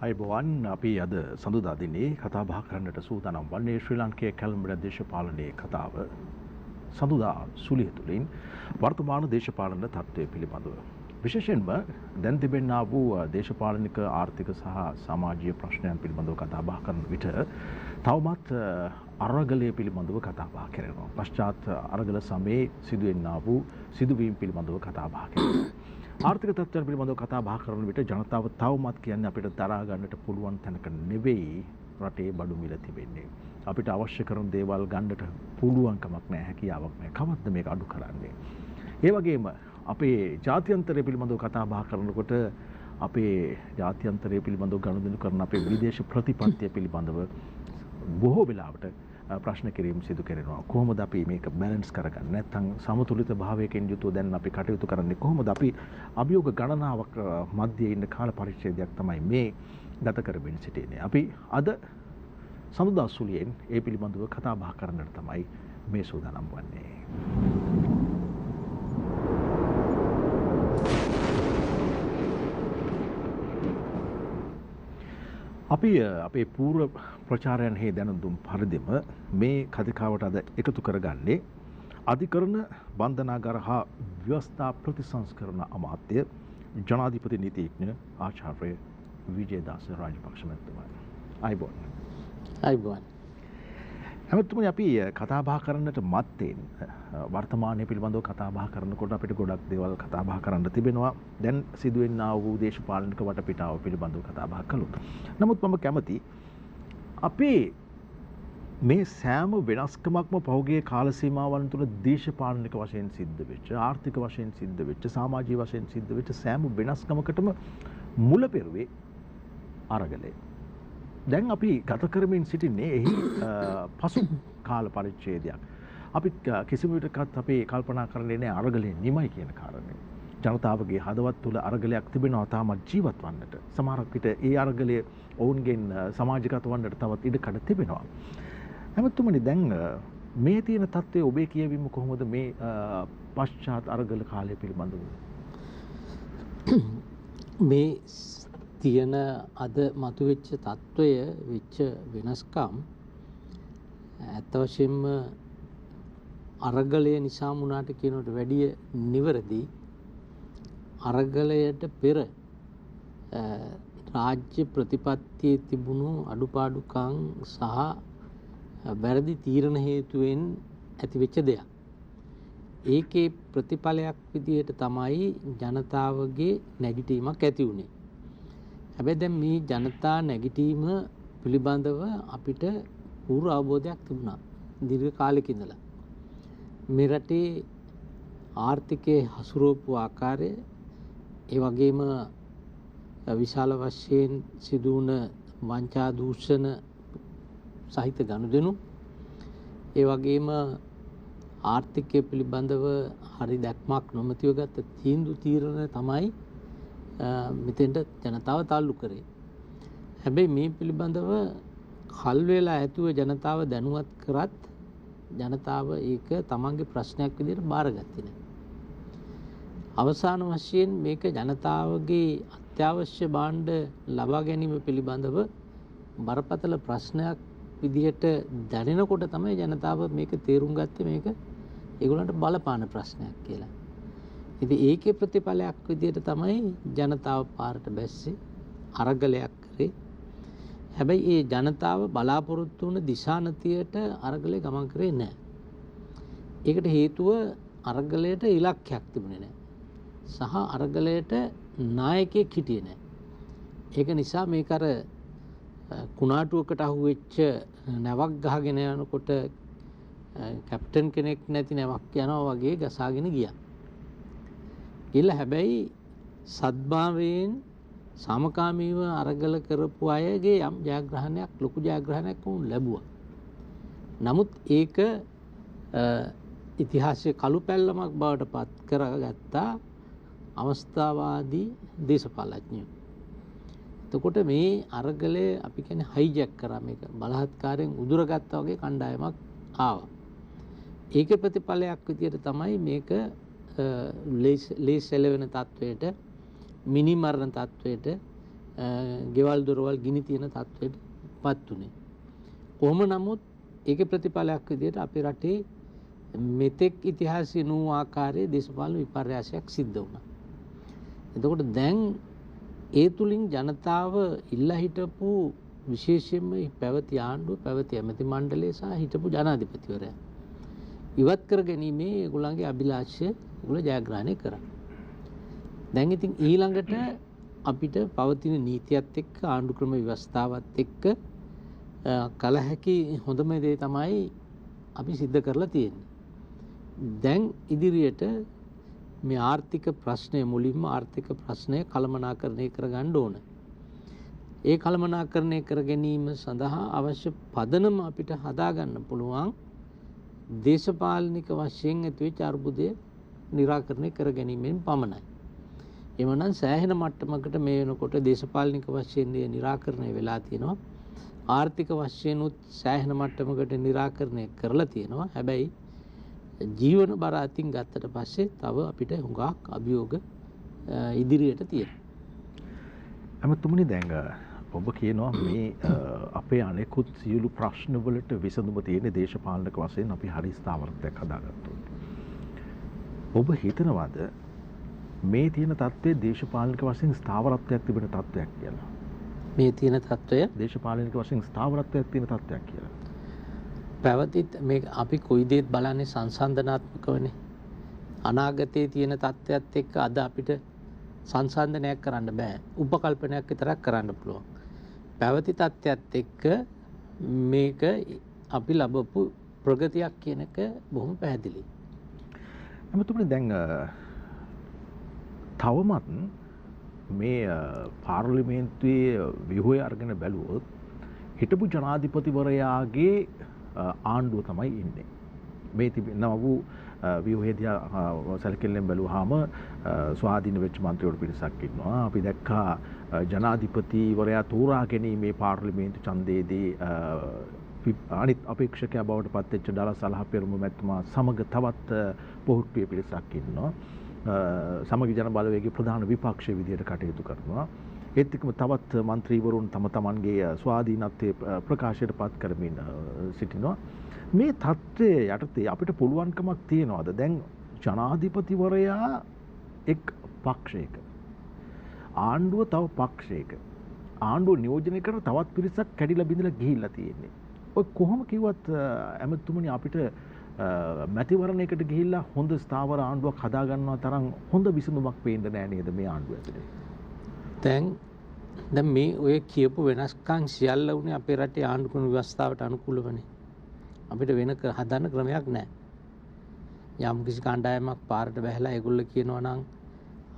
අයිබෝවන් අපි අද සඳුදා දිනේ කතා බහ කරන්නට සූදානම් වන්නේ ශ්‍රී ලංකයේ කැලඹිට දේශපාලනයේ කතාව සඳුදා සුලිය තුළින් වර්තමාන දේශපාලන තත්ත්වය පිළිබඳව විශේෂයෙන්ම දැන් තිබෙනා වූ දේශපාලනික ආර්ථික සහ සමාජීය ප්‍රශ්නයන් පිළිබඳව කතා බහ කරන විට තවමත් අරගලය පිළිබඳව කතා බහ කරනවා. පශ්චාත් අරගල සමයේ සිදුවෙන්නා වූ සිදුවීම් පිළිබඳව කතා බහ කරනවා. ආර්ථික තත්ත්වයන් පිළිබඳව කතා බහ කරන විට ජනතාව තවමත් කියන්නේ අපිට දරා ගන්නට පුළුවන් තැනක නෙවෙයි රටේ බඩු මිල තිබෙන්නේ. අපිට අවශ්‍ය කරන දේවල් ගන්නට පුළුවන්කමක් නැහැ, හැකියාවක් නැහැ. කවද්ද මේක අඩු කරන්නේ? ඒ වගේම අපේ ජාත්‍යන්තරය පිළිබඳව කතා බහ කරනකොට අපේ ජාත්‍යන්තරය පිළිබඳව ගනුදෙනු කරන අපේ විදේශ ප්‍රතිපත්තිය පිළිබඳව බොහෝ වෙලාවට ප්‍රශ්න කිරීම සිදු කරනවා. කොහොමද අපි මේක බැලන්ස් කරගන්නේ? නැත්නම් සමතුලිත භාවයකින් යුතුව දැන් අපි කටයුතු කරන්නේ කොහොමද? අපි අභියෝග ගණනාවක් මැදේ ඉන්න කාල පරිච්ඡේදයක් තමයි මේ ගත කරමින් සිටින්නේ. අපි අද සඳුදා සුලියෙන් ඒ පිළිබඳව කතා බහ කරන්නට තමයි මේ සූදානම් වන්නේ. අපි අපේ පූර්ව ප්‍රචාරයන් හේ දැනුම් දුන් පරිදිම මේ කතිකාවට අද එකතු කරගන්නේ අධිකරණ බන්ධනාගාර හා ව්‍යවස්ථා ප්‍රතිසංස්කරණ අමාත්‍ය ජනාධිපති නීතිඥ ආචාර්ය විජේදාස රාජපක්ෂ මහත්මයා. අයිබෝන්. හැමතුමනි අපි කතා බහ කරන්නට මත්තෙන් වර්තමානය පිළිබඳව කතා බහ කරනකොට අපිට ගොඩක් දේවල් කතා බහ කරන්න තිබෙනවා. දැන් සිදුවෙනා වූ දේශපාලනික වටපිටාව පිළිබඳව කතා බහ කළොත්. නමුත් මම කැමති අපේ මේ සෑම වෙනස්කමක්ම පහුගිය කාල සීමාවන් තුළ දේශපාලනික වශයෙන් සිද්ධ වෙච්ච, ආර්ථික වශයෙන් සිද්ධ වෙච්ච, සමාජීය වශයෙන් සිද්ධ වෙච්ච සෑම වෙනස්කමකටම මුල පෙරුවේ අරගලය. දැන් අපි ගත කරමින් සිටින්නේ එහි පසු කාල පරිච්ඡේදයක්. අපි කිසිම විටකත් අපි කල්පනා කරන්නේ නැහැ අරගලය නිමයි කියන කාරණය. ජනතාවගේ හදවත් තුළ අරගලයක් තිබෙනවා තාමත් ජීවත් වන්නට. සමහරක් විට ඒ අරගලය ඔවුන්ගෙන් සමාජගත වන්නට තවත් ඉඩකඩ තිබෙනවා. හැමතුමනි දැන් මේ තියෙන තත්ත්වය ඔබේ කියවීම කොහොමද මේ පශ්චාත් අරගල කාලය පිළිබඳව? මේ තියෙන අද මතුවෙච්ච තත්ත්වය වෙච්ච වෙනස්කම් ඇත්ත වශයෙන්ම අරගලය නිසා වුණාට කියනකට වැඩිය නිවැරදි. අරගලයට පෙර රාජ්‍ය ප්‍රතිපත්තියේ තිබුණු අඩුපාඩුකම් සහ වැරදි තීරණ හේතුවෙන් ඇතිවෙච්ච දෙයක්. ඒකේ ප්‍රතිඵලයක් විදිහට තමයි ජනතාවගේ නැගිටීමක් ඇති වුණේ. හැබැයි දැන් මේ ජනතා නැගිටීම පිළිබඳව අපිට පූර්ව අවබෝධයක් තිබුණා දීර්ඝ කාලෙක ඉඳලා. මේ රටේ ආර්ථිකයේ හසුරුවපු ආකාරය, ඒ වගේම විශාල වශයෙන් සිදු වුණ වංචා දූෂණ සහිත ගනුදෙනු, ඒ වගේම ආර්ථිකය පිළිබඳව හරි දැක්මක් නොමැතිව ගත්ත තීරණ තමයි මෙතෙන්ට ජනතාව තල්ලු කරේ. හැබැයි මේ පිළිබඳව කල් වේලා ඇතුව ජනතාව දැනුවත් කරත් ජනතාව ඒක තමන්ගේ ප්‍රශ්නයක් විදිහට බාරගත්තේ නැහැ. අවසාන වශයෙන් මේක ජනතාවගේ අත්‍යවශ්‍ය භාණ්ඩ ලබා ගැනීම පිළිබඳව බරපතල ප්‍රශ්නයක් විදිහට දැනෙනකොට තමයි ජනතාව මේක තේරුම් ගත්තේ මේක ඒගොල්ලන්ට බලපාන ප්‍රශ්නයක් කියලා. ඉතින් ඒකේ ප්‍රතිඵලයක් විදිහට තමයි ජනතාව පාරට බැස්සේ අරගලයක් කරේ. හැබැයි ඒ ජනතාව බලාපොරොත්තු වුණ දිශානතියට අරගලේ ගමන් කරේ නැහැ. ඒකට හේතුව අරගලයට ඉලක්කයක් තිබුණේ නැහැ. සහ අරගලයට නායකයෙක් හිටියේ නැහැ. ඒක නිසා මේක අර කුණාටුවකට අහුවෙච්ච නැවක් ගහගෙන යනකොට කැප්ටන් කෙනෙක් නැති නැවක් යනවා වගේ ගසාගෙන ගියා. හැබැයි සද්භාවයෙන් සමකාමීව අරගල කරපු අයගේ යම් ජයග්‍රහණයක්, ලොකු ජයග්‍රහණයක් වුන් ලැබුවා. නමුත් ඒක ඉතිහාසයේ කළු පැල්ලමක් බවට පත් කරගත්තා අවස්ථාවාදී දේශපාලඥයෝ. එතකොට මේ අරගලය අපි කියන්නේ හයිජැක් කරා, මේක බලහත්කාරයෙන් උදුරගත්තා වගේ කණ්ඩායමක් ආවා. ඒකේ ප්‍රතිඵලයක් විදියට තමයි මේක ලේස් එලවෙන තත්වයට, මිනි මරණ තත්වයට ගෙවල් දොරවල් ගිනි තියෙන තත්ත්වයට පත් වුණේ. කොහොම නමුත් ඒකේ ප්‍රතිඵලයක් විදිහට අපේ රටේ මෙතෙක් ඉතිහාසයේ නූ ආකාරයේ දේශපාලන විපර්යාසයක් සිද්ධ වුණා. එතකොට දැන් ඒ තුලින් ජනතාව ඉල්ලා හිටපු විශේෂයෙන්ම පැවති ආණ්ඩුව, පැවති ඇමති මණ්ඩලය සහ හිටපු ජනාධිපතිවරයා ඉවත් කර ගැනීමේ ඒගොල්ලන්ගේ අභිලාෂය ඒගොල්ලෝ ජයග්‍රහණය කරා. දැන් ඉතින් ඊළඟට අපිට පවතින නීතියත් එක්ක ආණ්ඩු ක්‍රම ව්‍යවස්ථාවත් එක්ක කල හැකි හොඳම දේ තමයි අපි සිද්ධ කරලා තියෙන්නේ. දැන් ඉදිරියට මේ ආර්ථික ප්‍රශ්නය මුලින්ම ආර්ථික ප්‍රශ්නය කළමනාකරණය කරගන්න ඕන. ඒ කළමනාකරණය කර ගැනීම සඳහා අවශ්‍ය පදනම අපිට හදාගන්න පුළුවන් දේශපාලනික වශයෙන් ඇතිවෙච්ච අර්බුදය निराකරණය කර ගැනීමෙන් පමණයි. එමනම් සෑහෙන මට්ටමකට මේ වෙනකොට දේශපාලනික වශයෙන් निराකරණය වෙලා තියෙනවා. ආර්ථික වශයෙන් උත් සෑහෙන මට්ටමකට निराකරණය කරලා තියෙනවා. හැබැයි ජීවන බර අතින් ගත්තට පස්සේ තව අපිට හුඟක් අභියෝග ඉදිරියට තියෙනවා. ඇමතුමනි දැන් ඔබ කියනවා මේ අපේ අනෙකුත් සියලු ප්‍රශ්න වලට විසඳුම තියෙන දේශපාලනික වශයෙන් අපි හරි ස්ථාවරත්වයක් හදාගත්තා. ඔබ හිතනවාද මේ තියෙන තත්ත්වයේ දේශපාලනික වශයෙන් ස්ථාවරත්වයක් තිබෙන තත්ත්වයක් කියලා? මේ තියෙන තත්ත්වය දේශපාලනික වශයෙන් ස්ථාවරත්වයක් තියෙන තත්ත්වයක් කියලා. පැවතිත් මේ අපි කොයි දේත් බලන්නේ සංසන්දනාත්මකවනේ. අනාගතයේ තියෙන තත්ත්වයක් එක්ක අද අපිට සංසන්දනයක් කරන්න බෑ. උපකල්පනයක් විතරක් කරන්න පුළුවන්. පැවති තත්ත්වයක් එක්ක මේක අපි ලබපු ප්‍රගතියක් කියන එක බොහොම පැහැදිලි. එමතුමනි දැන් තවමත් මේ පාර්ලිමේන්තුවේ ව්‍යුහය අරගෙන බැලුවොත් හිටපු ජනාධිපතිවරයාගේ ආණ්ඩුව තමයි ඉන්නේ. මේ තිබෙනව වූ ව්‍යුහයේදී සැලකිල්ලෙන් බැලුවාම ස්වාධීන වෙච්ච මන්ත්‍රීවරු පිරිසක් ඉන්නවා. අපි දැක්කා ජනාධිපතිවරයා තෝරා ගැනීමේ පාර්ලිමේන්තු ඡන්දයේදී අනිත් අපේක්ෂකයා බවට පත්වෙච්ච ඩලස් අලහපෙරුම මැතිතුමා සමග තවත් පොහොට්ටුවේ පිරිසක් ඉන්නවා. සමගි ජන බලවේගයේ ප්‍රධාන විපක්ෂයේ විදිහට කටයුතු කරනවා. ඒත් එක්කම තවත් മന്ത്രിවරුන් තම තමන්ගේ ස්වාධීනත්වයේ ප්‍රකාශයට පත් කරමින් සිටිනවා. මේ තත්ත්වයේ යටතේ අපිට පුළුවන්කමක් තියනවාද දැන් ජනාධිපතිවරයා එක් පක්ෂයක ආණ්ඩුව තව පක්ෂයක ආණ්ඩුව නියෝජනය කරන තවත් පිරිසක් කැඩිලා බිඳලා ගිහිල්ලා තියෙන්නේ. ඔය කොහොම කිව්වත් ඇමතුමනි අපිට මැතිවරණයකට ගිහිල්ලා හොඳ ස්ථාවර ආණ්ඩුවක් හදාගන්නවා තරම් හොඳ විසඳුමක් පේන්න නෑ නේද මේ ආණ්ඩුව ඇතුලේ? දැන් මේ ඔය කියපු වෙනස්කම් සියල්ල උනේ අපේ රටේ ආණ්ඩු ක්‍රම ව්‍යවස්ථාවට අනුකූලවනේ. අපිට වෙන හදන්න ක්‍රමයක් නැහැ. යම් කිසි කණ්ඩායමක් පාරට බැහැලා ඒගොල්ලෝ කියනවා නම්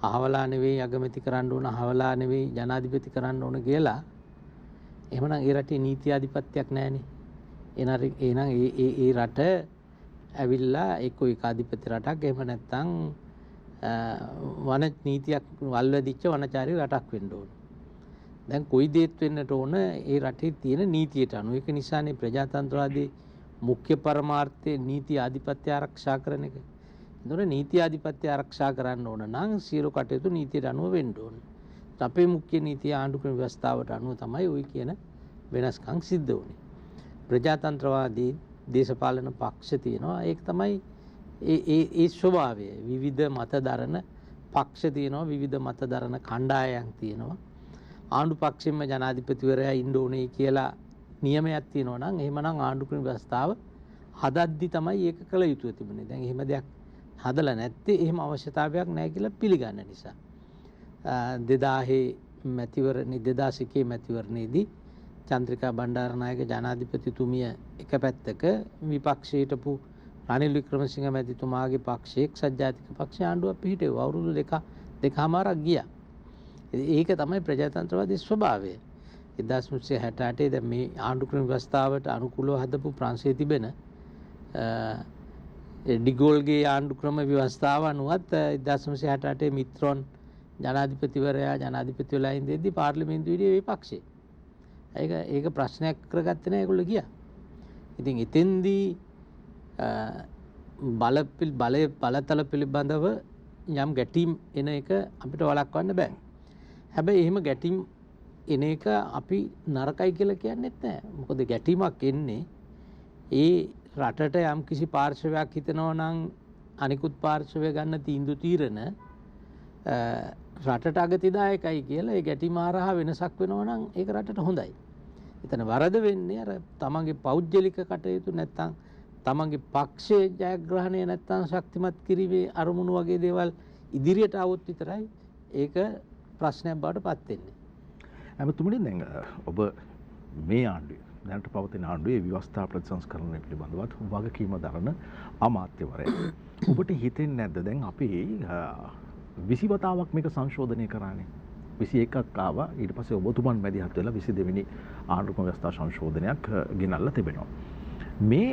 අහවලා නෙවෙයි අගමැති කරන්න ඕන, අහවලා නෙවෙයි ජනාධිපති කරන්න ඕන කියලා. එහෙමනම් ඒ රටේ නීති ආධිපත්‍යයක් නැහැනේ. එහෙනම් ඒ රට ඇවිල්ලා එක්ක ඒකාධිපති රටක් එහෙම නැත්නම් වන නීතියක් වල්වැදිච්ච වනචාරී රටක් වෙන්න ඕන. දැන් කොයි දේත් වෙන්නට ඕන ඒ රටේ තියෙන නීතියට අනුව. ඒක නිසානේ ප්‍රජාතන්ත්‍රවාදී මුඛ්‍ය පරමාර්ථයේ නීති ආධිපත්‍ය ආරක්ෂා කරන එක. ඒතොර නීති ආධිපත්‍ය ආරක්ෂා කරන්න ඕන නම් සියලු කටයුතු නීතියට අනුව වෙන්න ඕන. අපේ මුඛ්‍ය නීතිය ආණ්ඩු ක්‍රම ව්‍යවස්ථාවට අනුව තමයි ওই කියන වෙනස්කම් සිද්ධ වුනේ. ප්‍රජාතන්ත්‍රවාදී දේශපාලන පක්ෂ තියෙනවා. ඒක තමයි ඒ ස්වභාවය. විවිධ මත දරන පක්ෂ තියෙනවා, විවිධ මත දරන කණ්ඩායම් තියෙනවා. ආණ්ඩු පක්ෂෙම ජනාධිපතිවරයා ඉන්න ඕනේ කියලා නියමයක් තියෙනවා නම් එහෙමනම් ආණ්ඩු ක්‍රම ව්‍යවස්ථාව හදද්දි තමයි ඒක කළ යුතුව තිබුණේ. දැන් එහෙම දෙයක් හදලා නැත්තේ එහෙම අවශ්‍යතාවයක් නැහැ කියලා පිළිගන්න නිසා. 2000 මැතිවරණයේදී චන්ද්‍රිකා බණ්ඩාරනායක ජනාධිපතිතුමිය එක පැත්තක විපක්ෂයේ හිටපු රනිල් වික්‍රමසිංහ මැතිතුමාගේ පක්ෂයේ එක්සත් ජාතික පක්ෂ ආණ්ඩුවක් පිහිටුවා. අවුරුදු දෙකමාරක් ගියා. ඒක තමයි ප්‍රජාතන්ත්‍රවාදී ස්වභාවය. 1968 දැන් මේ ආණ්ඩු ක්‍රම ව්‍යවස්ථාවට අනුකූලව හදපු ප්‍රංශයේ තිබෙන ඩිගෝල්ගේ ආණ්ඩු ක්‍රම ව්‍යවස්ථාව අනුවත් 1968 මිත්‍රොන් ජනාධිපතිවරයා ජනාධිපති වෙලා ඉඳිද්දී පාර්ලිමේන්තුවේ විපක්ෂේ. ඒක ප්‍රශ්නයක් කරගත්තේ නැහැ ඒගොල්ලෝ ගියා. ඉතින් එතෙන්දී බලතල පිළිබඳව යම් ගැටීම් එන එක අපිට වළක්වන්න බෑ. හැබැයි එහෙම ගැටීම් එන එක අපි නරකයි කියලා කියන්නෙත් නැහැ. මොකද ගැටීමක් එන්නේ ඒ රටට යම් කිසි පාර්ශවයක් හිතනවා නම් අනිකුත් පාර්ශවය ගන්න තීන්දුව తీරන රටට අගතිදායකයි කියලා ඒ ගැටීම හරහා වෙනසක් වෙනවා නම් ඒක රටට හොඳයි. එතන වරද වෙන්නේ අර තමන්ගේ පෞද්ගලික කටයුතු නැත්තම් තමන්ගේ පක්ෂයේ ජයග්‍රහණය නැත්තම් ශක්තිමත් කිරීමේ අරමුණු වගේ දේවල් ඉදිරියට આવොත් විතරයි ඒක ප්‍රශ්නයක් බවට පත් වෙන්නේ. ඇමතුමනි දැන් ඔබ මේ ආණ්ඩුවේ දැනට පවතින ආණ්ඩුවේ ව්‍යවස්ථා ප්‍රතිසංස්කරණය පිළිබඳවත් වගකීම දරන අමාත්‍යවරයා. ඔබට හිතෙන්නේ නැද්ද දැන් අපි 20 වතාවක් මේක සංශෝධනය කරානේ. 21ක් ආවා ඊට පස්සේ ඔබතුමන් මැදිහත් වෙලා 22 වෙනි ආණ්ඩුක්‍රම ව්‍යවස්ථා සංශෝධනයක් ගෙනල්ලා තිබෙනවා. මේ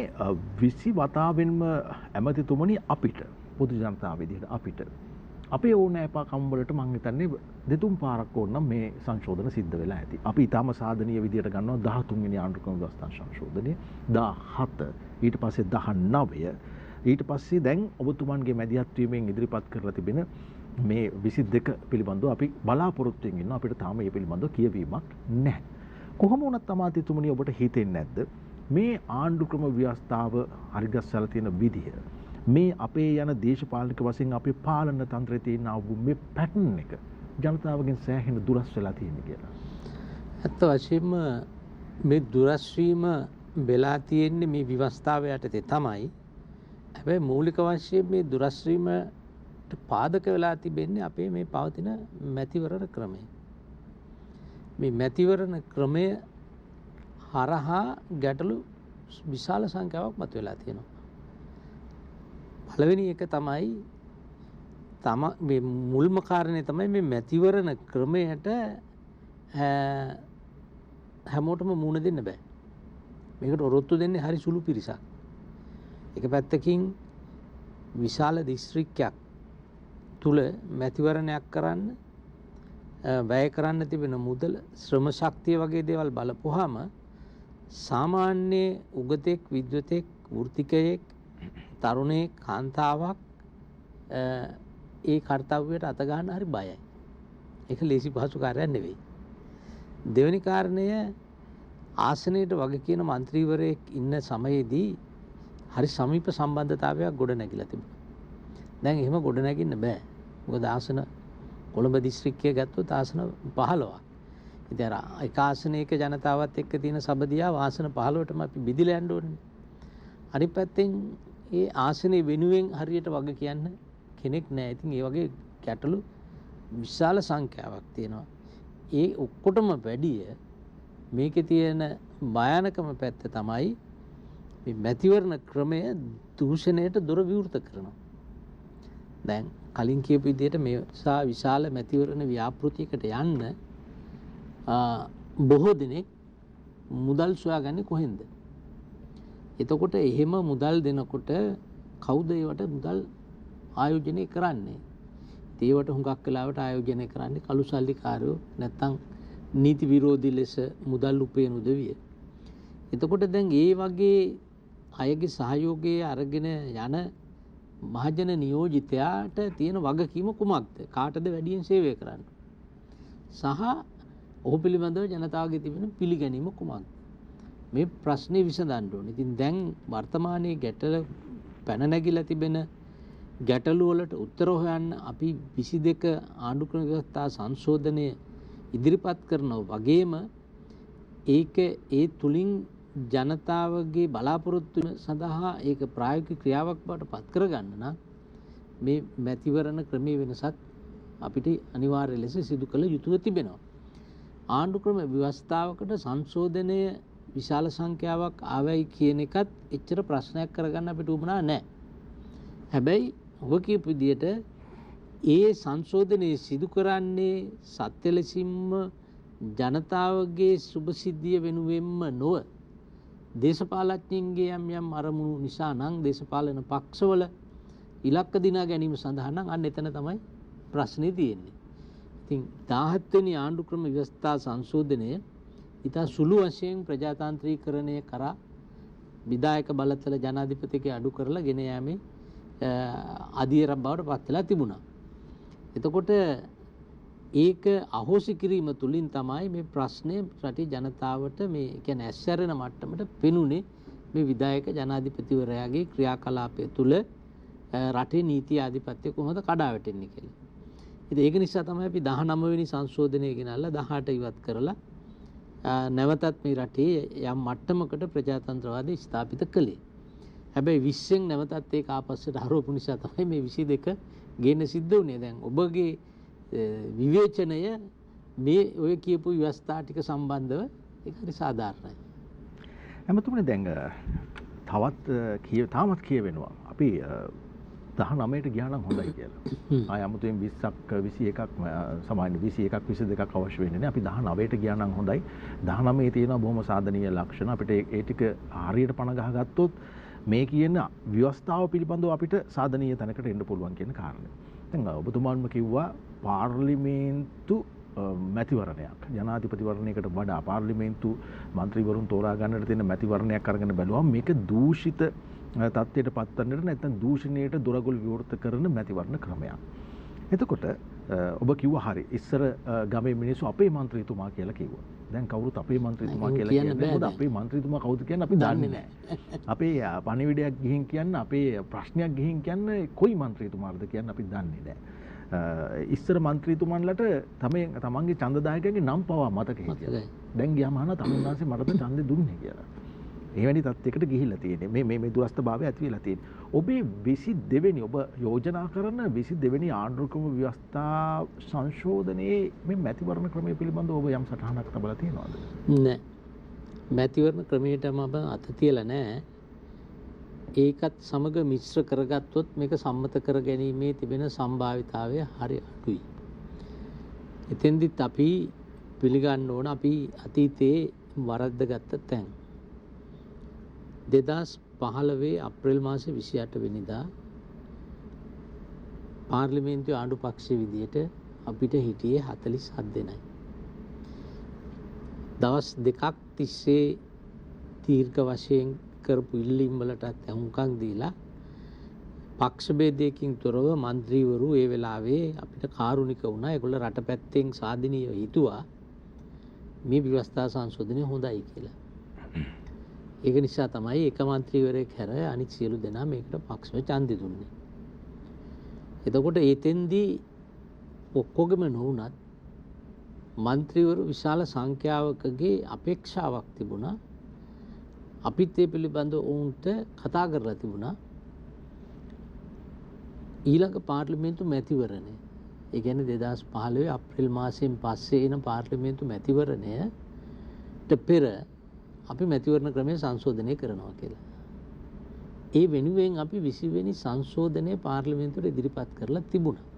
20 වතාවෙන්ම ඇමතිතුමනි අපිට පොදු ජනතාව විදිහට අපිට අපේ ඕනෑපාකම් වලට මං හිතන්නේ දෙතුන් පාරක් ඕන නම් මේ සංශෝධන සිද්ධ වෙලා ඇති. අපි ඊටම සාධනීය විදිහට ගන්නවා 13 වෙනි ආණ්ඩුක්‍රම ව්‍යවස්ථා සංශෝධනය 17 ඊට පස්සේ 19 ඊට පස්සේ දැන් ඔබතුමන්ගේ මැදිහත් වීමෙන් ඉදිරිපත් කරලා තිබෙන මේ 22 පිළිබඳව අපි බලාපොරොත්තු වෙමින් ඉන්නවා. අපිට තාම මේ පිළිබඳව කියවීමක් නැහැ. කොහොම වුණත් අමාත්‍යතුමනි ඔබට හිතෙන්නේ නැද්ද මේ ආණ්ඩුක්‍රම ව්‍යවස්ථාව හරිගස්සලා තියෙන විදිහ මේ අපේ යන දේශපාලනික වශයෙන් අපේ පාලන තන්ත්‍රයේ තියෙන මේ පැටර්න් එක ජනතාවගෙන් සෑහෙන දුරස් වෙලා තියෙන කියලා. ඇත්ත වශයෙන්ම මේ දුරස් වීම වෙලා තියෙන්නේ මේ ව්‍යවස්ථාව යටතේ තමයි. හැබැයි මූලික වශයෙන් මේ දුරස් වීමට පාදක වෙලා තිබෙන්නේ අපේ මේ පවතින මැතිවරණ ක්‍රමය. මේ මැතිවරණ ක්‍රමය හරහා ගැටලු විශාල සංඛ්‍යාවක් මතුවලා තියෙනවා. පළවෙනි එක තමයි මේ මුල්ම කාරණේ තමයි මේ මැතිවරණ ක්‍රමයට හැමෝටම මුණ දෙන්න බෑ. මේකට ඔරොත්තු දෙන්නේ හරි සුළු පිරිසක්. එක පැත්තකින් විශාල දිස්ත්‍රික්කයක් තුල මැතිවරණයක් කරන්න වැය කරන්න තිබෙන මුදල ශ්‍රම ශක්තිය වගේ දේවල් බලපුවාම සාමාන්‍ය උගතෙක් විද්වතෙක් වෘත්තිකයෙක් තරුණයෙක් කාන්තාවක් ඒ කාර්යයට අත ගන්න හරි බයයි. ඒක ලේසි පහසු කාර්යයක් නෙවෙයි. දෙවෙනි කාරණය ආසනයට වගේ කියන മന്ത്രിවරයෙක් ඉන්න සමයේදී හරි සමීප සම්බන්ධතාවයක් ගොඩ නැගිලා තිබුණා. දැන් එහෙම ගොඩ නැගින්න බෑ. මොකද ආසන කොළඹ දිස්ත්‍රික්කය ගත්තොත් ආසන 15ක්. ඉතින් අර එක ආසනයක ජනතාවත් එක්ක තියෙන සබදියාව ආසන 15ටම අපි බෙදලා යන්න ඕනේ. අනිත් පැත්තෙන් ඒ ආසනේ වෙනුවෙන් හරියට වගේ කියන්න කෙනෙක් නැහැ. ඉතින් ඒ වගේ ගැටලු විශාල සංඛ්‍යාවක් තියෙනවා. ඒ ඔක්කොටම වැඩිය මේකේ තියෙන භයානකම පැත්ත තමයි මේ මැතිවරණ ක්‍රමය දූෂණයට දොර විවෘත කරනවා. දැන් කලින් කියපු විදිහට මේ විශාල මැතිවරණ ව්‍යාපෘතියකට යන්න බොහෝ දිනෙක මුදල් සොයාගන්නේ කොහෙන්ද? එතකොට එහෙම මුදල් දෙනකොට කවුද ඒවට මුදල් ආයෝජනය කරන්නේ? ඒවට හුඟක් වෙලාවට ආයෝජනය කරන්නේ කළු සල්ලිකාරයෝ නැත්තම් නීති විරෝධී ලෙස මුදල් උපයන උදවිය. එතකොට දැන් ඒ වගේ අයගේ සහයෝගය අරගෙන යන මහජන නියෝජිතයාට තියෙන වගකීම කුමක්ද? කාටද වැඩියෙන් සේවය කරන්න? සහ ඔහු පිළිබඳව ජනතාවගේ තිබෙන පිළිගැනීම කුමක්ද? මේ ප්‍රශ්නේ විසඳන්න ඕනේ. ඉතින් දැන් වර්තමානයේ ගැටල පැන නැගිලා තිබෙන ගැටලු වලට උත්තර හොයන්න අපි 22 ආණ්ඩුක්‍රම ව්‍යවස්ථා සංශෝධනය ඉදිරිපත් කරනවා වගේම ඒක ඒ තුලින් ජනතාවගේ බලාපොරොත්තු සඳහා ඒක ප්‍රායෝගික ක්‍රියාවක් බවට පත් කරගන්න නම් මේ මැතිවරණ ක්‍රමයේ වෙනසත් අපිට අනිවාර්ය ලෙස සිදු කළ යුතුව තිබෙනවා. ආණ්ඩුක්‍රම ව්‍යවස්ථාවකට සංශෝධනය විශාල සංඛ්‍යාවක් ආවයි කියන එකත් එච්චර ප්‍රශ්නයක් කරගන්න අපිට උවමනා නැහැ. හැබැයි ඔබ කියපු විදිහට ඒ සංශෝධනයේ සිදු කරන්නේ සත්‍ය ලෙසින්ම ජනතාවගේ සුභසිද්ධිය වෙනුවෙන්ම නොව දේශපාලඥයින්ගේ යම් අරමුණු නිසා නම් දේශපාලන පක්ෂවල ඉලක්ක දිනා ගැනීම සඳහා නම් අන්න එතන තමයි ප්‍රශ්නේ තියෙන්නේ. ඉතින් 17 වෙනි ආණ්ඩුක්‍රම ව්‍යවස්ථා සංශෝධනය ඉතා සුළු වශයෙන් ප්‍රජාතාන්ත්‍රීකරණය කරා විධායක බලතල ජනාධිපතිගේ අඩු කරලා ගෙන යාමේ අධියරක් බවට පත් වෙලා තිබුණා. එතකොට ඒක අහෝසි කිරීම තුළින් තමයි මේ ප්‍රශ්නය රටේ ජනතාවට මේ කියන්නේ ඇස්සැරෙන මට්ටමට පෙනුනේ මේ විධායක ජනාධිපතිවරයාගේ ක්‍රියාකලාපය තුළ රටේ නීති ආධිපත්‍ය කොහොමද කඩා වැටෙන්නේ කියලා. ඉතින් ඒක නිසා තමයි අපි 19 වෙනි සංශෝධනය ගෙනල්ලා 18 ඉවත් කරලා නැවතත් මේ රටේ යම් මට්ටමකට ප්‍රජාතන්ත්‍රවාදය ස්ථාපිත කළේ. හැබැයි 20න් නැවතත් ඒක ආපස්සට හරවපු නිසා තමයි මේ 22 ගේන්න සිද්ධ වුණේ. දැන් ඔබගේ විවේචනය මේ ඔය කියපු ව්‍යවස්ථා ටික සම්බන්ධව ඒක හරි සාධාරණයි. එමතුමනේ දැන් තාමත් කියවෙනවා අපි 19ට ගියා නම් හොඳයි කියලා. ආය 아무තෙන් 20ක් 21ක් සමාන 21ක් 22ක් අවශ්‍ය වෙන්නේ නැහැ. අපි 19ට ගියා නම් හොඳයි. 19 තියෙනවා බොහොම සාධනීය ලක්ෂණ. අපිට ඒ ටික හරියට පණ ගහගත්තොත් මේ කියන ව්‍යවස්ථාව පිළිබඳව අපිට සාධනීය තැනකට එන්න පුළුවන් කියන කාරණය. දැන් ඔබතුමාන්ම කිව්වා පාර්ලිමේන්තු මැතිවරණයක් ජනාධිපතිවරණයකට වඩා පාර්ලිමේන්තු මන්ත්‍රීවරුන් තෝරා ගන්නට තියෙන මැතිවරණයක් අරගෙන බැලුවම මේක දූෂිත තත්ත්වයට පත්වන්නට නැත්නම් දූෂණයට දොරගොල් විවෘත කරන මැතිවරණ ක්‍රමයක්. එතකොට ඔබ කිව්වා හරි ඉස්සර ගමේ මිනිස්සු අපේ මන්ත්‍රීතුමා කියලා කිව්වා. දැන් කවුරුත් අපේ මන්ත්‍රීතුමා කියලා කියන්නේ මොකද අපේ මන්ත්‍රීතුමා කවුද කියන්නේ අපි දන්නේ නැහැ. අපේ පණිවිඩයක් ගිහින් කියන්න අපේ ප්‍රශ්නයක් ගිහින් කියන්න කොයි මන්ත්‍රීතුමාද කියන්න අපි දන්නේ නැහැ. ඉස්සර මන්ත්‍රීතුමන්ලට තමන්ගේ ඡන්දදායකයන්ගේ නම් පවා මතක හිටියා. දැන් ගියාම අහනවා තමුන්නාන්සේ මටද ඡන්දේ දුන්නේ කියලා. එවැනි තත්යකට ගිහිල්ලා තියෙන්නේ. මේ දුරස්ථභාවය ඇති වෙලා තියෙන්නේ. ඔබේ 22 වෙනි ඔබ යෝජනා කරන 22 වෙනි ආණ්ඩුක්‍රම ව්‍යවස්ථා සංශෝධනයේ මේ මැතිවරණ ක්‍රමය පිළිබඳව ඔබ යම් සටහනක් තබලා තියෙනවද? නෑ. මැතිවරණ ක්‍රමයටම අත තියලා නෑ. ඒකත් සමග මිශ්‍ර කරගත්තොත් මේක සම්මත කර ගැනීමේ තිබෙන සම්භාවිතාවය හරි අඩුයි. එතෙන්දිත් අපි පිළිගන්න ඕන අපි අතීතයේ වරද්දගත්ත තැන්. 2015 අප්‍රේල් මාසේ 28 වෙනිදා පාර්ලිමේන්තු ආණ්ඩු පක්ෂයේ විදියට අපිට හිටියේ 47 දෙනයි. දවස් දෙකක් තිස්සේ දීර්ඝ වශයෙන් කරපු ඉල්ලීම් වලට අහුම්කම් දීලා පක්ෂ ભેදයකින් තොරව മന്ത്രിවරු ඒ වෙලාවේ අපිට කාරුණික වුණා. ඒගොල්ලෝ රට පැත්තෙන් සාධනීය හිතුවා මේ ව්‍යවස්ථා සංශෝධනය හොඳයි කියලා. ඒක නිසා තමයි එක മന്ത്രിවරයෙක් හැර අනිත් සියලු දෙනා මේකට පක්ෂව ඡන්දෙ දුන්නේ. එතකොට ඒතෙන්දී ඔක්කොගෙම නොවුනත් മന്ത്രിවරු විශාල සංඛ්‍යාවකගේ අපේක්ෂාවක් තිබුණා. අපිත් ඒ පිළිබඳව ඔවුන්ට කතා කරලා තිබුණා. ඊළඟ පාර්ලිමේන්තු මැතිවරණය. ඒ කියන්නේ 2015 අප්‍රේල් මාසයෙන් පස්සේ එන පාර්ලිමේන්තු මැතිවරණයට පෙර අපි මැතිවරණ ක්‍රමය සංශෝධනය කරනවා කියලා. ඒ වෙනුවෙන් අපි 20 වෙනි සංශෝධනය පාර්ලිමේන්තුවට ඉදිරිපත් කරලා තිබුණා.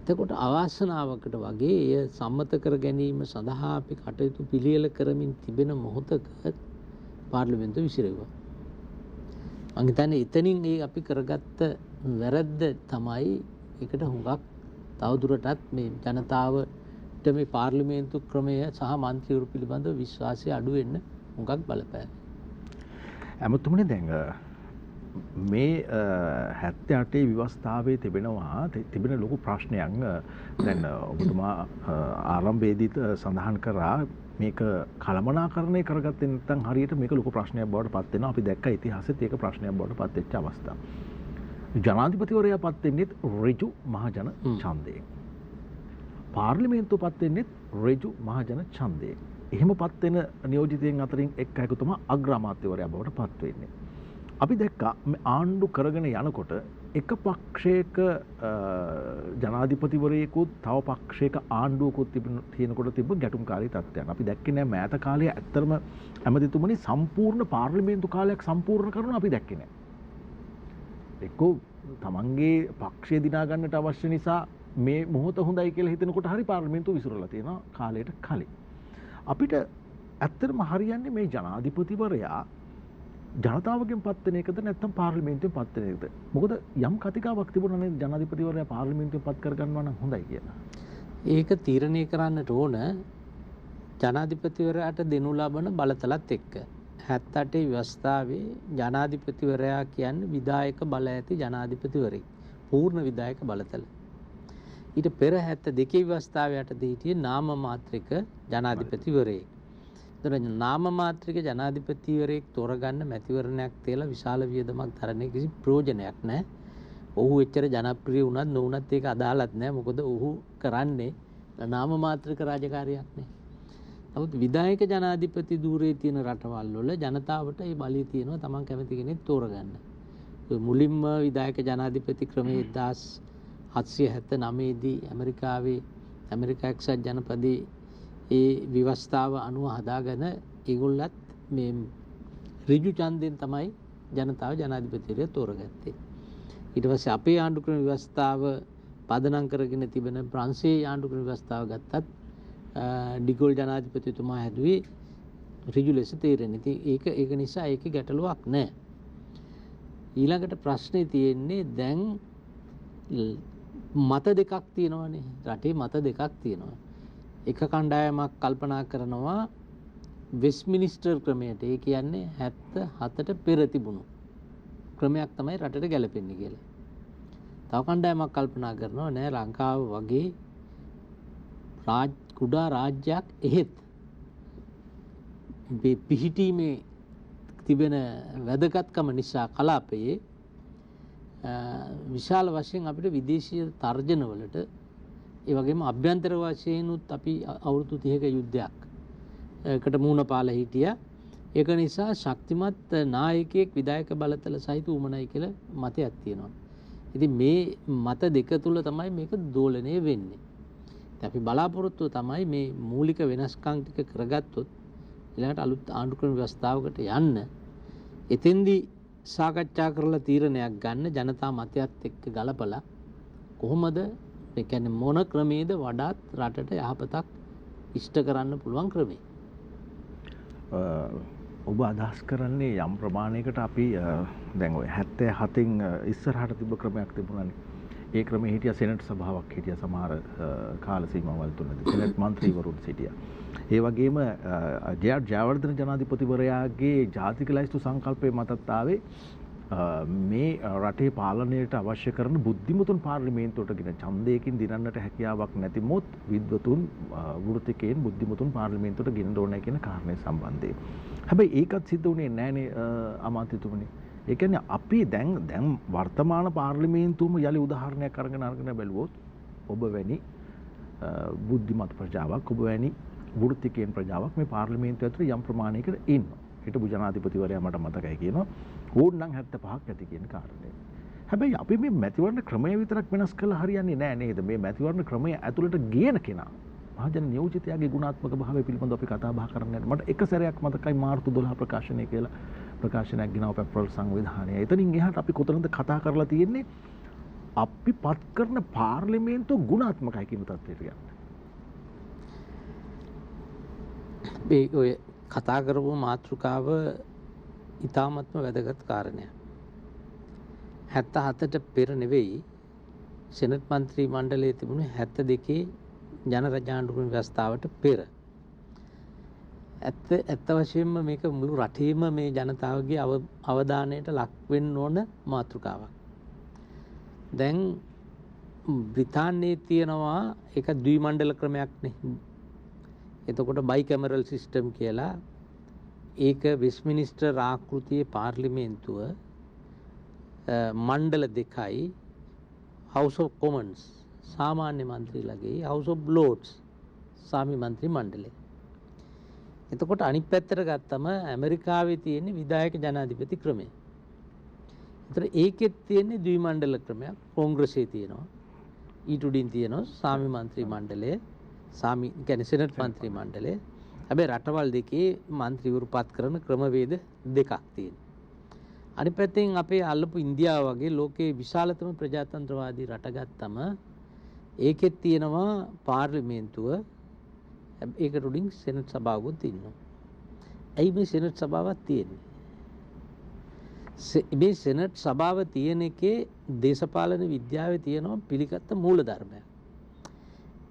එතකොට අවාසනාවකට වගේ එය සම්මත කර ගැනීම සඳහා අපි කටයුතු පිළියෙල කරමින් තිබෙන මොහොතක පාර්ලිමේන්තුව විසිරෙව්වා. මම හිතන්නේ එතනින් ඒ අපි කරගත්ත වැරද්ද තමයි ඒකට හුඟක් තවදුරටත් මේ ජනතාවට මේ පාර්ලිමේන්තු ක්‍රමය සහ මන්ත්‍රීවරු පිළිබඳව විශ්වාසය අඩු වෙන්න හුඟක් බලපෑවා. ඇමතුමනේ දැන් මේ 78 ව්‍යවස්ථාවේ තිබෙන ලොකු ප්‍රශ්නයක් දැන් ඔබතුමා ආරම්භයේදීත් සඳහන් කරා මේක කළමනාකරණය කරගත්තේ නැත්නම් හරියට මේක ලොකු ප්‍රශ්නයක් බවට පත් වෙනවා. අපි දැක්ක ඉතිහාසෙත් ඒක ප්‍රශ්නයක් බවට පත් වෙච්ච අවස්ථා. ජනාධිපතිවරයා පත් වෙන්නේ ඍජු මහජන ඡන්දයෙන්. පාර්ලිමේන්තුව පත් වෙන්නේ ඍජු මහජන ඡන්දයෙන්. එහෙම පත් වෙන නියෝජිතයන් අතරින් එක් අයෙකු තමයි අග්‍රාමාත්‍යවරයා බවට පත් වෙන්නේ. අපි දැක්කා ආණ්ඩු කරගෙන යනකොට එක පක්ෂයක ජනාධිපතිවරයෙකුත් තව පක්ෂයක ආණ්ඩුවකුත් තියෙනකොට තිබ්බ ගැටුම්කාරී තත්ත්වයන්. අපි දැක්කේ නෑ මෑත කාලයේ ඇත්තටම ඇමතිතුමනි සම්පූර්ණ පාර්ලිමේන්තු කාලයක් සම්පූර්ණ කරනවා අපි දැක්කේ නෑ. එක්කෝ තමන්ගේ පක්ෂය දිනා ගන්නට අවශ්‍ය නිසා මේ මොහොත හොඳයි කියලා හිතනකොට හරි පාර්ලිමේන්තුව විසිරලා තියෙනවා කාලයට කලින්. අපිට ඇත්තටම හරියන්නේ මේ ජනාධිපතිවරයා ජනතාවගෙන් පත් වෙන එකද නැත්නම් පාර්ලිමේන්තුවෙන් පත් වෙන එකද? මොකද යම් කතිකාවක් තිබුණා නේද ජනාධිපතිවරයා පාර්ලිමේන්තුවෙන් පත් කරගන්නවා නම් හොඳයි කියලා. ඒක තීරණය කරන්නට ඕන ජනාධිපතිවරයාට දෙනු ලබන බලතලත් එක්ක. 78 ව්‍යවස්ථාවේ ජනාධිපතිවරයා කියන්නේ විධායක බල ඇති ජනාධිපතිවරයෙක්. පූර්ණ විධායක බලතල. ඊට පෙර 72 ව්‍යවස්ථාව යටතේ හිටියේ නාම මාත්‍රික ජනාධිපතිවරයෙක්. එතකොට නාම මාත්‍රික ජනාධිපතිවරයෙක් තෝරගන්න මැතිවරණයක් තියලා විශාල වියදමක් දරන්නේ කිසි ප්‍රයෝජනයක් නැහැ. ඔහු එච්චර ජනප්‍රිය වුණත් නොවුණත් ඒක අදාළත් නැහැ. මොකද ඔහු කරන්නේ නාම මාත්‍රික රාජකාරියක් නේ. නමුත් විධායක ජනාධිපති ධූරයේ තියෙන රටවල් වල ජනතාවට ඒ බලය තියෙනවා තමන් කැමති කෙනෙක් තෝරගන්න. මුලින්ම විධායක ජනාධිපති ක්‍රමයේ 1779 දී ඇමරිකාවේ ඇමරිකා එක්සත් ජනපදයේ ඒ ව්‍යවස්ථාව අනුව හදාගෙන ඒගොල්ලත් මේ ඍජු ඡන්දයෙන් තමයි ජනතාව ජනාධිපතිවරයා තෝරගත්තේ. ඊට පස්සේ අපේ ආණ්ඩුක්‍රම ව්‍යවස්ථාව පදනම් කරගෙන තිබෙන ප්‍රංශයේ ආණ්ඩුක්‍රම ව්‍යවස්ථාව ගත්තත් ඩිගෝල් ජනාධිපතිතුමා හැදුවේ ඍජු ලෙස තීරණය. ඉතින් ඒක නිසා ඒකේ ගැටලුවක් නැහැ. ඊළඟට ප්‍රශ්නේ තියෙන්නේ දැන් මත දෙකක් තියෙනවානේ. රටේ මත දෙකක් තියෙනවා. එක කණ්ඩායමක් කල්පනා කරනවා වෙස්ට්මිනිස්ටර් ක්‍රමයට. ඒ කියන්නේ 77ට පෙර තිබුණු ක්‍රමයක් තමයි රටට ගැලපෙන්නේ කියලා. තව කණ්ඩායමක් කල්පනා කරනවා නෑ ලංකාව වගේ කුඩා රාජ්‍යයක් එහෙත් පිහිටීමේ තිබෙන වැදගත්කම නිසා කලාපයේ විශාල වශයෙන් අපිට විදේශීය තර්ජනවලට ඒ වගේම අභ්‍යන්තර වශයෙන්ුත් අපි අවුරුදු 30ක යුද්ධයක් එකට මුහුණ පාලා හිටියා. ඒක නිසා ශක්තිමත් නායකයෙක් විධායක බලතල සහිත උමනයි කියලා මතයක් තියෙනවා. ඉතින් මේ මත දෙක තුල තමයි මේක දෝලණය වෙන්නේ. අපි බලාපොරොත්තුව තමයි මේ මූලික වෙනස්කම් ටික කරගත්තොත් ඊළඟට අලුත් ආණ්ඩුක්‍රම ව්‍යවස්ථාවකට යන්න එතෙන්දී සාකච්ඡා කරලා තීරණයක් ගන්න ජනතා මතයත් එක්ක ගලපලා කොහොමද ඒ කියන්නේ මොන ක්‍රමයේද වඩාත් රටට යහපතක් ඉෂ්ට කරන්න පුළුවන් ක්‍රමය. ඔබ අදහස් කරන්නේ යම් ප්‍රමාණයකට අපි දැන් ඔය 77න් ඉස්සරහට තිබ්බ ක්‍රමයක් තිබුණානේ. ඒ ක්‍රමයේ හිටිය සෙනට් සභාවක් හිටිය සමහර කාල සීමාවල් තුනදී සෙනට් මන්ත්‍රීවරුන් සිටියා. ඒ වගේම ජයවර්ධන ජනාධිපතිවරයාගේ ජාතික ලයිස්තු සංකල්පයේ මතත් ආවේ මේ රටේ පාලනයට අවශ්‍ය කරන බුද්ධිමතුන් පාර්ලිමේන්තුවට ගෙන ඡන්දයකින් දිනන්නට හැකියාවක් නැති මොත් විද්වතුන් වෘත්තිකයන් බුද්ධිමතුන් පාර්ලිමේන්තුවට ගෙන ඕනේ කියන කාරණේ සම්බන්ධයෙන්. හැබැයි ඒකත් සිද්ධ වුණේ නැහනේ අමාත්‍යතුමනි. ඒ කියන්නේ අපි දැන් වර්තමාන පාර්ලිමේන්තුවම යලි උදාහරණයක් අරගෙන බැලුවොත් ඔබ වැනි බුද්ධිමත් ප්‍රජාවක් ඔබ වැනි වෘත්තිකයන් ප්‍රජාවක් මේ පාර්ලිමේන්තුව ඇතුළේ යම් ප්‍රමාණයකට ඉන්නවා. හිටපු ජනාධිපතිවරයා මට මතකයි කියනවා ඕනනම් 75ක් ඇති කියන කාරණේ. හැබැයි අපි මේ මැතිවරණ ක්‍රමය විතරක් වෙනස් කළා හරියන්නේ නැහැ නේද? මේ මැතිවරණ ක්‍රමය ඇතුළට ගේන කෙනා මහජන නියෝජිතයාගේ ගුණාත්මක භාවය පිළිබඳව අපි කතා බහ කරන්නේ. මට එක සැරයක් මතකයි මාර්තු 12 ප්‍රකාශනය කියලා ප්‍රකාශනයක් ගෙනාව පෙප්‍රල් සංවිධානය. එතනින් එහාට අපි කොතනද කතා කරලා තියෙන්නේ? අපි පත් කරන පාර්ලිමේන්තුව ගුණාත්මකයි කියන තත්ත්වයට යන්න. මේ ඔය කතා කරපු මාතෘකාව ඉතාමත්ම වැදගත් කාරණයක්. 77ට පෙර නෙවෙයි සෙනට් මන්ත්‍රී මණ්ඩලයේ තිබුණු 72 ජනරජාණ්ඩුක්‍රම ව්‍යවස්ථාවට පෙර. ඇත්ත වශයෙන්ම මේක මුළු රටේම මේ ජනතාවගේ අවධානයට ලක් වෙන්න ඕන මාතෘකාවක්. දැන් බ්‍රිතාන්‍යයේ තියෙනවා ඒක ද්විමණ්ඩල ක්‍රමයක් නේ. එතකොට බයි කැමරල් සිස්ටම් කියලා ඒක වෙස්ට්මිනිස්ටර් ආකෘතියේ පාර්ලිමේන්තුව මණ්ඩල දෙකයි House of Commons සාමාන්‍ය මන්ත්‍රීලගේ House of Lords සාමි මන්ත්‍රී මණ්ඩලය. එතකොට අනිත් පැත්තට ගත්තම ඇමරිකාවේ තියෙන විධායක ජනාධිපති ක්‍රමය. ඒතර ඒකෙත් තියෙන්නේ ද්විමණ්ඩල ක්‍රමයක්. කොංග්‍රසයේ තියෙනවා. ඊට උඩින් තියෙනවා සාමි මන්ත්‍රී මණ්ඩලය. සාමි කියන්නේ සෙනට් මන්ත්‍රී මණ්ඩලය. හැබැයි රටවල් දෙකේ මන්ත්‍රීවරු පත් කරන ක්‍රමවේද දෙකක් තියෙනවා. අනිත් පැත්තෙන් අපේ අල්ලපු ඉන්දියාව වගේ ලෝකයේ විශාලතම ප්‍රජාතන්ත්‍රවාදී රට ගත්තම ඒකෙත් තියෙනවා පාර්ලිමේන්තුව. ඒකට උඩින් සෙනට් සභාවකුත් ඉන්නවා. ඇයි මේ සෙනට් සභාවක් තියෙන්නේ? මේ සෙනට් සභාව තියෙන එකේ දේශපාලන විද්‍යාවේ තියෙනවා පිළිගත්ත මූලධර්මයක්.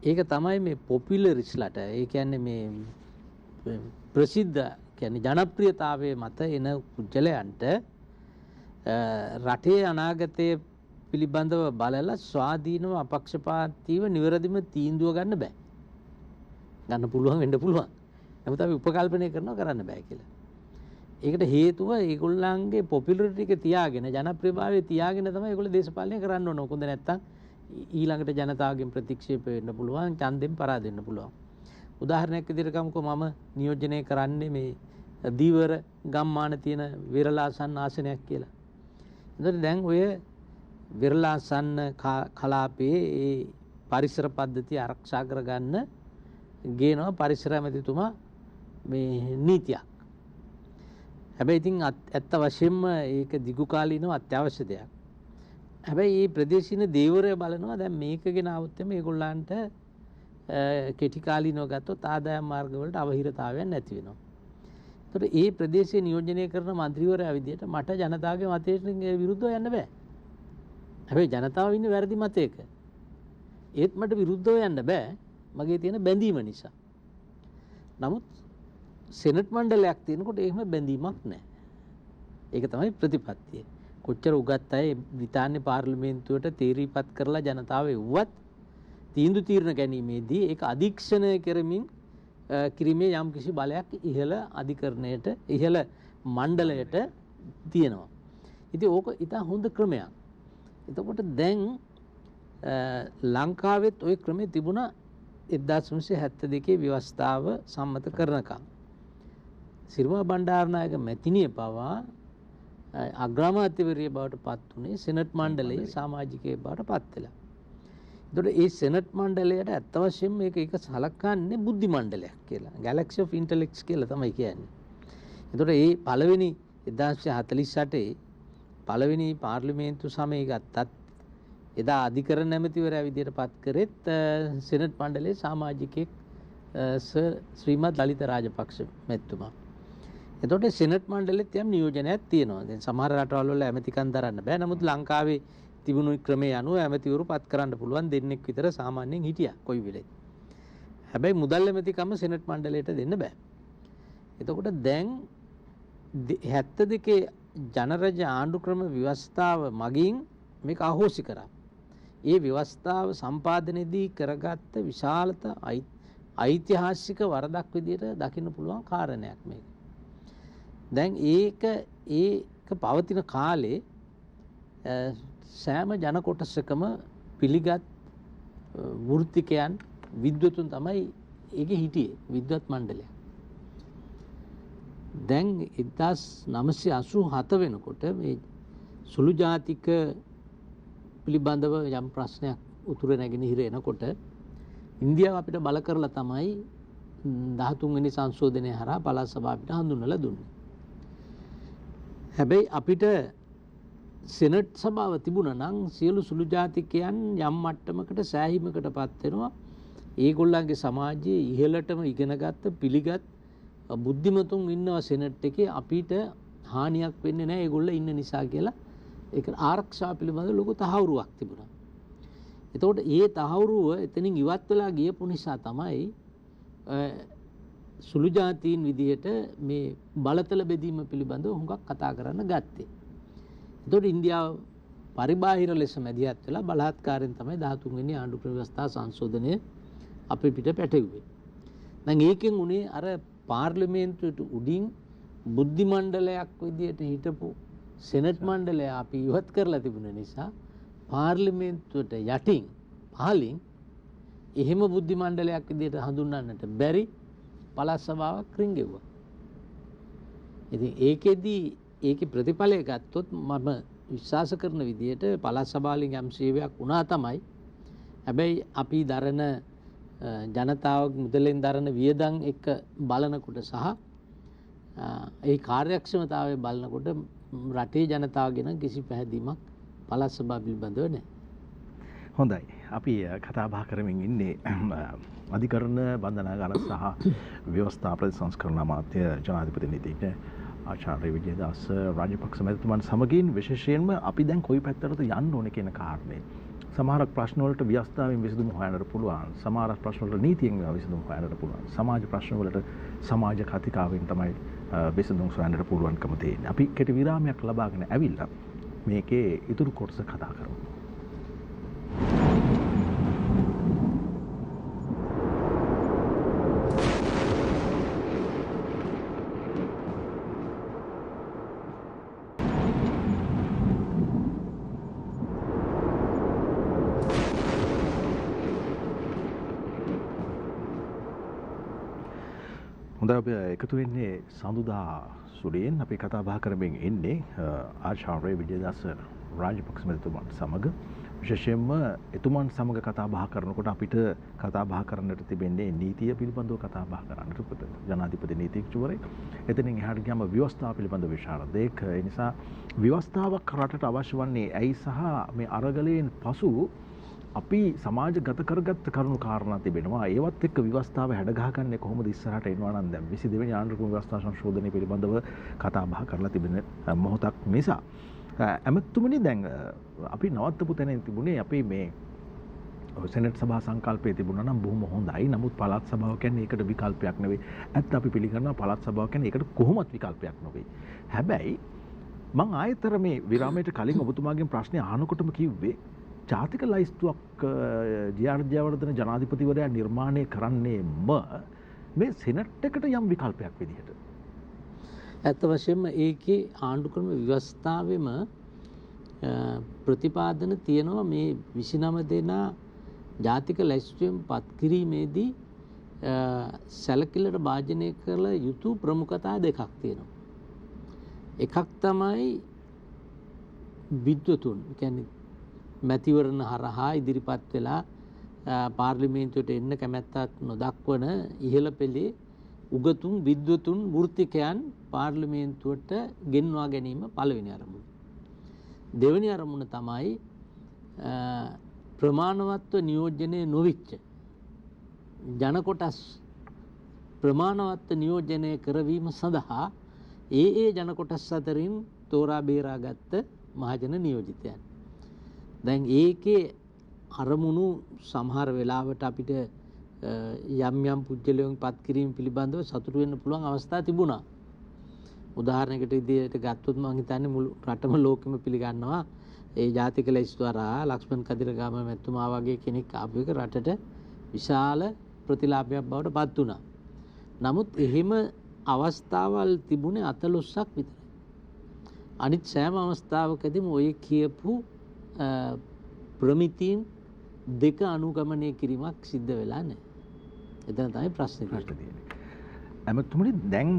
ඒක තමයි මේ පොපියුලරිස්ට්ලාට ඒ කියන්නේ මේ ප්‍රසිද්ධ කියන්නේ ජනප්‍රියතාවයේ මත එන කුජලයන්ට රටේ අනාගතයේ පිළිබඳව බලලා ස්වාධීනව අපක්ෂපාතීව නිවැරදිම තීන්දුව ගන්න බෑ. ගන්න පුළුවන් වෙන්න පුළුවන්. නමුත් අපි උපකල්පනය කරනවා කරන්න බෑ කියලා. ඒකට හේතුව ඒගොල්ලන්ගේ පොපියුලරිටි එක තියාගෙන ජනප්‍රියභාවය තියාගෙන තමයි ඒගොල්ලෝ දේශපාලනය කරන්න ඕන. මොකද නැත්තම් ඊළඟට ජනතාවගෙන් ප්‍රතික්ෂේප වෙන්න පුළුවන්, ඡන්දෙන් පරාද වෙන්න පුළුවන්. උදාහරණයක් විදිහට ගමුකෝ මම නියෝජනය කරන්නේ මේ දීවර ගම්මාන තියෙන විරලාසන්න ආසනයක් කියලා. එතකොට දැන් ඔය විරලාසන්න කලාපයේ ඒ පරිසර පද්ධතිය ආරක්ෂා කරගන්න ගේනවා පරිසර ඇමතිතුමා මේ නීතියක්. හැබැයි ඉතින් ඇත්ත වශයෙන්ම ඒක දිගු කාලීනව අත්‍යවශ්‍ය දෙයක්. හැබැයි මේ ප්‍රදේශීය දේවරය බලනවා දැන් මේක ගෙන આવුත් එමේ ඒගොල්ලන්ට කෙටි කාලීනව ගත්තොත් ආදායම් මාර්ග වලට අවහිරතාවයක් නැති වෙනවා. ඒතකොට මේ ප්‍රදේශයේ නියෝජනය කරන മന്ത്രിවරයා විදිහට මට ජනතාවගේ මතයට විරුද්ධව යන්න බෑ. හැබැයි ජනතාව ඉන්නේ වැරදි මතයක. ඒත් මට විරුද්ධව යන්න බෑ මගේ තියෙන බැඳීම නිසා. නමුත් සෙනට් මණ්ඩලයක් තියෙනකොට එහෙම බැඳීමක් නැහැ. ඒක තමයි ප්‍රතිපත්තිය. කොච්චර උගත් අය බ්‍රිතාන්‍ය පාර්ලිමේන්තුවට තීරීපත් කරලා ජනතාව එව්වත් තීන්දුව తీරන ගැනීමේදී ඒක අධීක්ෂණය කරමින් කිරීමේ යම් කිසි බලයක් ඉහළ අධිකරණයට ඉහළ මණ්ඩලයට තියෙනවා. ඉතින් ඕක ඉතා හොඳ ක්‍රමයක්. එතකොට දැන් ලංකාවෙත් ওই ක්‍රමේ තිබුණා 1972 ව්‍යවස්ථාව සම්මත කරනකම්. සිරිමා බණ්ඩාරනායක මැතිණිය පවා අග්‍රාමාත්‍යවරිය බවට පත් වුණේ සෙනට් මණ්ඩලයේ සමාජිකයෙක් බවට පත් වෙලා. එතකොට ඒ සෙනට් මණ්ඩලයට අත්ත වශයෙන්ම මේක සලකන්නේ බුද්ධි මණ්ඩලයක් කියලා. Galaxy of Intellects කියලා තමයි කියන්නේ. එතකොට මේ පළවෙනි 1948 පළවෙනි පාර්ලිමේන්තු සමය ගත්තත් එදා අධිකරණ නැමැතිවරයා විදියට පත් කරෙත් සෙනට් මණ්ඩලයේ සමාජිකයෙක් ශ්‍රීමත් ලලිත රාජපක්ෂ මැතිතුමා. එතකොට සෙනට් මණ්ඩලෙත් යම් නියෝජනයක් තියෙනවා. දැන් සමහර රටවල් වල ඇමතිකම් දරන්න බෑ. නමුත් ලංකාවේ තිබුණු ක්‍රමයේ අනුව ඇමතිවරු පත් කරන්න පුළුවන් දෙන්නෙක් විතර සාමාන්‍යයෙන් හිටියා කොයි වෙලෙත්. හැබැයි මුදල් ඇමතිකම සෙනට් මණ්ඩලයට දෙන්න බෑ. එතකොට දැන් 72 ජනරජ ආණ්ඩු ක්‍රම ව්‍යවස්ථාව මගින් මේක අහෝසි කරා. ඒ ව්‍යවස්ථාව සම්පාදනයේදී කරගත්ත විශාලත ඓතිහාසික වරදක් විදියට දකින්න පුළුවන් කාරණයක් මේක. දැන් ඒක පවතින කාලේ සෑම ජන කොටසකම පිළිගත් වෘත්තිකයන් විද්වතුන් තමයි ඒකේ හිටියේ විද්වත් මණ්ඩලය. දැන් 1987 වෙනකොට මේ සුළු ජාතික පිළිබඳව යම් ප්‍රශ්නයක් උතුර නැගෙනහිර එනකොට ඉන්දියාව අපිට බල කරලා තමයි 13 වෙනි සංශෝධනය හරහා පළාත් සභාව අපිට හඳුන්වලා දුන්නේ. හැබැයි අපිට සෙනට් සභාව තිබුණා නම් සියලු සුළු ජාතිකයන් යම් මට්ටමකට සෑහීමකටපත් වෙනවා. ඒගොල්ලන්ගේ සමාජයේ ඉහළටම ඉගෙනගත්ත පිළිගත් බුද්ධිමතුන් ඉන්නවා සෙනට් එකේ අපිට හානියක් වෙන්නේ නැහැ ඒගොල්ලෝ ඉන්න නිසා කියලා ඒක ආරක්ෂා පිළිබඳ ලොකු තහවුරුවක් තිබුණා. එතකොට ඒ තහවුරුව එතනින් ඉවත් වෙලා ගියපු නිසා තමයි සුළු ජාතීන් විදිහට මේ බලතල බෙදීම පිළිබඳව හුඟක් කතා කරන්න ගත්තේ. එතකොට ඉන්දියාව පරිබාහිර ලෙස මැදිහත් වෙලා බලහත්කාරයෙන් තමයි 13 වෙනි ආණ්ඩු ක්‍රම ව්‍යවස්ථා සංශෝධනය අපේ පිට පැටවුවේ. දැන් ඒකෙන් උනේ අර පාර්ලිමේන්තුවට උඩින් බුද්ධි මණ්ඩලයක් විදියට හිටපු සෙනට් මණ්ඩලය අපි ඉවත් කරලා තිබුණ නිසා පාර්ලිමේන්තුවට යටින් පහලින් එහෙම බුද්ධි මණ්ඩලයක් විදියට හඳුන්වන්නට බැරි පළාත් සභාවක් රින්ගෙව්වා. ඉතින් ඒකේ ප්‍රතිඵලය ගත්තොත් මම විශ්වාස කරන විදියට පළාත් සභාවලින් යම් සේවයක් වුණා තමයි. හැබැයි අපි දරන ජනතාව මුදලෙන් දරන වියදම් එක බලනකොට සහ ඒ කාර්යක්ෂමතාවය බලනකොට රටේ ජනතාව ගැන කිසි පැහැදීමක් පළාත් සභාව පිළිබඳව නැහැ. හොඳයි. අපි කතා බහ කරමින් ඉන්නේ අධිකරණ බන්ධනාගාර සහ ව්‍යවස්ථා ප්‍රතිසංස්කරණ අමාත්‍ය ජනාධිපති නීතිඥ ආචාර්ය විජේදාස රාජපක්ෂ මැතිතුමන් සමගින් විශේෂයෙන්ම අපි දැන් කොයි පැත්තටද යන්න ඕනේ කියන කාරණේ. සමහර ප්‍රශ්න වලට ව්‍යවස්ථාවෙන් විසඳුම් හොයන්නට පුළුවන්. සමහර ප්‍රශ්න වලට නීතියෙන් විසඳුම් හොයන්නට පුළුවන්. සමාජ ප්‍රශ්න වලට සමාජ කතිකාවෙන් තමයි විසඳුම් හොයන්නට පුළුවන්කම තියෙන්නේ. අපි කෙටි විරාමයක් ලබාගෙන ඇවිල්ලා මේකේ ඉතුරු කොටස කතා කරමු. හොඳ අපි එකතු වෙන්නේ සඳුදා සුරියෙන් අපි කතා බහ කරමින් ඉන්නේ ආචාර්ය විජේදාස රාජපක්ෂ මැතිතුමන් සමග විශේෂයෙන්ම එතුමන් සමග කතා බහ කරනකොට අපිට කතා බහ කරන්නට තිබෙන්නේ නීතිය පිළිබඳව කතා බහ කරන්නට පුත ජනාධිපති නීතිඥවරයෙක් එතනින් එහාට ගියාම ව්‍යවස්ථාව පිළිබඳව විශාරදයෙක් ඒ නිසා ව්‍යවස්ථාවක් රටට අවශ්‍ය වන්නේ ඇයි සහ මේ අරගලයෙන් පසු අපි සමාජගත කරගත්ත කරුණු කාරණා තිබෙනවා ඒවත් එක්ක ව්‍යවස්ථාව හැඩගහගන්නේ කොහොමද ඉස්සරහට එනවා නම් දැන් 22 වෙනි ආණ්ඩුක්‍රම ව්‍යවස්ථා සංශෝධනය පිළිබඳව කතා බහ කරලා තිබෙන මොහොතක් නිසා ඇමතුමනි දැන් අපි නවත්තපු තැනින් තිබුණේ අපි මේ සෙනෙට් සභා සංකල්පයේ තිබුණා නම් බොහොම හොඳයි නමුත් පළාත් සභාව කියන්නේ ඒකට විකල්පයක් නෙවෙයි ඇත්ත අපි පිළිගන්නවා පළාත් සභාව කියන්නේ ඒකට කොහොමත් විකල්පයක් නෙවෙයි හැබැයි මම ආයතර මේ විරාමයට කලින් ඔබතුමාගෙන් ප්‍රශ්නේ අහනකොටම කිව්වේ ජාතික ලයිස්තුවක් ජයවර්ධන ජනාධිපතිවරයා නිර්මාණය කරන්නේම මේ සෙනට් එකට යම් විකල්පයක් විදිහට. ඇත්ත වශයෙන්ම ඒකේ ආණ්ඩුක්‍රම ව්‍යවස්ථාවෙම ප්‍රතිපාදන තියෙනවා මේ 29 දෙනා ජාතික ලයිස්තුවෙන් පත් කිරීමේදී සැලකිල්ලට භාජනය කළ යුතු ප්‍රමුඛතා දෙකක් තියෙනවා. එකක් තමයි විද්වතුන් කියන්නේ මැතිවරණ හරහා ඉදිරිපත් වෙලා පාර්ලිමේන්තුවට එන්න කැමැත්තක් නොදක්වන ඉහළ පෙළේ උගතුන් විද්වතුන් වෘත්තිකයන් පාර්ලිමේන්තුවට ගෙන්වා ගැනීම පළවෙනි අරමුණ. දෙවෙනි අරමුණ තමයි ප්‍රමාණවත්ව නියෝජනය නොවිච්ච ජන කොටස් ප්‍රමාණවත්ව නියෝජනය කරවීම සඳහා ඒ ජන කොටස් අතරින් තෝරා බේරාගත්ත මහජන නියෝජිතයන්. දැන් ඒකේ අරමුණු සමහර වෙලාවට අපිට යම් යම් පුජ්‍යලයන් පත් කිරීම පිළිබඳව සතුටු වෙන්න පුළුවන් අවස්ථා තිබුණා. උදාහරණයකට විදිහට ගත්තොත් මම හිතන්නේ මුළු රටම ලෝකෙම පිළිගන්නවා ඒ ජාතික ලැයිස්තුවරා ලක්ෂ්මන් කදිරගම මැතිතුමා වගේ කෙනෙක් ආපු එක රටට විශාල ප්‍රතිලාභයක් බවට පත් වුණා. නමුත් එහෙම අවස්ථාවල් තිබුණේ 14ක් විතරයි. අනිත් සෑම අවස්ථාවකදීම ඔය කියපු ප්‍රමිතීන් දෙක අනුගමනය කිරීමක් සිද්ධ වෙලා නැහැ. එතන තමයි ප්‍රශ්නේ තියෙන්නේ. ඇමතුමනි දැන්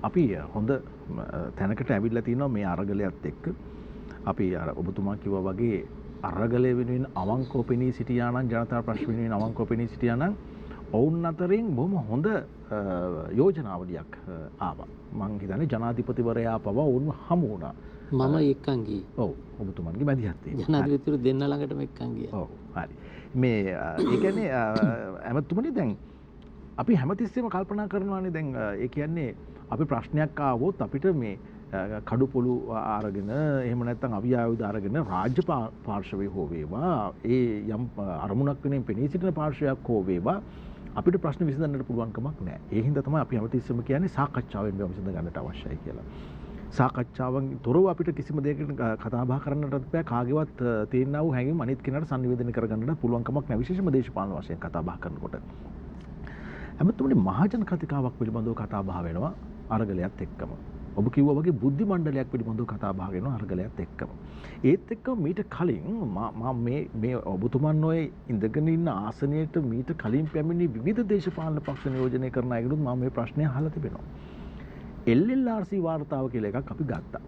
අපි හොඳ තැනකට ඇවිල්ලා තිනවා මේ අරගලයත් එක්ක. අපි අර ඔබතුමා කිව්වා වගේ අරගලය වෙනුවෙන් අවංකව පෙනී සිටියා නම් ජනතා ප්‍රශ්න වෙනුවෙන් අවංකව පෙනී සිටියා නම් ඔවුන් අතරින් බොහොම හොඳ යෝජනාවලියක් ආවා. මං හිතන්නේ ජනාධිපතිවරයා පවා ඔවුන් හමු වුණා. මම එක්කන් ගියේ. ඔව් ඔබතුමන්ගේ මැදිහත් තියෙනවා. ජනාධිපතිවරු දෙන්න ළඟටම එක්කන් ගියා. ඔව් හරි. මේ ඒ කියන්නේ ඇමතුමනි දැන් අපි හැමතිස්සෙම කල්පනා කරනවානේ දැන් ඒ කියන්නේ අපි ප්‍රශ්නයක් ආවොත් අපිට මේ කඩුපොළු අරගෙන එහෙම නැත්නම් අවි ආයුධ අරගෙන රාජ්‍ය පාර්ශවයේ හෝ වේවා ඒ යම් අරමුණක් වෙනින් පෙනී සිටින පාර්ශවයක් හෝ වේවා අපිට ප්‍රශ්න විසඳන්නට පුළුවන් කමක් නැහැ. ඒ හින්දා තමයි අපි හැමතිස්සෙම කියන්නේ සාකච්ඡාවෙන් මේවා විසඳ ගන්නට අවශ්‍යයි කියලා. සාකච්ඡාවෙන් තොරව අපිට කිසිම දෙයකට කතා බහ කරන්නට බෑ. කාගේවත් තේන්නා වූ හැඟීම් අනිත් කෙනාට sannivedana කරගන්නට පුළුවන් කමක් නැහැ. විශේෂම දේශපාලන වශයෙන් කතා බහ කරනකොට. හැමතුමනි මහජන කතිකාවක් පිළිබඳව කතා බහ වෙනවා අරගලයත් එක්කම. ඔබ කිව්වා වගේ බුද්ධි මණ්ඩලයක් පිළිබඳව කතා බහ වෙනවා අරගලයත් එක්කම. ඒත් එක්කම මීට කලින් මම මේ ඔබතුමන් ඔය ඉඳගෙන ඉන්න ආසනයට මීට කලින් පැමිණි විවිධ දේශපාලන පක්ෂ නියෝජනය කරන අයගෙනුත් මම මේ ප්‍රශ්නය අහලා තිබෙනවා. LLRC වාර්තාව කියලා එකක් අපි ගත්තා.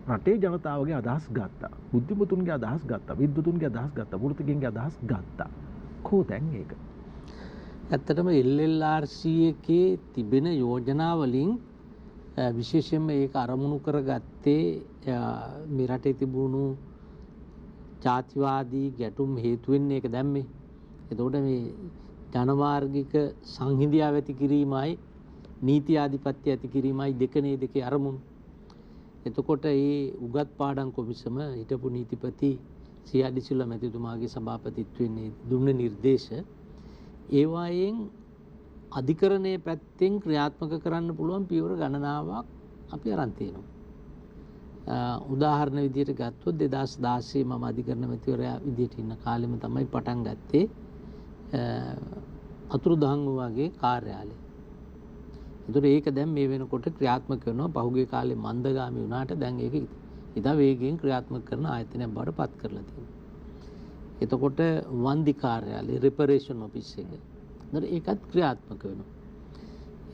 රටේ ජනතාවගේ අදහස් ගත්තා. බුද්ධිමතුන්ගේ අදහස් ගත්තා. විද්වතුන්ගේ අදහස් ගත්තා. වෘත්තිකයන්ගේ අදහස් ගත්තා. කොහො දැන් ඒක? ඇත්තටම LLRC එකේ තිබෙන යෝජනා වලින් විශේෂයෙන්ම ඒක අරමුණු කරගත්තේ මේ රටේ තිබුණු ජාතිවාදී ගැටුම් හේතු වෙන්නේ ඒක දැම්මේ. එතකොට මේ ජනමාර්ගික සංහිඳියාව ඇති කිරීමයි නීති ආධිපත්‍ය ඇති කිරීමයි දෙකනේ දෙකේ අරමුණු. එතකොට මේ උගත් පාඩම් කොමිසම හිටපු නීතිපති සී.ආර්.ඩී. සිල්වා මැතිතුමාගේ සභාපතිත්වයෙන් දුන්න නිර්දේශ ඒවායෙන් අධිකරණයේ පැත්තෙන් ක්‍රියාත්මක කරන්න පුළුවන් පියවර ගණනාවක් අපි අරන් තියෙනවා. උදාහරණ විදියට ගත්තොත් 2016 මම අධිකරණ මැතිවරයා විදියට ඉන්න කාලෙම තමයි පටන් ගත්තේ අතුරුදහන් වගේ කාර්යාලය. ඒතර ඒක දැන් මේ වෙනකොට ක්‍රියාත්මක කරනවා. පහුගිය කාලේ මන්දගාමී වුණාට දැන් ඒක ඉතා වේගයෙන් ක්‍රියාත්මක කරන ආයතනයක් බවට පත් කරලා තියෙනවා. එතකොට වන්දි කාර්යාලය රිපරේෂන් ඔෆිස් එක. ඒතර ඒකත් ක්‍රියාත්මක වෙනවා.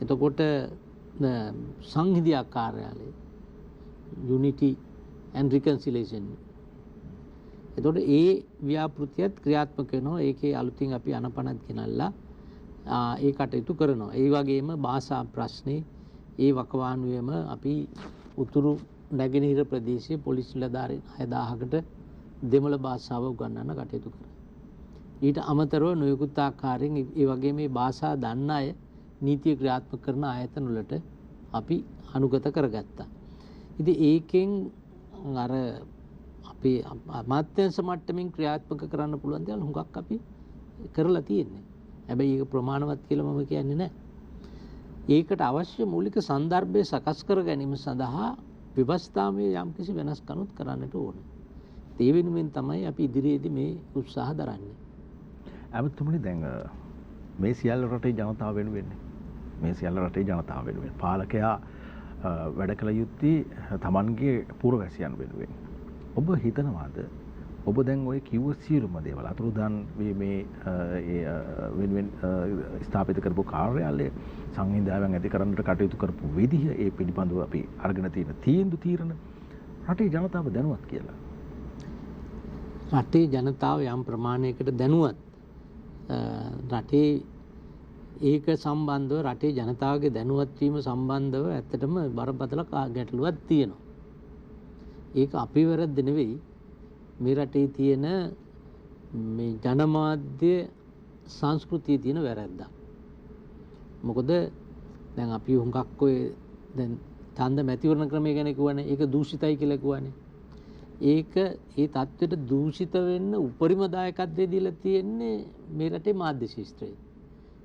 එතකොට සංහිඳියා කාර්යාලය Unity and Reconciliation. එතකොට ඒ ව්‍යාපෘතියත් ක්‍රියාත්මක වෙනවා. ඒකේ අලුතින් අපි අනපනත් ගෙනල්ලා ඒ කටයුතු කරනවා. ඒ වගේම භාෂා ප්‍රශ්නේ ඒ වකවානුවේම අපි උතුරු නැගෙනහිර ප්‍රදේශයේ පොලිස් නිලධාරීන් 6000කට දෙමළ භාෂාව උගන්වන්න කටයුතු කරා. ඊට අමතරව නොයෙකුත් ආකාරයෙන් ඒ වගේ මේ භාෂා දන්න අය නීතිය ක්‍රියාත්මක කරන ආයතන වලට අපි අනුගත කරගත්තා. ඉතින් ඒකෙන් අර අපි අමාත්‍යංශ මට්ටමින් ක්‍රියාත්මක කරන්න පුළුවන් දේවල් හුඟක් අපි කරලා තියෙන්නේ. හැබැයි ඒක ප්‍රමාණවත් කියලා මම කියන්නේ නැහැ. ඒකට අවශ්‍ය මූලික සන්දර්භය සකස් කර ගැනීම සඳහා ව්‍යවස්ථාවේ යම්කිසි වෙනස්කම්ත් කරන්නට ඕනේ. ඒ වෙනුවෙන් තමයි අපි ඉදිරියේදී මේ උත්සාහ දරන්නේ. ඇමතුමනි දැන් මේ සියල්ල රටේ ජනතාව වෙනුවෙන් මේ සියල්ල රටේ ජනතාව වෙනුවෙන් පාලකයා වැඩ කළ යුත්තේ තමන්ගේ පුරවැසියන් වෙනුවෙන්. ඔබ හිතනවාද ඔබ දැන් ඔය කිව්ව සියලුම දේවල් අතුරුදහන් මේ වෙනුවෙන් ස්ථාපිත කරපු කාර්යාලය සංහිඳාවන් ඇති කරන්නට කටයුතු කරපු විදිහ ඒ පිළිබඳව අපි අරගෙන තියෙන තීරණ රටේ ජනතාව දැනුවත් කියලා. රටේ ජනතාව යම් ප්‍රමාණයකට දැනුවත්. රටේ ඒක සම්බන්ධව රටේ ජනතාවගේ දැනුවත් වීම සම්බන්ධව ඇත්තටම බරපතල ගැටලුවක් තියෙනවා. ඒක අපි වැරද්ද නෙවෙයි. මේ රටේ තියෙන මේ ජනමාධ්‍ය සංස්කෘතියේ තියෙන වැරද්දක්. මොකද දැන් අපි හුඟක් ඔය දැන් ඡන්ද මැතිවරණ ක්‍රමය ගැන කියවනේ ඒක දූෂිතයි කියලා කියවනේ. ඒක ඒ தත්වෙට දූෂිත වෙන්න උපරිම දායකත්වය දීලා තියෙන්නේ මේ රටේ මාධ්‍ය ශාස්ත්‍රය.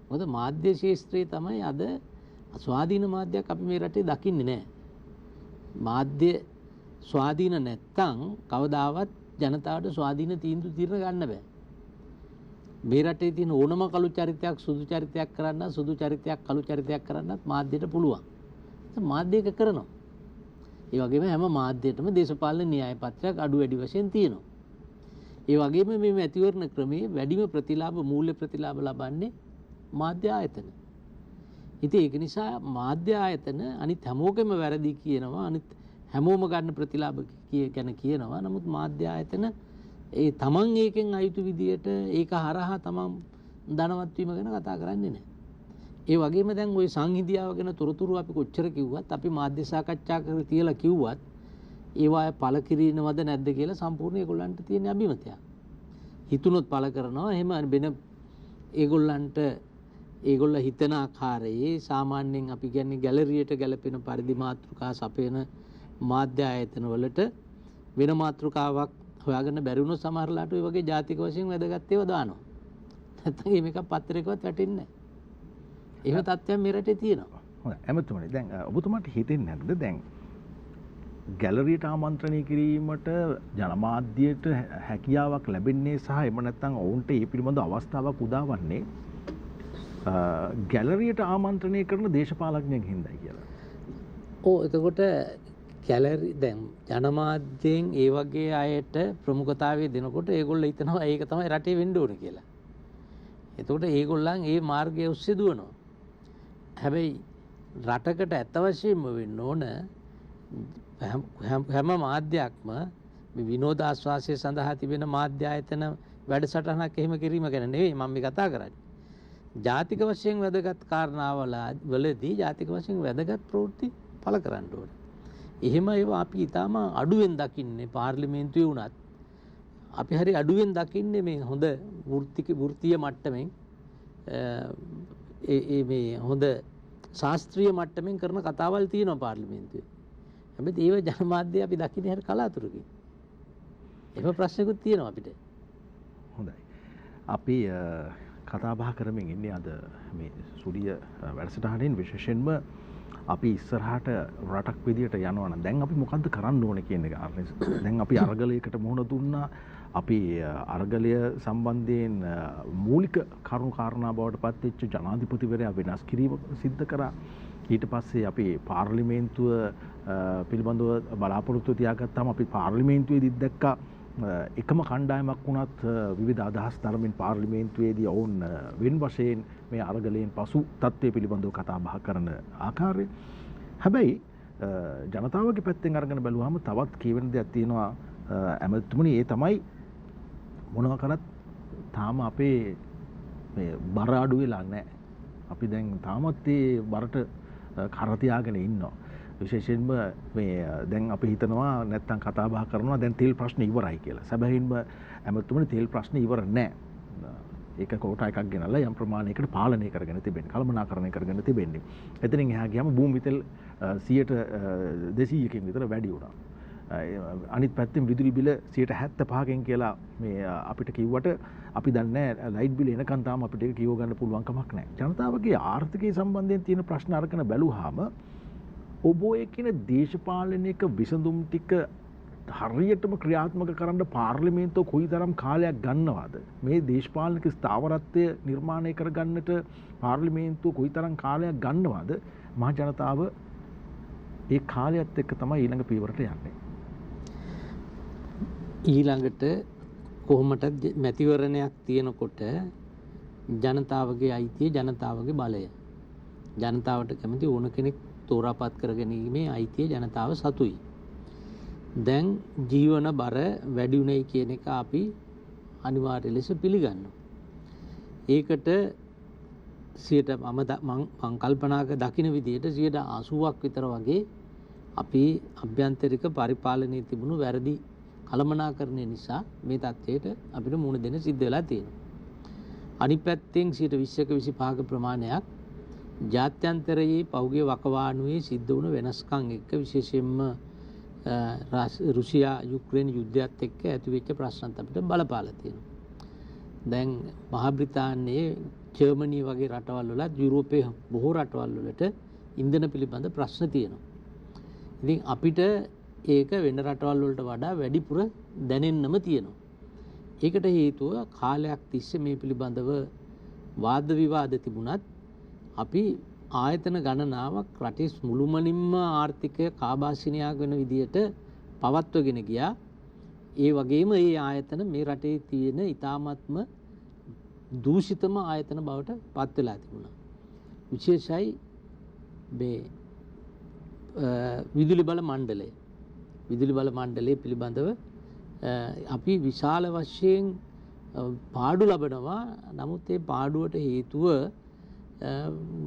මොකද මාධ්‍ය ශාස්ත්‍රය තමයි අද ස්වාධීන මාධ්‍යයක් අපි මේ රටේ දකින්නේ නැහැ. මාධ්‍ය ස්වාධීන නැත්තම් කවදාවත් ජනතාවට ස්වාධීන තීන්දුව తీරන ගන්න බෑ. මේ රටේ තියෙන ඕනම කළු චරිතයක් සුදු චරිතයක් කරන්න සුදු චරිතයක් කළු චරිතයක් කරන්නත් මාධ්‍යයට පුළුවන්. මාධ්‍ය එක කරනවා. ඒ වගේම හැම මාධ්‍යයකටම දේශපාලන න්‍යාය පත්‍රයක් අඩු වැඩි වශයෙන් තියෙනවා. ඒ වගේම මේ මැතිවරණ ක්‍රමයේ වැඩිම ප්‍රතිලාභ මූල්‍ය ප්‍රතිලාභ ලබන්නේ මාධ්‍ය ආයතන. ඉතින් ඒක නිසා මාධ්‍ය ආයතන අනිත් හැමෝගෙම වැරදි කියනවා. අනිත් හැමෝම ගන්න ප්‍රතිලාභ ගැන කියනවා. නමුත් මාධ්‍ය ආයතන ඒ තමන් ඒකෙන් අයුතු විදියට ඒක හරහා තමන් ධනවත් වීම ගැන කතා කරන්නේ නැහැ. ඒ වගේම දැන් ওই සංහිඳියාව ගැන තොරතුරු අපි කොච්චර කිව්වත් අපි මාධ්‍ය සාකච්ඡා කරලා තියලා කිව්වත් ඒවාය පළ කිරීනවද නැද්ද කියලා සම්පූර්ණ ඒගොල්ලන්ට තියෙන අභිමතයක්. හිතුනොත් පළ කරනවා. එහෙම වෙන ඒගොල්ලන්ට ඒගොල්ල හිතන ආකාරයේ සාමාන්‍යයෙන් අපි කියන්නේ ගැලරියට ගැලපෙන පරිදි මාතෘකා සපයන මාධ්‍ය ආයතන වලට වෙන මාතෘකාවක් හොයාගන්න බැරි වුණොත් සමහරලාට ඔය වගේ ජාතික වශයෙන් වැදගත් ඒවා දානවා. නැත්නම් මේක පත්‍රයකවත් වැටෙන්නේ නැහැ. එහෙම තත්ත්වයක් මේ රටේ තියෙනවා. හොඳයි. එමතුමනි දැන් ඔබතුමාට හිතෙන්නේ නැද්ද දැන් ගැලරියට ආමන්ත්‍රණය කිරීමට ජනමාධ්‍යයට හැකියාවක් ලැබෙන්නේ සහ එම නැත්නම් ඔවුන්ට මේ පිළිබඳ අවස්ථාවක් උදාවන්නේ ගැලරියට ආමන්ත්‍රණය කරන දේශපාලඥයන් හින්දායි කියලා. ඔව් එතකොට ගැලරි දැන් ජනමාධ්‍යයෙන් ඒ වගේ අයට ප්‍රමුඛතාවය දෙනකොට ඒගොල්ලෝ හිතනවා ඒක තමයි රටේ වෙන්න ඕනේ කියලා. එතකොට ඒගොල්ලන් ඒ මාර්ගය ඔස්සේ දුවනවා. හැබැයි රටකට ඇත්ත වශයෙන්ම වෙන්න ඕන හැම මාධ්‍යයක්ම මේ විනෝද ආස්වාසය සඳහා තිබෙන මාධ්‍ය ආයතන වැඩසටහනක් එහෙම කිරීම ගැන නෙවෙයි මම මේ කතා කරන්නේ. ජාතික වශයෙන් වැදගත් කාරණාවලදී ජාතික වශයෙන් වැදගත් ප්‍රවෘත්ති පළ කරන්න ඕනේ. එහෙම ඒවා අපි ඊටාම අඩුවෙන් දකින්නේ පාර්ලිමේන්තුවේ වුණත් අපි හරි අඩුවෙන් දකින්නේ මේ හොඳ වෘත්තීය මට්ටමින් මේ හොඳ ශාස්ත්‍රීය මට්ටමින් කරන කතාවල් තියෙනවා පාර්ලිමේන්තුවේ. හැබැයි ඒව ජනමාධ්‍ය අපි දකින්නේ හරි කලාතුරකින්. එහෙම ප්‍රශ්නකුත් තියෙනවා අපිට. හොඳයි. අපි කතා බහ කරමින් ඉන්නේ අද මේ සුලිය වැඩසටහනින් විශේෂයෙන්ම අපි ඉස්සරහට රටක් විදියට යනවා නම් දැන් අපි මොකද්ද කරන්න ඕනේ කියන එක දැන් අපි අරගලයකට මුහුණ දුන්නා. අපි අරගලය සම්බන්ධයෙන් මූලික කරුණු කාරණා බවට පත් වෙච්ච ජනාධිපතිවරයා වෙනස් කිරීම සිද්ධ කරා. ඊට පස්සේ අපි පාර්ලිමේන්තුව පිළිබඳව බලාපොරොත්තු තියාගත්තාම අපි පාර්ලිමේන්තුවේදී දැක්කා එකම කණ්ඩායමක් වුණත් විවිධ අදහස් ධර්මෙන් පාර්ලිමේන්තුවේදී ඔවුන් වෙන වශයෙන් මේ අරගලයෙන් පසු තත්ත්වය පිළිබඳව කතා බහ කරන ආකාරය. හැබැයි ජනතාවගේ පැත්තෙන් අරගෙන බැලුවාම තවත් කියවෙන දෙයක් තියෙනවා ඇමතුමනි. ඒ තමයි මොනවා කරත් තාම අපේ මේ බර අඩු වෙලා නැහැ. අපි දැන් තාමත් ඒ බරට කර තියාගෙන ඉන්නවා. විශේෂයෙන්ම මේ දැන් අපි හිතනවා නැත්තම් කතා බහ කරනවා දැන් තෙල් ප්‍රශ්න ඉවරයි කියලා. සැබවින්ම ඇමතුමනි තෙල් ප්‍රශ්න ඉවර නැහැ. ඒක කෝටා එකක් ගෙනල්ලා යම් ප්‍රමාණයකට පාලනය කරගෙන තිබෙන්නේ. කළමනාකරණය කරගෙන තිබෙන්නේ. එතනින් එහා ගියාම භූමි තෙල් 200කින් විතර වැඩි වුණා. අනිත් පැත්තෙන් විදුලි බිල 75කින් කියලා මේ අපිට කිව්වට අපි දන්නේ ලයිට් බිල එනකන් තාම අපිට ඒක කියව ගන්න පුළුවන් කමක් නැහැ. ජනතාවගේ ආර්ථිකය සම්බන්ධයෙන් තියෙන ප්‍රශ්න අරගෙන බැලුවාම ඔබ ඔය කියන දේශපාලනික විසඳුම් ටික හරියටම ක්‍රියාත්මක කරන්න පාර්ලිමේන්තුව කොයිතරම් කාලයක් ගන්නවද? මේ දේශපාලනික ස්ථාවරත්වය නිර්මාණය කරගන්නට පාර්ලිමේන්තුව කොයිතරම් කාලයක් ගන්නවද? මහ ජනතාව ඒ කාලයත් එක්ක තමයි ඊළඟ පියවරට යන්නේ. ඊළඟට කොහොමද මැතිවරණයක් තියෙනකොට ජනතාවගේ අයිතිය ජනතාවගේ බලය. ජනතාවට කැමති ඕන කෙනෙක් තෝරාපත් කර ගැනීමේ අයිතිය ජනතාව සතුයි. දැන් ජීවන බර වැඩි උනේ කියන එක අපි අනිවාර්ය ලෙස පිළිගන්නවා. ඒකට මම කල්පනා දකින විදිහට 80ක් විතර වගේ අපි අභ්‍යන්තරික පරිපාලනයේ තිබුණු වැරදි කළමනාකරණය නිසා මේ තත්ත්වයට අපිට මුහුණ දෙන්න සිද්ධ වෙලා තියෙනවා. අනිත් පැත්තෙන් 20ක 25ක ප්‍රමාණයක් ජාත්‍යන්තරයේ පෞගේ වකවානුවේ සිද්ධ වුණු වෙනස්කම් එක්ක විශේෂයෙන්ම රුසියා යුක්‍රේන යුද්ධයත් එක්ක ඇතිවෙච්ච ප්‍රශ්නත් අපිට බලපාලා තියෙනවා. දැන් මහා බ්‍රිතාන්‍යයේ ජර්මනි වගේ රටවල් වලත් යුරෝපයේ බොහෝ රටවල් වලට ඉන්ධන පිළිබඳ ප්‍රශ්න තියෙනවා. ඉතින් අපිට ඒක වෙන රටවල් වලට වඩා වැඩිපුර දැනෙන්නම තියෙනවා. ඒකට හේතුව කාලයක් තිස්සේ මේ පිළිබඳව වාද විවාද තිබුණත් අපි ආයතන ගණනාවක් රටේ මුළුමනින්ම ආර්ථිකය කාබාසිනියාග වෙන විදියට පවත්වගෙන ගියා. ඒ වගේම මේ ආයතන මේ රටේ තියෙන ඉතාමත්ම දූෂිතම ආයතන බවට පත් වෙලා තිබුණා. විශේෂයි මේ විදුලි බල මණ්ඩලය. විදුලි බල මණ්ඩලය පිළිබඳව අපි විශාල වශයෙන් පාඩු ලබනවා. නමුත් ඒ පාඩුවට හේතුව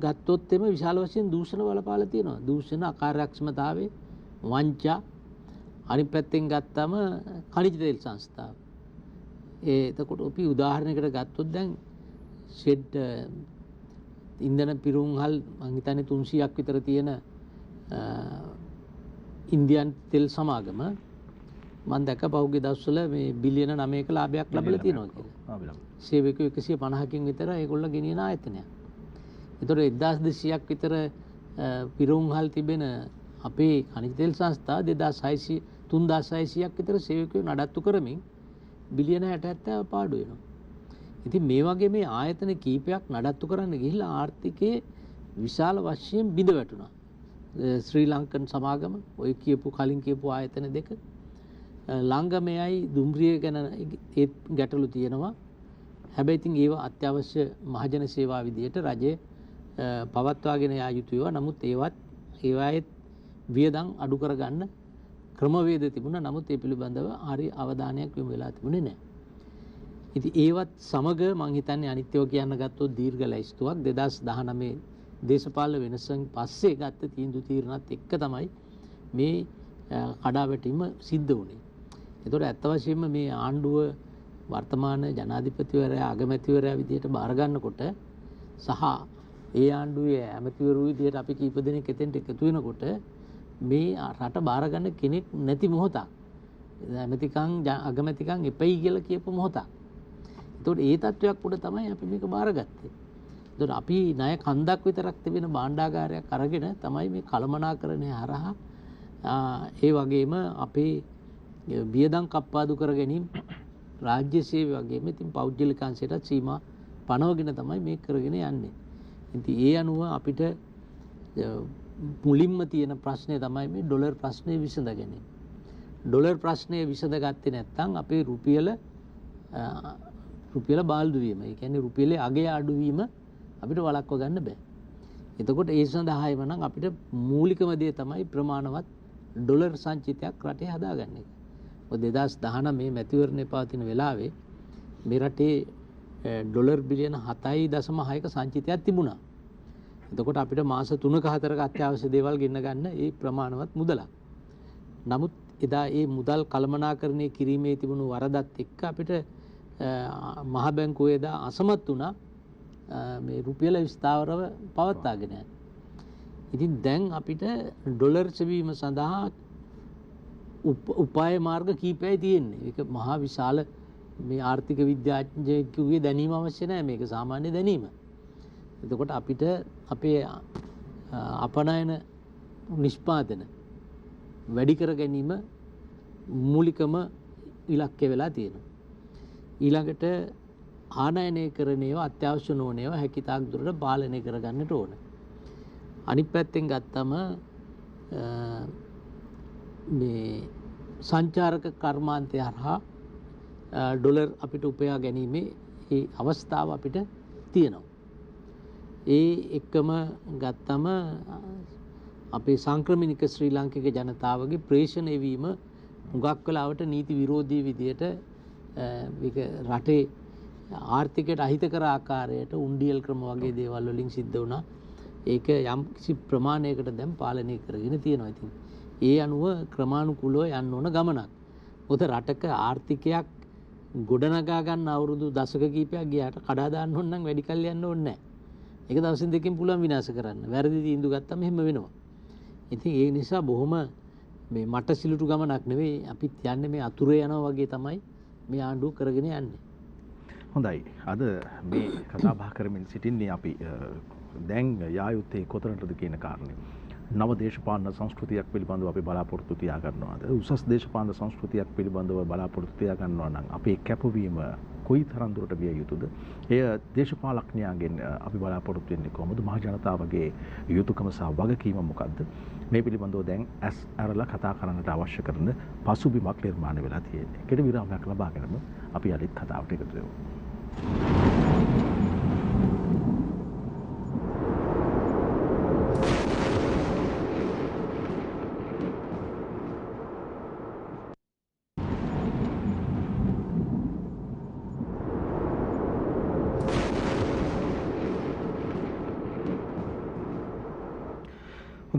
ගත්තොත් එම විශාල වශයෙන් දූෂණ බලපාලා තියෙනවා. දූෂණ, අකාර්යක්ෂමතාවය, වංචා. අනිත් පැත්තෙන් ගත්තම ඛනිජ තෙල් සංස්ථාව. එතකොට අපි උදාහරණයකට ගත්තොත් දැන් ෂෙඩ් ඉන්ධන පිරුම්හල් මං හිතන්නේ 300ක් විතර තියෙන ඉන්දියන් තෙල් සමාගම මම දැක්ක පහුගිය දවස්වල මේ බිලියන 9ක ලාභයක් ලැබලා තියෙනවා කියලා. සේවකයෝ 150කින් විතර ඒගොල්ලෝ ගෙනියන ආයතනයක්. ඒතර 1200ක් විතර පිරුම්හල් තිබෙන අපේ ඛනිජ තෙල් සංස්ථා 3600ක් විතර සේවකයෝ නඩත්තු කරමින් බිලියන 60 පාඩු වෙනවා. ඉතින් මේ වගේ මේ ආයතන කීපයක් නඩත්තු කරන්න ගිහිල්ලා ආර්ථිකයේ විශාල වශයෙන් බිඳ වැටුණා. ශ්‍රී ලංකන් සමාගම ඔය කලින් කියපු ආයතන දෙක ළංගමයයි දුම්රිය ගැන ඒ ගැටලු තියෙනවා. හැබැයි ඉතින් ඒවා අත්‍යවශ්‍ය මහජන සේවා විදියට රජය පවත්වාගෙන යා යුතුය. නමුත් ඒවායේ වියදම් අඩු කරගන්න ක්‍රමවේද තිබුණා. නමුත් ඒ පිළිබඳව හරි අවධානයක් යොමු වෙලා තිබුණේ නැහැ. ඉතින් ඒවත් සමග මං හිතන්නේ අනිත්‍යව කියන්න ගත්තොත් දීර්ඝ ලැයිස්තුවක් 2019 දේශපාලන වෙනසෙන් පස්සේ ගත්ත තීරණත් එක්ක තමයි මේ කඩාවැටීම සිද්ධ වුණේ. ඒතකොට ඇත්ත වශයෙන්ම මේ ආණ්ඩුව වර්තමාන ජනාධිපතිවරයා අගමැතිවරයා විදියට බාර ගන්නකොට සහ ඒ ආණ්ඩුවේ ඇමතිවරු විදියට අපි කීප දෙනෙක් එතෙන්ට එකතු වෙනකොට මේ රට බාර ගන්න කෙනෙක් නැති මොහොතක්. ඇමතිකම් අගමැතිකම් එපයි කියලා කියපු මොහොතක්. ඒතකොට ඒ තත්වයක් උඩ තමයි අපි මේක බාරගත්තේ. එතකොට අපි ණය කන්දක් විතරක් තිබෙන භාණ්ඩාගාරයක් අරගෙන තමයි මේ කළමනාකරණය හරහා ඒ වගේම අපේ වියදම් කප්පාදු කර ගැනීම රාජ්‍ය සේවය වගේම ඉතින් පෞද්ගලික අංශයටත් සීමා පනවගෙන තමයි මේක කරගෙන යන්නේ. ඉතින් ඒ අනුව අපිට මුලින්ම තියෙන ප්‍රශ්නේ තමයි මේ ඩොලර් ප්‍රශ්නේ විසඳ ගැනීම. ඩොලර් ප්‍රශ්නය විසඳගත්තේ නැත්නම් අපේ රුපියල බාල්දු වීම, ඒ කියන්නේ රුපියලේ අගය අඩු වීම අපිට වළක්ව ගන්න බෑ. එතකොට ඒ සඳහා එවනම් අපිට මූලිකම දේ තමයි ප්‍රමාණවත් ඩොලර් සංචිතයක් රටේ හදාගන්න එක. ඔය 2019 මේ මැතිවරණය පවතින වෙලාවේ මේ රටේ ඩොලර් බිලියන 7.6ක සංචිතයක් තිබුණා. එතකොට අපිට මාස 3ක 4ක අත්‍යවශ්‍ය දේවල් ගෙන්න ගන්න ඒ ප්‍රමාණවත් මුදලක්. නමුත් එදා ඒ මුදල් කළමනාකරණය කිරීමේ තිබුණු වරදත් එක්ක අපිට මහ බැංකුව එදා අසමත් වුණා මේ රුපියල විස්ථාවරව පවත්වාගෙන යන්න. ඉතින් දැන් අපිට ඩොලර් සෙවීම සඳහා උපාය මාර්ග කීපයයි තියෙන්නේ. ඒක මහා විශාල මේ ආර්ථික විද්‍යාඥයෙකුගේ දැනීම අවශ්‍ය නැහැ. මේක සාමාන්‍ය දැනීම. එතකොට අපිට අපේ අපනයන නිෂ්පාදන වැඩි කර ගැනීම මූලිකම ඉලක්කය වෙලා තියෙනවා. ඊළඟට ආනයනය කරන ඒවා අත්‍යවශ්‍ය නොවන ඒවා හැකිතාක් දුරට පාලනය කරගන්නට ඕන. අනිත් පැත්තෙන් ගත්තම මේ සංචාරක කර්මාන්තය හරහා ඩොලර් අපිට උපයා ගැනීමේ ඒ අවස්ථාව අපිට තියෙනවා. ඒ එක්කම ගත්තම අපේ සංක්‍රමණික ශ්‍රී ලාංකික ජනතාවගේ ප්‍රේෂණය වීම හුඟක් වෙලාවට නීති විරෝධී විදියට මේක රටේ ආර්ථිකයට අහිතකර ආකාරයට උණ්ඩියල් ක්‍රම වගේ දේවල් වලින් සිද්ධ වුණා. ඒක යම් කිසි ප්‍රමාණයකට දැන් පාලනය කරගෙන තියෙනවා. ඉතින් ඒ අනුව ක්‍රමානුකූලව යන්න ඕන ගමනක්. මොකද රටක ආර්ථිකයක් ගොඩනගා ගන්න අවුරුදු දශක කිහිපයක් ගියාට කඩා දාන්න ඕන නම් වැඩි කල් යන්න ඕනේ නැහැ. ඒක දවසින් දෙකකින් පුළුවන් විනාශ කරන්න. වැරදි තීන්දුව ගත්තම එහෙම වෙනවා. ඉතින් ඒ නිසා බොහොම මේ මට සිලුටු ගමනක් නෙවෙයි අපිත් යන්නේ මේ අතුරේ යනවා වගේ තමයි මේ ආණ්ඩුව කරගෙන යන්නේ. හොඳයි. අද මේ කතා බහ කරමින් සිටින්නේ අපි දැන් යා යුත්තේ කොතනටද කියන කාරණේ. නව දේශපාලන සංස්කෘතියක් පිළිබඳව අපි බලාපොරොත්තු තියා ගන්නවාද? උසස් දේශපාලන සංස්කෘතියක් පිළිබඳව බලාපොරොත්තු තියා ගන්නවා නම් අපේ කැපවීම කොයි තරම් දුරට විය යුතුද? එය දේශපාලඥයන්ගෙන් අපි බලාපොරොත්තු වෙන්නේ කොහොමද? මහ ජනතාවගේ යුතුයකම සහ වගකීම මොකක්ද? මේ පිළිබඳව දැන් ඇස් අරලා කතා කරන්නට අවශ්‍ය කරන පසුබිමක් නිර්මාණය වෙලා තියෙන්නේ. කෙටි විරාමයක් ලබාගෙනම අපි අලුත් කතාවට එකතු වෙමු.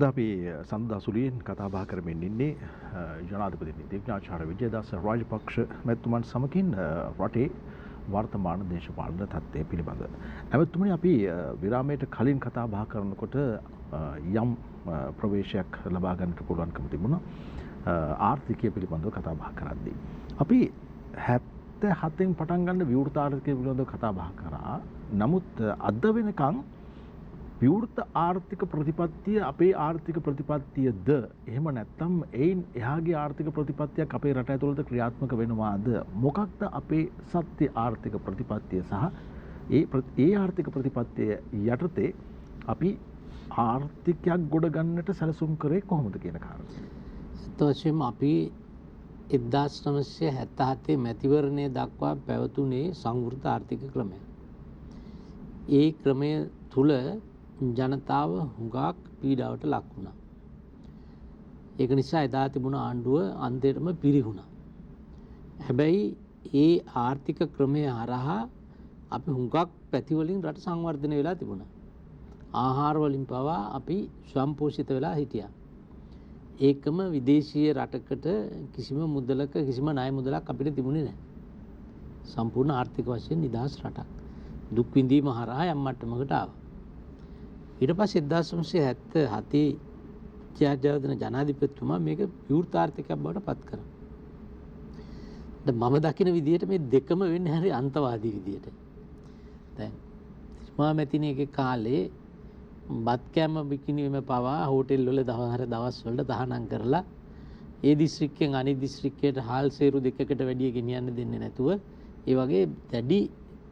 අපි සඳුදා සුලියෙන් කතා බහ කරමින් ඉන්නේ ජනාධිපති දිග්නාචාර්ය විජේදාස රාජපක්ෂ මැතිතුමන් සමගින් රටේ වර්තමාන දේශපාලන තත්ත්වය පිළිබඳව. ඇමතුමනි, අපි විරාමයට කලින් කතා බහ කරනකොට යම් ප්‍රවේශයක් ලබා ගන්නට පුළුවන්කම තිබුණා ආර්ථිකය පිළිබඳව කතා බහ කරද්දී. අපි 77න් පටන් ගන්න විවෘත ආර්ථිකය පිළිබඳව කතා බහ කරා. නමුත් අද වෙනකන් විවෘත ආර්ථික ප්‍රතිපත්තිය අපේ ආර්ථික ප්‍රතිපත්තියද? එහෙම නැත්නම් එයින් එහාගේ ආර්ථික ප්‍රතිපත්තියක් අපේ රට ඇතුළත ක්‍රියාත්මක වෙනවාද? මොකක්ද අපේ සත්‍ය ආර්ථික ප්‍රතිපත්තිය සහ ඒ ආර්ථික ප්‍රතිපත්තිය යටතේ අපි ආර්ථිකයක් ගොඩ ගන්නට සැලසුම් කරේ කොහොමද කියන කාරණය. සත්‍යවශයෙන්ම අපි 1977 මැතිවරණය දක්වා පැවතුනේ සංවෘත ආර්ථික ක්‍රමය. ඒ ක්‍රමය තුල ජනතාව හුඟක් පීඩාවට ලක් වුණා. ඒක නිසා එදා තිබුණ ආණ්ඩුව අන්තිමටම පිරිහුණා. හැබැයි ඒ ආර්ථික ක්‍රමය හරහා අපි හුඟක් පැතිවලින් රට සංවර්ධනය වෙලා තිබුණා. ආහාර වලින් පවා අපි ස්වයංපෝෂිත වෙලා හිටියා. ඒකම විදේශීය රටකට කිසිම මුදලක කිසිම ණය මුදලක් අපිට තිබුණේ නැහැ. සම්පූර්ණ ආර්ථික වශයෙන් නිදහස් රටක්. දුක් විඳීම හරහා යම් මට්ටමකට ආවා. ඊට පස්සේ 1977 ජයජයවර්ධන ජනාධිපතිතුමා මේක විවෘත ආර්ථිකයක් බවට පත් කරා. දැන් මම දකින විදිහට මේ දෙකම වෙන්නේ හරි අන්තවාදී විදිහට. දැන් සිරිමා මැතිණියගේ කාලේ බත් කෑම විකිණීම පවා හෝටෙල් වල දවස් වලට තහනම් කරලා ඒ දිස්ත්‍රික්කයෙන් අනිත් දිස්ත්‍රික්කයට හාල් සේරු දෙකකට වැඩිය ගෙනියන්න දෙන්නේ නැතුව ඒ වගේ දැඩි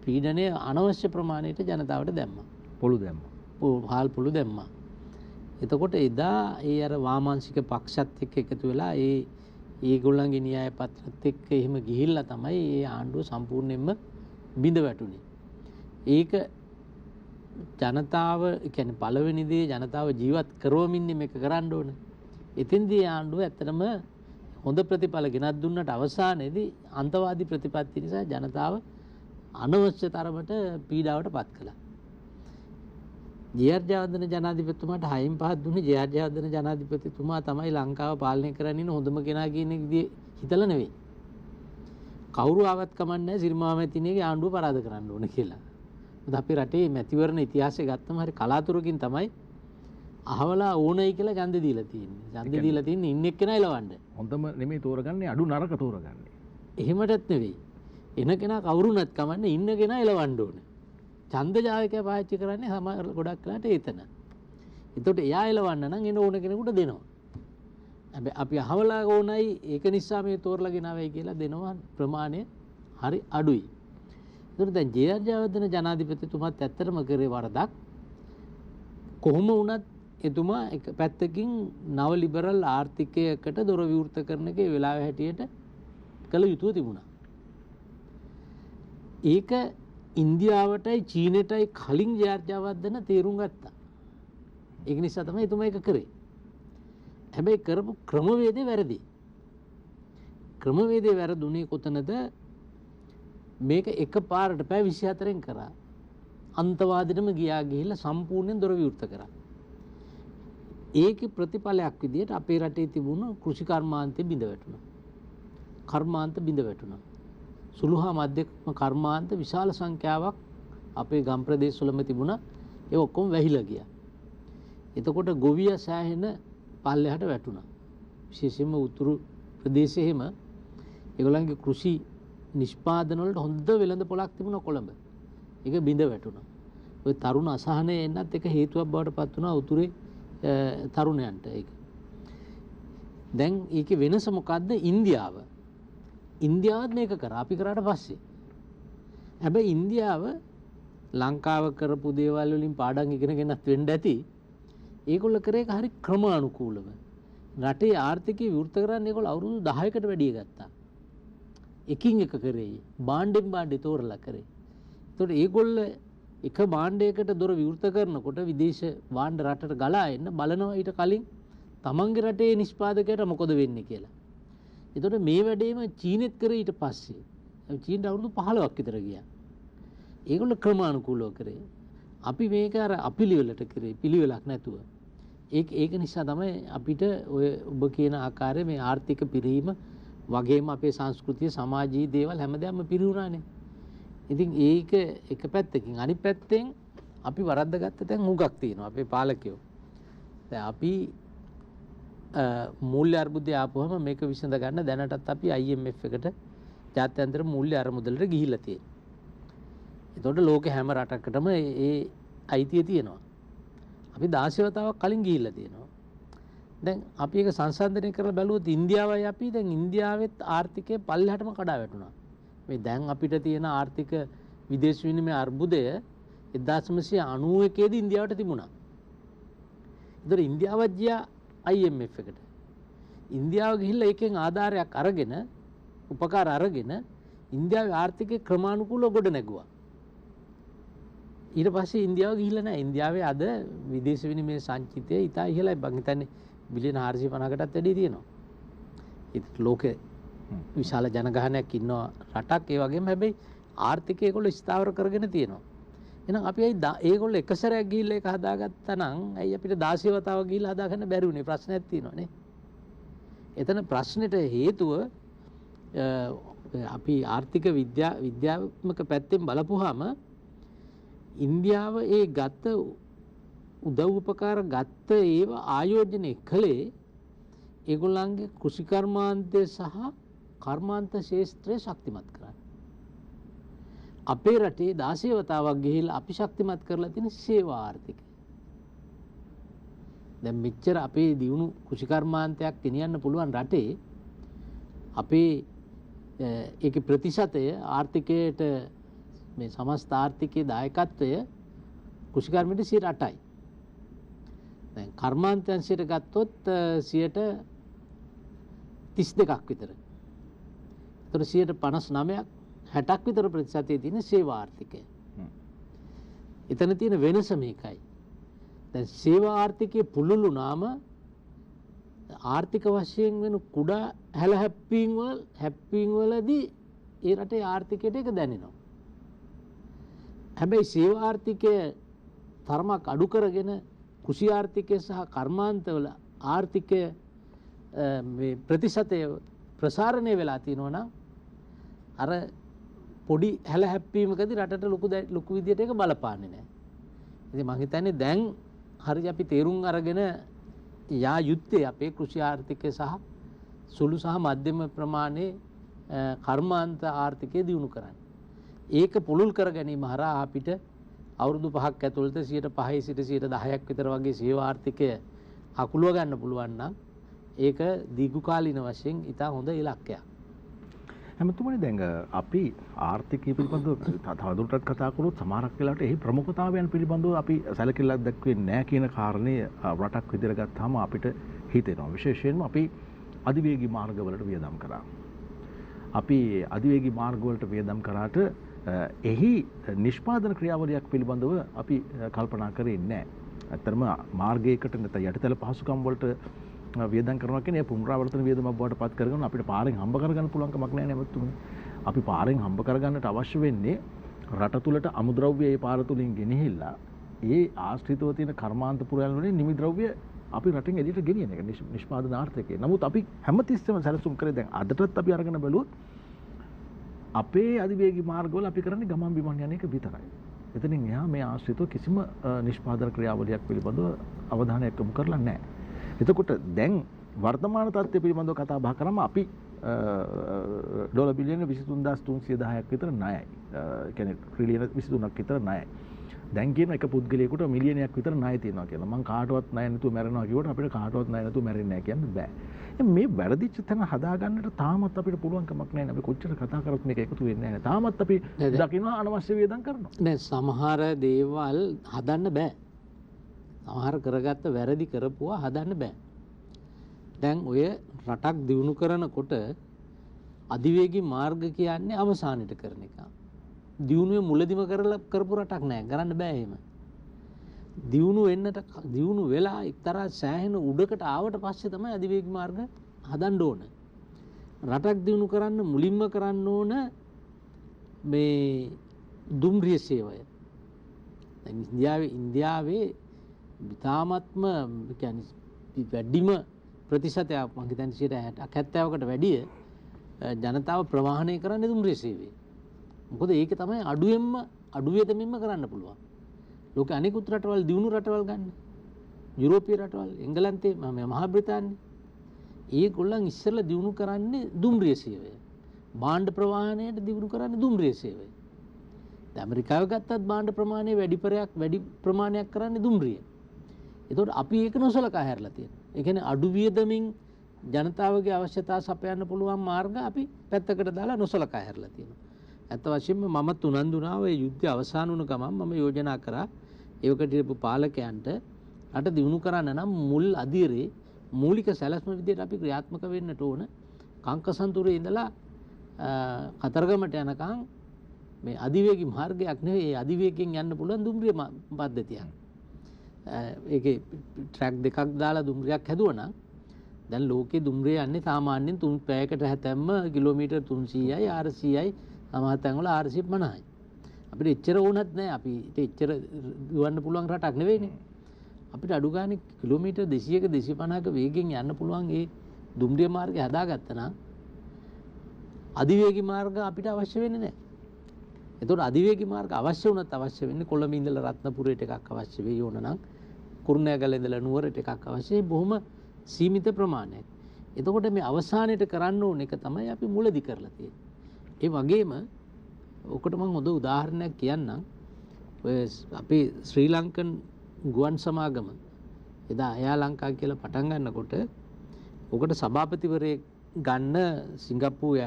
පීඩනය අනවශ්‍ය ප්‍රමාණයට ජනතාවට දැම්මා. පොළු දැම්මා. හාල් පොළු දැම්මා. එතකොට එදා ඒ අර වාමාංශික පක්ෂත් එක්ක එකතු වෙලා ඒගොල්ලන්ගේ න්‍යාය පත්‍රත් එක්ක එහෙම ගිහිල්ලා තමයි ඒ ආණ්ඩුව සම්පූර්ණයෙන්ම බිඳ වැටුනේ. ඒක ජනතාව කියන්නේ පළවෙනි දේ ජනතාව ජීවත් කරවමින් මේක කරන්න ඕන. එතෙන්දී ආණ්ඩුව ඇත්තටම හොඳ ප්‍රතිඵල ගෙනත් දුන්නට අවසානයේදී අන්තවාදී ප්‍රතිපත්ති නිසා ජනතාව අනවශ්‍ය තරමට පීඩාවට පත් කළා. ජේ.ආර්. ජයවර්ධන ජනාධිපතිතුමාට 6න් 5ක් දුන්නේ ජේ.ආර්. ජයවර්ධන ජනාධිපතිතුමා තමයි ලංකාව පාලනය කරන්න ඉන්න හොඳම කෙනා කියන විදිහේ හිතලා නෙවෙයි. කවුරු ආවත් කමන්නේ සිරිමා මැතිණියගේ ආණ්ඩුව පරාද කරන්න ඕන කියලා. මොකද අපේ රටේ මැතිවරණ ඉතිහාසය ගත්තම හරි කලාතුරකින් තමයි අහවලා ඕනයි කියලා ඡන්දෙ දීලා තියෙන්නේ. ඡන්දෙ දීලා තියෙන්නේ ඉන්න එක්කෙනා එලවන්න. හොඳම නෙමෙයි තෝරගන්නේ අඩු නරක තෝරගන්නේ. එහෙමටත් නෙවෙයි. එන කෙනා කවුරුනත් කමන්නේ ඉන්න කෙනා එලවන්න ඕන. ඡන්ද ජායකයා පාවිච්චි කරන්නේ සමහර ගොඩක් වෙලාට ඒතන. එතකොට එයා එලවන්න නම් එන ඕන කෙනෙකුට දෙනවා. හැබැයි අපි අහවලා ඕනයි ඒක නිසා මේ තෝරලා ගෙනාවයි කියලා දෙනවා ප්‍රමාණය හරි අඩුයි. ඒතකොට දැන් ජේ.ආර්. ජයවර්ධන ජනාධිපතිතුමාත් ඇත්තටම කරේ වරදක්. කොහොම වුණත් එතුමා එක පැත්තකින් නව ලිබරල් ආර්ථිකයකට දොර විවෘත කරන එකේ වෙලාව හැටියට කළ යුතුව තිබුණා. ඒක ඉන්දියාවටයි චීනයටයි කලින් ජේ.ආර්. ජයවර්ධන තේරුම් ගත්තා. ඒක නිසා තමයි එතුමා ඒක කරේ. හැබැයි කරපු ක්‍රමවේදය වැරදි. ක්‍රමවේදය වැරදුනේ කොතනද? මේක එකපාරට පැය 24න් කරා. අන්තවාදෙටම ගිහිල්ලා සම්පූර්ණයෙන් දොර විවෘත කරා. ඒකේ ප්‍රතිඵලයක් විදිහට අපේ රටේ තිබුණු කෘෂි කර්මාන්තෙ බිඳ වැටුණා. කර්මාන්ත බිඳ වැටුණා. සුළු හා මධ්‍යම කර්මාන්ත විශාල සංඛ්‍යාවක් අපේ ගම් ප්‍රදේශවලම තිබුණා. ඒ ඔක්කොම වැහිලා ගියා. එතකොට ගොවියා සෑහෙන පල්ලෙහාට වැටුණා. විශේෂයෙන්ම උතුරු ප්‍රදේශයේම ඒගොල්ලන්ගේ කෘෂි නිෂ්පාදන වලට හොඳ වෙළඳ පොලක් තිබුණා කොළඹ. ඒක බිඳ වැටුණා. ওই තරුණ අසහනය එන්නත් එක හේතුවක් බවට පත් වුණා උතුරේ තරුණයන්ට ඒක. දැන් ඒකේ වෙනස මොකද්ද? ඉන්දියාවත් මේක කරා. අපි කරාට පස්සේ. හැබැයි ඉන්දියාව ලංකාව කරපු දේවල් වලින් පාඩම් ඉගෙනගෙනත් වෙන්න ඇති. ඒගොල්ල කරේ හරි ක්‍රමානුකූලව. රටේ ආර්ථිකය විවෘත කරන්න ඒගොල්ල අවුරුදු 10කට වැඩිය ගත්තා. එකින් එක කරේ. භාණ්ඩෙන් භාණ්ඩේ තෝරලා කරේ. ඒතකොට ඒගොල්ල එක භාණ්ඩයකට දොර විවෘත කරනකොට විදේශ භාණ්ඩ රටට ගලා එන්න බලනවා ඊට කලින් තමන්ගේ රටේ නිෂ්පාදකයට මොකද වෙන්නේ කියලා. ඒතකොට මේ වැඩේම චීනෙත් කරේ ඊට පස්සේ. චීනට අවුරුදු 15ක් විතර ගියා. ඒගොල්ල ක්‍රමානුකූලව කරේ. අපි මේක අර අපිලිවෙලට කරේ පිළිවෙලක් නැතුව. ඒක නිසා තමයි අපිට ඔය ඔබ කියන ආකාරයේ මේ ආර්ථික පිරීම වගේම අපේ සංස්කෘතිය සමාජීය දේවල් හැමදේම පිරුණානේ. ඉතින් ඒක එක පැත්තකින් අනිත් පැත්තෙන් අපි වරද්දාගත්ත තැන් හුඟක් තියෙනවා අපේ පාලකයෝ. දැන් අපි මූල්‍ය අර්බුදය ආපුවම මේක විසඳ ගන්න දැනටත් අපි IMF එකට ජාත්‍යන්තර මූල්‍ය අරමුදලට ගිහිල්ලා තියෙනවා. එතකොට ලෝකේ හැම රටකටම ඒ අයිතිය තියෙනවා. අපි 16 වතාවක් කලින් ගිහිල්ලා තියෙනවා. දැන් අපි ඒක සංසන්දනය කරලා බැලුවොත් ඉන්දියාවයි අපි දැන් ඉන්දියාවෙත් ආර්ථිකය පල්ලෙහාටම කඩා වැටුණා. මේ දැන් අපිට තියෙන ආර්ථික විදේශ විනිමය අර්බුදය 1991 දී ඉන්දියාවට තිබුණා. ඒතර ඉන්දියාවත් ගියා IMF එකට. ඉන්දියාව ගිහිල්ලා ඒකෙන් ආධාරයක් අරගෙන උපකාර අරගෙන ඉන්දියාවේ ආර්ථිකය ක්‍රමානුකූලව ගොඩ නැගුවා. ඊට පස්සේ ඉන්දියාව ගිහිල්ලා නැහැ. ඉන්දියාවේ අද විදේශ විනිමය සංචිතය ඉතා ඉහළයි. මං හිතන්නේ බිලියන 450කටත් වැඩි තියෙනවා. ඒත් ලෝකේ විශාල ජනගහනයක් ඉන්නවා රටක්. ඒ වගේම හැබැයි ආර්ථිකය ඒගොල්ලෝ ස්ථාවර කරගෙන තියෙනවා. එහෙනම් අපි ඒගොල්ලෝ එක සැරයක් ගිහිල්ලා ඒක හදාගත්තා නම් ඇයි අපිට 16 වතාවක් ගිහිල්ලා හදාගන්න බැරි වුනේ? ප්‍රශ්නයක් තියෙනවා නේ. එතන ප්‍රශ්නෙට හේතුව අපි ආර්ථික විද්‍යාත්මක පැත්තෙන් බලපුවාම ඉන්දියාව ඒ ගත්ත උදව් උපකාර ගත්ත ඒව ආයෝජනය කළේ ඒගොල්ලන්ගේ කෘෂි කර්මාන්තය සහ කර්මාන්ත ශාස්ත්‍රය ශක්තිමත් කරන්න. අපේ රටේ 16 වතාවක් ගිහිල්ලා අපි ශක්තිමත් කරලා තියෙන සේවා ආර්ථිකය. දැන් මෙච්චර අපේ දියුණු කෘෂිකර්මාන්තයක් ගෙනියන්න පුළුවන් රටේ අපේ ඒකේ ප්‍රතිශතය ආර්ථිකයට මේ සමස්ත ආර්ථිකයේ දායකත්වය කෘෂිකර්මයට 8%යි. දැන් කර්මාන්තයන්සිට ගත්තොත් 32%ක් විතර. ඒතර 59%ක් 60ක් විතර ප්‍රතිශතයේ තියෙන සේවා ආර්ථිකය. එතන තියෙන වෙනස මේකයි. දැන් සේවා ආර්ථිකයේ පුළුළු නාම ආර්ථික වශයෙන් වෙන කුඩා හැප්පීම් වලදී ඒ රටේ ආර්ථිකයට ඒක දැනෙනවා. හැබැයි සේවා ආර්ථිකය තරමක් අඩු කරගෙන කෘෂි ආර්ථිකය සහ කර්මාන්තවල ආර්ථිකය මේ ප්‍රතිශතය ප්‍රසාරණය වෙලා තියෙනවා නම් අර පොඩි හැප්පීමකදී රටට ලොකු විදියට ඒක බලපාන්නේ නැහැ. ඉතින් මම හිතන්නේ දැන් හරි අපි තේරුම් අරගෙන යා යුත්තේ අපේ කෘෂි ආර්ථිකය සහ සුළු සහ මධ්‍යම ප්‍රමාණයේ කර්මාන්ත ආර්ථිකය දියුණු කරන්න. ඒක පුළුල් කර ගැනීම හරහා අපිට අවුරුදු 5ක් ඇතුළත 5% සිට 10% විතර වගේ සේවා ආර්ථිකය අකුලව ගන්න පුළුවන් නම් ඒක දීර්ඝකාලීන වශයෙන් ඉතා හොඳ ඉලක්කයක්. හැමතුමනි දැන් අපි ආර්ථිකය පිළිබඳව තවදුරටත් කතා කළොත් සමහරක් වෙලාවට එහි ප්‍රමුඛතාවයන් පිළිබඳව අපි සැලකිල්ලක් දක්වන්නේ නැහැ කියන කාරණය රටක් විදිහට ගත්තාම අපිට හිතෙනවා. විශේෂයෙන්ම අපි අධිවේගී මාර්ගවලට වියදම් කරා. අපි අධිවේගී මාර්ගවලට වියදම් කරාට එහි නිෂ්පාදන ක්‍රියාවලියක් පිළිබඳව අපි කල්පනා කරේ නැහැ. ඇත්තටම මාර්ගයකට නැත්නම් යටිතල පහසුකම් වලට වියදම් කරනවා කියන්නේ පුනරාවර්තන වියදමක් බවට පත් කරගෙන අපිට පාරෙන් හම්බ කරගන්න පුළුවන් කමක් නැහැ නේද? අපි පාරෙන් හම්බ කරගන්නට අවශ්‍ය වෙන්නේ රට තුලට අමුද්‍රව්‍ය ඒ පාර තුලින් ගෙනහිල්ලා ඒ ආශ්‍රිතව තියෙන කර්මාන්ත පුරයන් වලින් නිමිද්‍රව්‍ය අපි රටින් එළියට ගෙනියන එක නිෂ්පාදන ආර්ථිකය. නමුත් අපි හැමතිස්සෙම සැලසුම් කරේ දැන් අදටත් අපි අරගෙන බැලුවොත් අපේ අධිවේගී මාර්ගවල අපි කරන්නේ ගමන් බිමන් යන එක විතරයි. එතනින් එහා මේ ආශ්‍රිතව කිසිම නිෂ්පාදන ක්‍රියාවලියක් පිළිබඳව අවධානයක් යොමු කරලා නැහැ. එතකොට දැන් වර්තමාන තත්ත්වය පිළිබඳව කතා බහ කරාම අපි ඩොලර් බිලියන 23310ක් විතර ණයයි. ඒ කියන්නේ ට්‍රිලියන 23ක් විතර ණයයි. දැන් කියන එක පුද්ගලයෙකුට මිලියනයක් විතර ණය තියෙනවා කියලා. මං කාටවත් ණය නැතුව මැරෙනවා කිව්වට අපිට කාටවත් ණය නැතුව මැරෙන්නේ නැහැ කියන්න බෑ. මේ වැරදිච්ච තැන හදාගන්නට තාමත් අපිට පුළුවන් කමක් නැහැ. අපි කොච්චර කතා කරත් මේක එකතු වෙන්නේ නැහැ. තාමත් අපි දකින්නවා අනවශ්‍ය වේදම් කරනවා. නෑ සමහර දේවල් හදන්න බෑ. සමහර කරගත්ත වැරදි කරපුවා හදන්න බෑ. දැන් ඔය රටක් දියුණු කරනකොට අධිවේගී මාර්ග කියන්නේ අවසානෙට කරන එක. දියුණුවේ මුලදිම කරපු රටක් නෑ. කරන්න බෑ එහෙම. දියුණු වෙලා එක්තරා සෑහෙන උඩකට ආවට පස්සේ තමයි අධිවේගී මාර්ග හදන්න ඕන. රටක් දියුණු කරන්න මුලින්ම කරන්න ඕන මේ දුම්රිය සේවය. දැන් ඉන්දියාවේ ඉතාමත්ම කියන්නේ වැඩිම ප්‍රතිශතයක් මම හිතන්නේ 60%කට වැඩිය ජනතාව ප්‍රවාහනය කරන්නේ දුම්රිය සේවය. මොකද ඒක තමයි අඩු වේදමින්ම කරන්න පුළුවන්. ලෝක අනෙකුත් රටවල් දියුණු රටවල් ගන්න. යුරෝපීය රටවල්, එංගලන්තේ, මහා බ්‍රිතාන්‍යය. ඒගොල්ලන් ඉස්සෙල්ලා දියුණු කරන්නේ දුම්රිය සේවය. භාණ්ඩ ප්‍රවාහනයට දියුණු කරන්නේ දුම්රිය සේවය. දැන් ඇමරිකාව ගත්තත් භාණ්ඩ ප්‍රමාණය වැඩි ප්‍රමාණයක් කරන්නේ දුම්රිය. ඒතකොට අපි ඒක නොසලකා හැරලා තියෙනවා. ඒ කියන්නේ අඩු වියදමින් ජනතාවගේ අවශ්‍යතා සපයන්න පුළුවන් මාර්ග අපි පැත්තකට දාලා නොසලකා හැරලා තියෙනවා. ඇත්ත වශයෙන්ම මම තුනන්දුනා ඔය යුද්ධය අවසන් වුණ ගමන් මම යෝජනා කරා ඒකට හිටපු පාලකයන්ට රට දියුණු කරන්න නම් මුල් අදියරේ මූලික සැලැස්ම විදිහට අපි ක්‍රියාත්මක වෙන්නට ඕන. කංකසන්තුරේ ඉඳලා කතරගමට යනකම් මේ අධිවේගී මාර්ගයක් නෙවෙයි අධිවේගයෙන් යන්න පුළුවන් දුම්රිය පද්ධතියක්. ඒකේ ට්‍රැක් දෙකක් දාලා දුම්රියක් හැදුවනම් දැන් ලෝකේ දුම්රිය යන්නේ සාමාන්‍යයෙන් 3 පැයකට හැතැම්ම කිලෝමීටර් 300යි 400යි සමහර තැන්වල 450යි. අපිට එච්චර ඕනත් නැහැ. අපිට එච්චර දුවන්න පුළුවන් රටක් නෙවෙයිනේ. අපිට අඩු ගානේ කිලෝමීටර් 200ක 250ක වේගෙන් යන්න පුළුවන් ඒ දුම්රිය මාර්ගය හදාගත්තා නම් අධිවේගී මාර්ග අපිට අවශ්‍ය වෙන්නේ නැහැ. එතකොට අධිවේගී මාර්ග අවශ්‍ය වුණත් අවශ්‍ය වෙන්නේ කොළඹ ඉඳලා රත්නපුරයට එකක් අවශ්‍ය වෙයි ඕන නම් කුරුණෑගල ඉඳලා නුවරට එකක් අවශ්‍යයි බොහොම සීමිත ප්‍රමාණයක්. එතකොට මේ අවසානයේට කරන්න ඕන එක තමයි අපි මුලදි කරලා තියෙන්නේ. ඒ වගේම ඔකට මම හොඳ උදාහරණයක් කියන්නම්. ඔය අපි ශ්‍රී ලංකන් ගුවන් සමාගම එදා එයා ලංකා කියලා පටන් ගන්නකොට ඔකට සභාපතිවරයෙක් ගන්න සිංගප්පූරු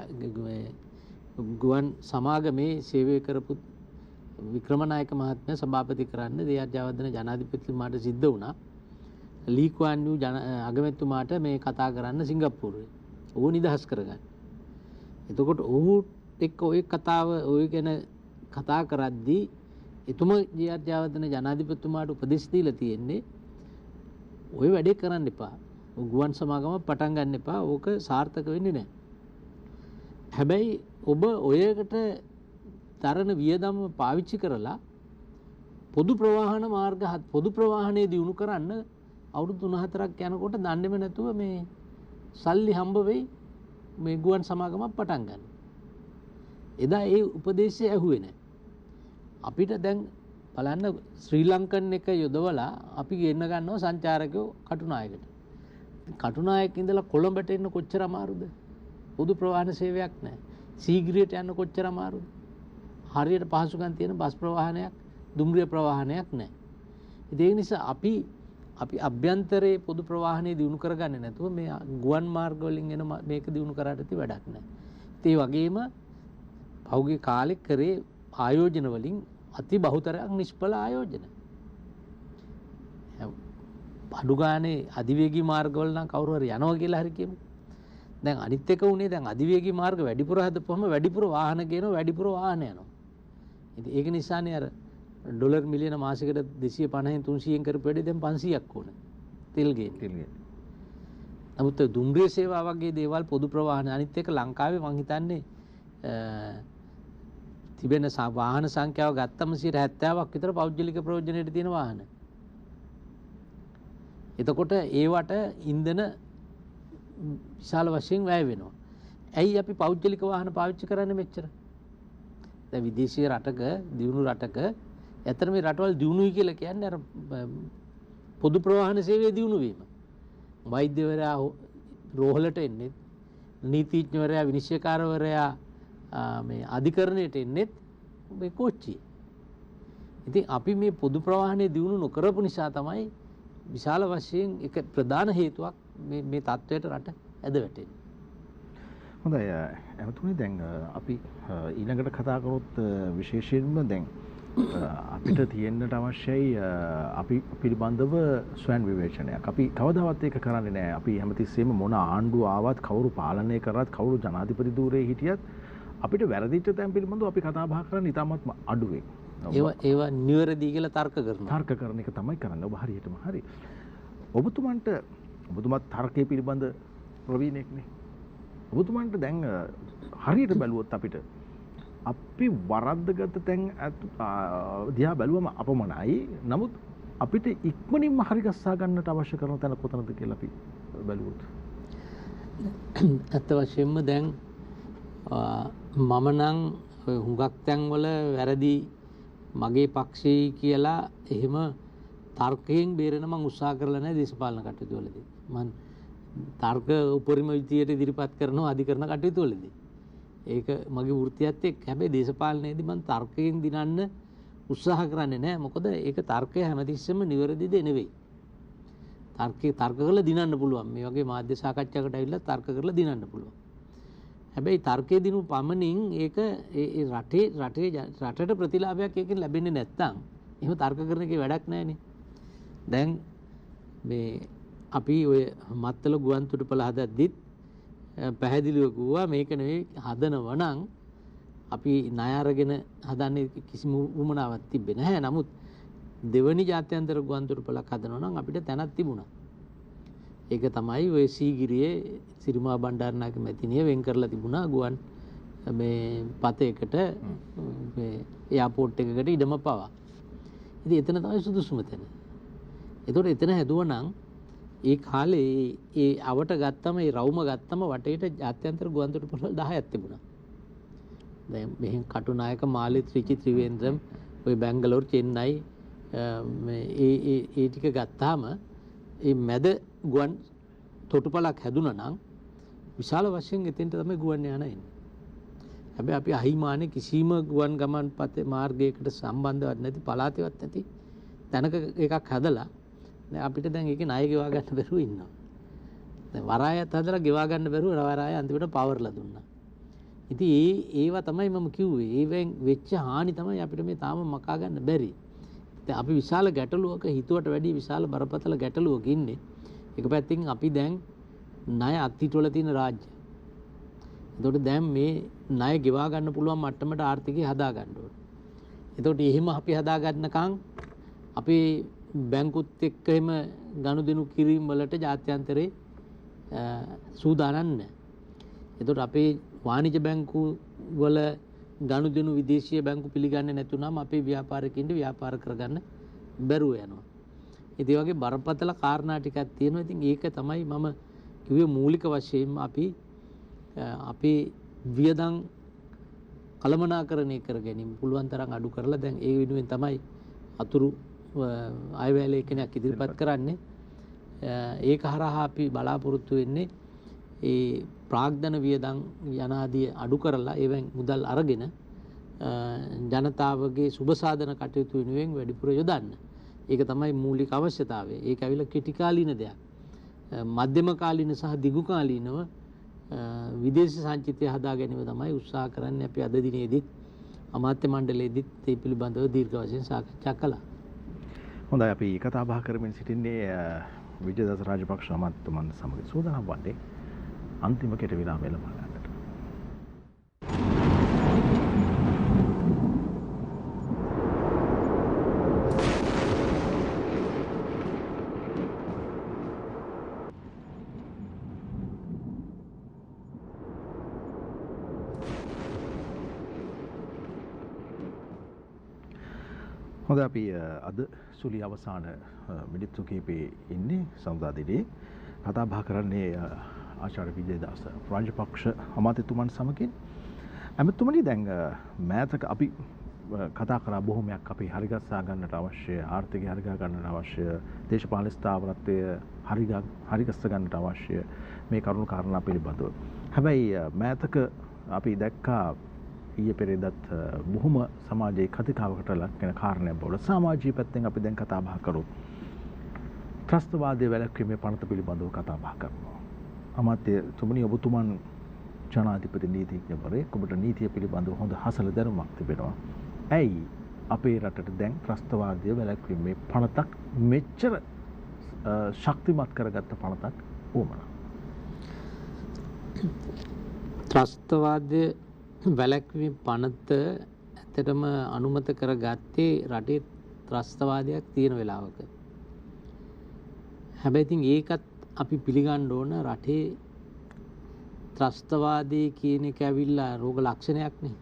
ගුවන් සමාගමේ සේවය කරපු වික්‍රමනායක මහත්මයා සභාපති කරන්න දෙයක් ජයවර්ධන ජනාධිපතිතුමාට සිද්ධ වුණා. ලී කුවන් යූ අගමැතිතුමාට මේ කතා කරන්න සිංගප්පූරුවේ. ඌ නිදහස් කරගන්න. එතකොට ඌ එක්ක ওই කතාව ওই ගැන කතා කරද්දී එතුම ජයවර්ධන ජනාධිපතිතුමාට උපදෙස් දීලා තියෙන්නේ ඔය වැඩේ කරන්න එපා. ගුවන් සමාගම පටන් ගන්න එපා. ඕක සාර්ථක වෙන්නේ නැහැ. හැබැයි ඔබ ඔයකට තරණ වියදම පාවිච්චි කරලා පොදු ප්‍රවාහන මාර්ග පොදු ප්‍රවාහනය දියුණු කරන්න අවුරුදු 3-4ක් යනකොට දන්නේම නැතුව මේ සල්ලි හම්බ වෙයි මේ ගුවන් සමාගමක් පටන් ගන්න. එදා ඒ උපදේශය ඇහුවේ නැහැ. අපිට දැන් බලන්න ශ්‍රී ලංකන් එක යොදවලා අපි ගෙන්න ගන්නවා සංචාරකයෝ කටුනායකට. කටුනායක ඉඳලා කොළඹට එන්න කොච්චර අමාරුද? පොදු ප්‍රවාහන සේවයක් නැහැ. සීගිරියට යන්න කොච්චර අමාරුද? හරියට පහසුකම් තියෙන බස් ප්‍රවාහනයක්, දුම්රිය ප්‍රවාහනයක් නැහැ. ඒ නිසා අපි අභ්‍යන්තරයේ පොදු ප්‍රවාහනය දියුණු කරගන්නේ නැතුව මේ ගුවන් මාර්ග වලින් එන මේක දියුණු කරාට වැඩක් නැහැ. ඒ වගේම පහුගිය කාලේ කරේ ආයෝජන වලින් අති බහුතරයක් නිෂ්ඵල ආයෝජන. අඩු ගානේ අධිවේගී මාර්ගවල නම් කවුරු හරි යනවා කියලා හරි කියමු. දැන් අනිත් එක උනේ දැන් අධිවේගී මාර්ග වැඩිපුර හදපුවම වැඩිපුර වාහන ගේනවා වැඩිපුර වාහන යනවා. ඉතින් ඒක නිසානේ අර ඩොලර් මිලියන මාසෙකට 250න් 300න් කරපු වැඩේ දැන් 500ක් ඕන. තෙල් ගේන්න. නමුත් දුම්රිය සේවා වගේ දේවල් පොදු ප්‍රවාහන අනිත් එක ලංකාවේ මං හිතන්නේ තිබෙන වාහන සංඛ්‍යාව ගත්තම 70ක් විතර පෞද්ගලික ප්‍රයෝජනයට තියෙන වාහන. එතකොට ඒවට ඉන්ධන විශාල වශයෙන් වැය වෙනවා. ඇයි අපි පෞද්ගලික වාහන පාවිච්චි කරන්නේ මෙච්චර? දැන් විදේශීය රටක, දියුණු රටක ඇත්තට මේ රටවල් දියුණුයි කියලා කියන්නේ අර පොදු ප්‍රවාහන සේවය දියුණු වීම. වෛද්‍යවරයා රෝහලට එන්නේ, නීතිඥවරයා, විනිශ්චයකාරවරයා මේ අධිකරණයට එන්නේත් මේ කෝච්චියේ. ඉතින් අපි මේ පොදු ප්‍රවාහනය දියුණු නොකරපු නිසා තමයි විශාල වශයෙන් එක ප්‍රධාන හේතුවක් මේ තත්ත්වයට රට ඇද වැටෙන්නේ. හොඳයි එතුමනි දැන් අපි ඊළඟට කතා කරොත් විශේෂයෙන්ම දැන් අපිට තියෙන්නට අවශ්‍යයි අපි පිළිබඳව ස්වයං විවේචනයක්. අපි කවදාවත් ඒක කරන්නේ නැහැ. අපි හැමතිස්සෙම මොන ආණ්ඩුව ආවත් කවුරු පාලනය කරත් කවුරු ජනාධිපති ධූරයේ හිටියත් අපිට වැරදිච්ච තැන් පිළිබඳව අපි කතා බහ කරන්නේ ඉතාමත්ම අඩුවෙන්. ඒවා නිවැරදි කියලා තර්ක කරනවා. තර්ක කරන එක තමයි කරන්නේ. ඔබ හරියටම හරි. ඔබතුමත් තර්කයේ පිළිබඳ ප්‍රවීණෙක්නේ. ඔබතුමන්ට දැන් හරියට බැලුවොත් අපිට අපි වරද්දගත තැන් දිහා බැලුවම අපමණයි. නමුත් අපිට ඉක්මනින්ම හරි ගස්සා ගන්නට අවශ්‍ය කරන තැන කොතනද කියලා අපි බැලුවොත් ඇත්ත වශයෙන්ම දැන් මම නම් හුඟක් තැන්වල වැරදි මගේ පක්ෂේ කියලා එහෙම තර්කයෙන් බේරෙන මම උත්සාහ කරලා නැහැ දේශපාලන කටයුතු වලදී. මම තර්ක උපරිම විදියට ඉදිරිපත් කරනවා අධිකරණ කටයුතු වලදී. ඒක මගේ වෘත්තියත් එක්ක. හැබැයි දේශපාලනයේදී මම තර්කයෙන් දිනන්න උත්සාහ කරන්නේ නැහැ. මොකද ඒක තර්කය හැමතිස්සෙම නිවැරදිද නෙවෙයි. තර්ක කරලා දිනන්න පුළුවන්. මේ වගේ මාධ්‍ය සාකච්ඡාවකට ඇවිල්ලා තර්ක කරලා දිනන්න පුළුවන්. හැබැයි තර්කයේ දිනු පමණින් ඒක ඒ රටට ප්‍රතිලාභයක් ඒකෙන් ලැබෙන්නේ නැත්නම් එහෙම තර්ක කරන එකේ වැඩක් නැහැනේ. දැන් මේ අපි ඔය මත්තල ගුවන් තොටුපළ හදද්දිත් පැහැදිලිව කිව්වා මේක නෙවෙයි හදනවා නම් අපි ණය අරගෙන හදන්නේ කිසිම උවමනාවක් තිබෙන්නේ නැහැ. නමුත් දෙවනි ජාත්‍යන්තර ගුවන් තොටුපළක් හදනවා නම් අපිට තැනක් තිබුණා. ඒක තමයි ඔය සීගිරියේ සිරිමා බණ්ඩාරනායක මැතිණිය වෙන් කරලා තිබුණා ගුවන් මේ පතේකට මේ එයාපෝට් එකකට ඉඩම පවා. ඉතින් එතන තමයි සුදුසුම තැන. ඒතකොට එතන හැදුවනම් ඒ කාලේ ඒ අවට ගත්තම ඒ රවුම ගත්තම වටේට ජාත්‍යන්තර ගුවන් තොටුපළ 10ක් තිබුණා. දැන් මෙහෙන් කටුනායක මාලි ත්‍රිචි ත්‍රිවේන්ද්‍රම් ඔය බැංගලෝර් චෙන්නයි මේ ඒ ටික ගත්තාම ඒ මැද ගුවන් තොටුපළක් හැදුනා නම් විශාල වශයෙන් එතෙන්ට තමයි ගුවන් යාන එන්නේ. හැබැයි අපි අහිමානේ කිසිම ගුවන් ගමන් පතේ මාර්ගයකට සම්බන්ධවත් නැති පළාතේවත් නැති තැනක එකක් හදලා දැන් අපිට දැන් ඒකේ ණය ගෙවා ගන්න බැරුව ඉන්නවා. දැන් වරායත් හදලා ගෙවා ගන්න බැරුව වරාය අන්තිමට පවර්ලා දුන්නා. ඉතින් ඒවා තමයි මම කිව්වේ. ඒවෙන් වෙච්ච හානි තමයි අපිට මේ තාම මකා ගන්න බැරි. දැන් අපි විශාල ගැටලුවක හිතුවට වැඩිය විශාල බරපතල ගැටලුවක ඉන්නේ. එක පැත්තකින් අපි දැන් ණය අත්හිටවල තියෙන රාජ්‍ය. එතකොට දැන් මේ ණය ගෙවා ගන්න පුළුවන් මට්ටමට ආර්ථිකය හදා ගන්න ඕනේ. එතකොට එහෙම අපි හදා ගන්නකම් අපි බැංකුත් එක්ක එහෙම ගනුදෙනු කිරීම වලට ජාත්‍යන්තරේ සූදානම් නැහැ. එතකොට අපේ වාණිජ බැංකු වල ගනුදෙනු විදේශීය බැංකු පිළිගන්නේ නැතුනම අපේ ව්‍යාපාරිකින්ට ව්‍යාපාර කරගන්න බැරුව යනවා. ඉතින් ඒ වගේ බරපතල කාරණා ටිකක් තියෙනවා. ඉතින් ඒක තමයි මම කිව්වේ මූලික වශයෙන්ම අපි වියදම් කළමනාකරණය කර ගැනීම පුළුවන් තරම් අඩු කරලා දැන් ඒ වෙනුවෙන් තමයි අතුරු අයවැය ලේඛනයක් ඉදිරිපත් කරන්නේ. ඒක හරහා අපි බලාපොරොත්තු වෙන්නේ ඒ ප්‍රාග්ධන වියදම් යනාදී අඩු කරලා ඒවෙන් මුදල් අරගෙන ජනතාවගේ සුබ සාධන කටයුතු වෙනුවෙන් වැඩිපුර යොදන්න. ඒක තමයි මූලික අවශ්‍යතාවය. ඒක ඇවිල්ලා කෙටි කාලීන දෙයක්. මධ්‍යම කාලීන සහ දිගු කාලීනව විදේශ සංචිතය හදා ගැනීම තමයි උත්සාහ කරන්නේ. අපි අද දිනේදී අමාත්‍ය මණ්ඩලයේදීත් මේ පිළිබඳව දීර්ඝ වශයෙන් සාකච්ඡා කළා. හොඳයි, අපි කතා බහ කරමින් සිටින්නේ විජයදාස රාජපක්ෂ අමාත්‍යතුමන් සමග සූදානම් වන්නේ අන්තිම කෙටි විරාමය ලබා ගන්නට. හොඳ, අපි අද සුළි අවසාන මිනිත්තු කිහිපේ ඉන්නේ සඳුදා දිනේ. කතා බහ කරන්නේ ආචාර්ය විජයදාස රාජපක්ෂ අමාත්‍යතුමන් සමගින්. ඇමතුමනි, දැන් මෑතක අපි කතා කරා බොහොමයක් අපි හරිගස්සා ගන්නට අවශ්‍ය, ආර්ථිකය හරිගා ගන්නට අවශ්‍ය, දේශපාලන ස්ථාවරත්වය හරිගස්ස ගන්නට අවශ්‍ය මේ කරුණු කාරණා පිළිබඳව. හැබැයි මෑතක අපි දැක්කා ඊයේ පෙරේදත් බොහොම සමාජයේ කතිකාවකට ලක් වෙන කාරණයක් බවට සමාජීය පැත්තෙන් අපි දැන් කතා බහ කරමු. ත්‍රස්තවාදයේ වැළැක්වීමේ පනත පිළිබඳව කතා බහ කරනවා. අමාත්‍යතුමනි, ඔබතුමන් ජනාධිපති නීතිඥවරයෙක්, ඔබට නීතිය පිළිබඳව හොඳ හසල දැනුමක් තිබෙනවා. ඇයි අපේ රටට දැන් ත්‍රස්තවාදයේ වැළැක්වීමේ පනතක් මෙච්චර ශක්තිමත් කරගත්ත පනතක් ඕමනා? ත්‍රස්තවාදයේ වැළැක්වීම පනත ඇත්තටම අනුමත කරගත්තේ රටේ ත්‍රස්තවාදයක් තියෙන වෙලාවක. හැබැයි ඉතින් ඒකත් අපි පිළිගන්න ඕන රටේ ත්‍රස්තවාදී කියන එක ඇවිල්ලා රෝග ලක්ෂණයක් නේ.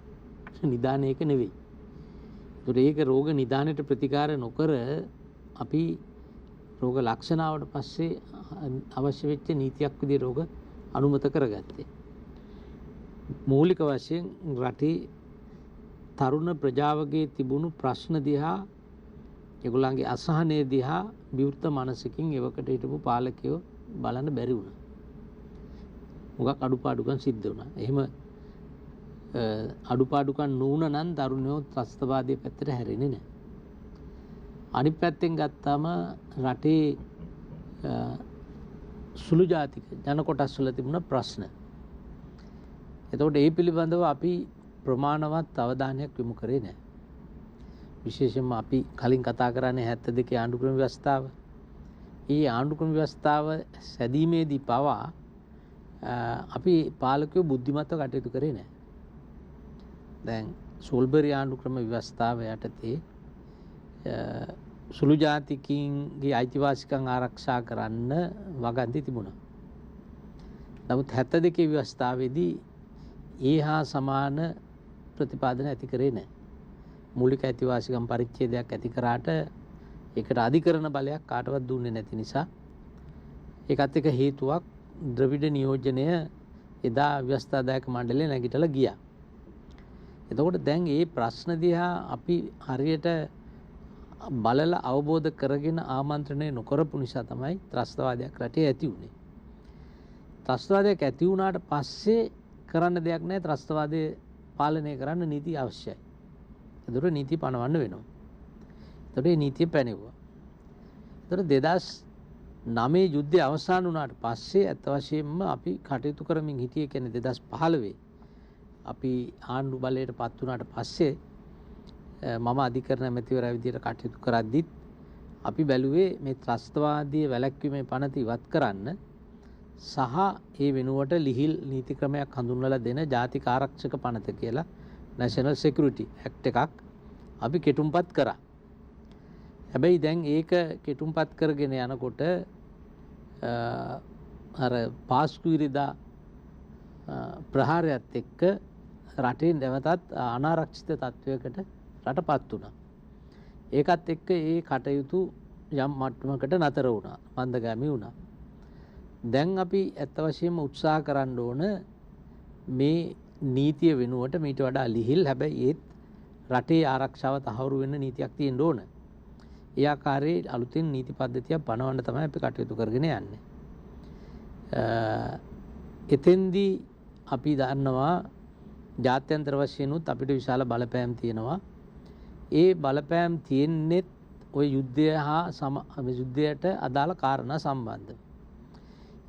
නිදාන එක නෙවෙයි. ඒක රෝග නිදානයට ප්‍රතිකාර නොකර අපි රෝග ලක්ෂණාවට පස්සේ අවශ්‍ය වෙච්ච නීතියක් විදිහට රෝග අනුමත කරගත්තේ. මූලික වශයෙන් රටේ තරුණ ප්‍රජාවගේ තිබුණු ප්‍රශ්න දිහා, ඒගොල්ලන්ගේ අසහනය දිහා විවෘත මනසකින් එවකට හිටපු පාලකයෝ බලන්න බැරි වුණා. මොකක් අඩුපාඩුකම් සිද්ධ වුණා. එහෙම අඩුපාඩුකම් නුන නම් තරුණයෝ ත්‍රස්තවාදයේ පැත්තට හැරෙන්නේ නැහැ. අනිත් පැත්තෙන් ගත්තාම රටේ සුළු ජාතික ජන කොටස් වල තිබුණ ප්‍රශ්න. එතකොට ඒ පිළිබඳව අපි ප්‍රමාණවත් අවධානයක් යොමු කරේ නැහැ. විශේෂයෙන්ම අපි කලින් කතා කරන්නේ 72 ආණ්ඩුක්‍රම ව්‍යවස්ථාව. මේ ආණ්ඩුක්‍රම ව්‍යවස්ථාව සැදීමේදී පවා අපි පාලකයෝ බුද්ධිමත්ව කටයුතු කරේ නැහැ. දැන් සෝල්බරි ආණ්ඩුක්‍රම ව්‍යවස්ථාව යටතේ සුළු ජාතිකින්ගේ අයිතිවාසිකම් ආරක්ෂා කරන්න වගන්ති තිබුණා. නමුත් 72 ව්‍යවස්ථාවේදී ඒ හා සමාන ප්‍රතිපාදන ඇති කරේ නැහැ. මූලික අයිතිවාසිකම් පරිච්ඡේදයක් ඇති කරාට ඒකට අධිකරණ බලයක් කාටවත් දුන්නේ නැති නිසා ඒකත් එක හේතුවක් ද්‍රවිඩ නියෝජනය එදා ව්‍යවස්ථාදායක මණ්ඩලය නැගිටලා ගියා. එතකොට දැන් මේ ප්‍රශ්න දිහා අපි හරියට බලලා අවබෝධ කරගෙන ආමන්ත්‍රණය නොකරපු නිසා තමයි ත්‍රස්තවාදයක් රටේ ඇති වුනේ. ත්‍රස්තවාදයක් ඇති වුණාට පස්සේ කරන්න දෙයක් නැහැ. ත්‍රස්තවාදයේ පාලනය කරන්න නීති අවශ්‍යයි. එතකොට නීති පනවන්න වෙනවා. එතකොට මේ නීතිය පැනෙවුවා. එතකොට 2009 යුද්ධය අවසන් වුණාට පස්සේ අත් වශයෙන්ම අපි කටයුතු කරමින් හිටියේ කියන්නේ 2015 අපි ආණ්ඩු බලයට පත් වුණාට පස්සේ මම අධිකරණ ඇමතිවරයා විදියට කටයුතු කරද්දිත් අපි බැලුවේ මේ ත්‍රස්තවාදී වැළැක්වීමේ පනත ඉවත් කරන්න සහ ඒ වෙනුවට ලිහිල් නීති ක්‍රමයක් හඳුන්වලා දෙන ජාතික ආරක්ෂක පනත කියලා National Security Act එකක් අපි කෙටුම්පත් කරා. හැබැයි දැන් ඒක කෙටුම්පත් කරගෙන යනකොට අර පාස්කු ඉරිදා ප්‍රහාරයත් එක්ක රටේ නැවතත් අනාරක්ෂිත තත්වයකට රටපත් වුණා. ඒකත් එක්ක ඒ කටයුතු යම් මට්ටමකට නතර වුණා. මන්දගාමී වුණා. දැන් අපි ඇත්ත වශයෙන්ම උත්සාහ කරන්න ඕන මේ නීතිය වෙනුවට මීට වඩා ලිහිල් හැබැයි ඒත් රටේ ආරක්ෂාව තහවුරු වෙන්න නීතියක් තියෙන්න ඕන. ඒ ආකාරයේ අලුතෙන් නීති පද්ධතියක් පනවන්න තමයි අපි කටයුතු කරගෙන යන්නේ. එතෙන්දී අපි දන්නවා ජාත්‍යන්තර වශයෙන්ුත් අපිට විශාල බලපෑම් තියෙනවා. ඒ බලපෑම් තියෙන්නේත් ওই යුද්ධය හා යුද්ධයට අදාළ කාරණා සම්බන්ධව.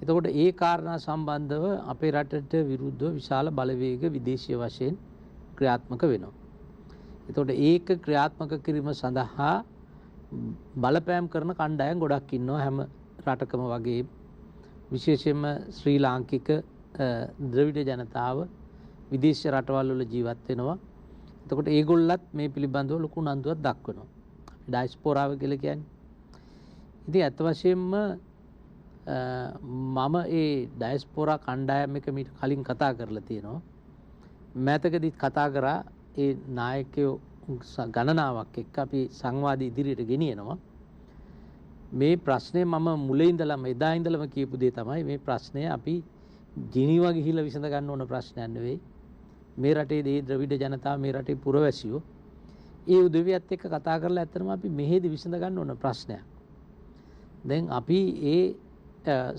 එතකොට ඒ කාරණා සම්බන්ධව අපේ රටට විරුද්ධව විශාල බලවේග විදේශීය වශයෙන් ක්‍රියාත්මක වෙනවා. එතකොට ඒක ක්‍රියාත්මක කිරීම සඳහා බලපෑම් කරන කණ්ඩායම් ගොඩක් ඉන්නවා හැම රටකම වගේ. විශේෂයෙන්ම ශ්‍රී ලාංකික ද්‍රවිඩ ජනතාව විදේශ රටවල් වල ජීවත් වෙනවා. එතකොට ඒගොල්ලත් මේ පිළිබඳව ලොකු උනන්දුවක් දක්වනවා. ඩයස්පෝරාව කියලා කියන්නේ. ඉතින් අත් වශයෙන්ම මම ඒ ඩයස්පෝරා කණ්ඩායම් එක මීට කලින් කතා කරලා තියෙනවා. මෑතකදීත් කතා කරා ඒ නායකයෝ ගණනාවක් එක්ක අපි සංවාද ඉදිරියට ගෙනියනවා. මේ ප්‍රශ්නේ මම මුලින් ඉඳලම එදා ඉඳලම කියපු දේ තමයි මේ ප්‍රශ්නය අපි ජිනීවා ගිහිල්ලා විසඳ ගන්න ඕන ප්‍රශ්නයක් නෙවෙයි. මේ රටේ දේ ද්‍රවිඩ ජනතාව මේ රටේ පුරවැසියෝ ඒ උදවියත් එක්ක කතා කරලා ඇත්තටම අපි මෙහෙදි විසඳ ගන්න ඕන ප්‍රශ්නයක්. දැන් අපි ඒ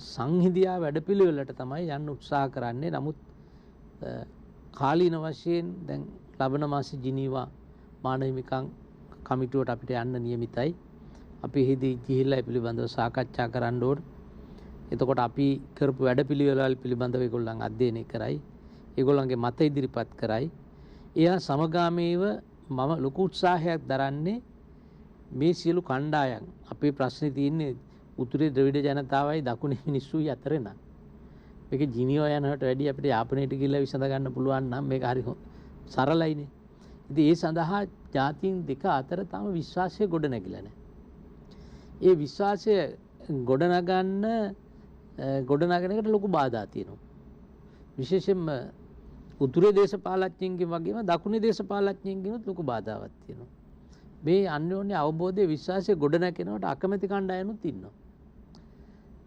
සංහිඳියා වැඩපිළිවෙලට තමයි යන්න උත්සාහ කරන්නේ. නමුත් කාලීන වශයෙන් දැන් ලබන මාසේ ජිනීවා මානව හිමිකම් කමිටුවට අපිට යන්න නියමිතයි. අපි එහිදී ගිහිල්ලා ඒ පිළිබඳව සාකච්ඡා කරන්න ඕන. එතකොට අපි කරපු වැඩපිළිවෙළවල් පිළිබඳව ඒගොල්ලන් අධ්‍යයනය කරයි. ඒගොල්ලන්ගේ මත ඉදිරිපත් කරයි. එයා සමගාමීව මම ලොකු උත්සාහයක් දරන්නේ මේ සියලු කණ්ඩායම් අපේ ප්‍රශ්නේ තියෙන්නේ උතුරේ ද්‍රවිඩ ජනතාවයි දකුණේ මිනිස්සුයි අතර නෑ. මේක ජිනීවා යනකට වැඩි අපිට යාපනයට ගිහිල්ලා විසඳ ගන්න පුළුවන් නම් මේක හරි සරලයිනේ. ඉතින් ඒ සඳහා ජාතීන් දෙක අතර තම විශ්වාසය ගොඩ නැගිලා නැහැ. ඒ විශ්වාසය ගොඩනගන එකට ලොකු බාධා තියෙනවා. විශේෂයෙන්ම උතුරේ දේශපාලඥයින්ගෙන් වගේම දකුණේ දේශපාලඥයින්ගෙනුත් ලොකු බාධාවක් තියෙනවා. මේ අන්‍යෝන්‍ය අවබෝධයේ විශ්වාසය ගොඩනැගෙනවට අකමැති කණ්ඩායමුත් ඉන්නවා.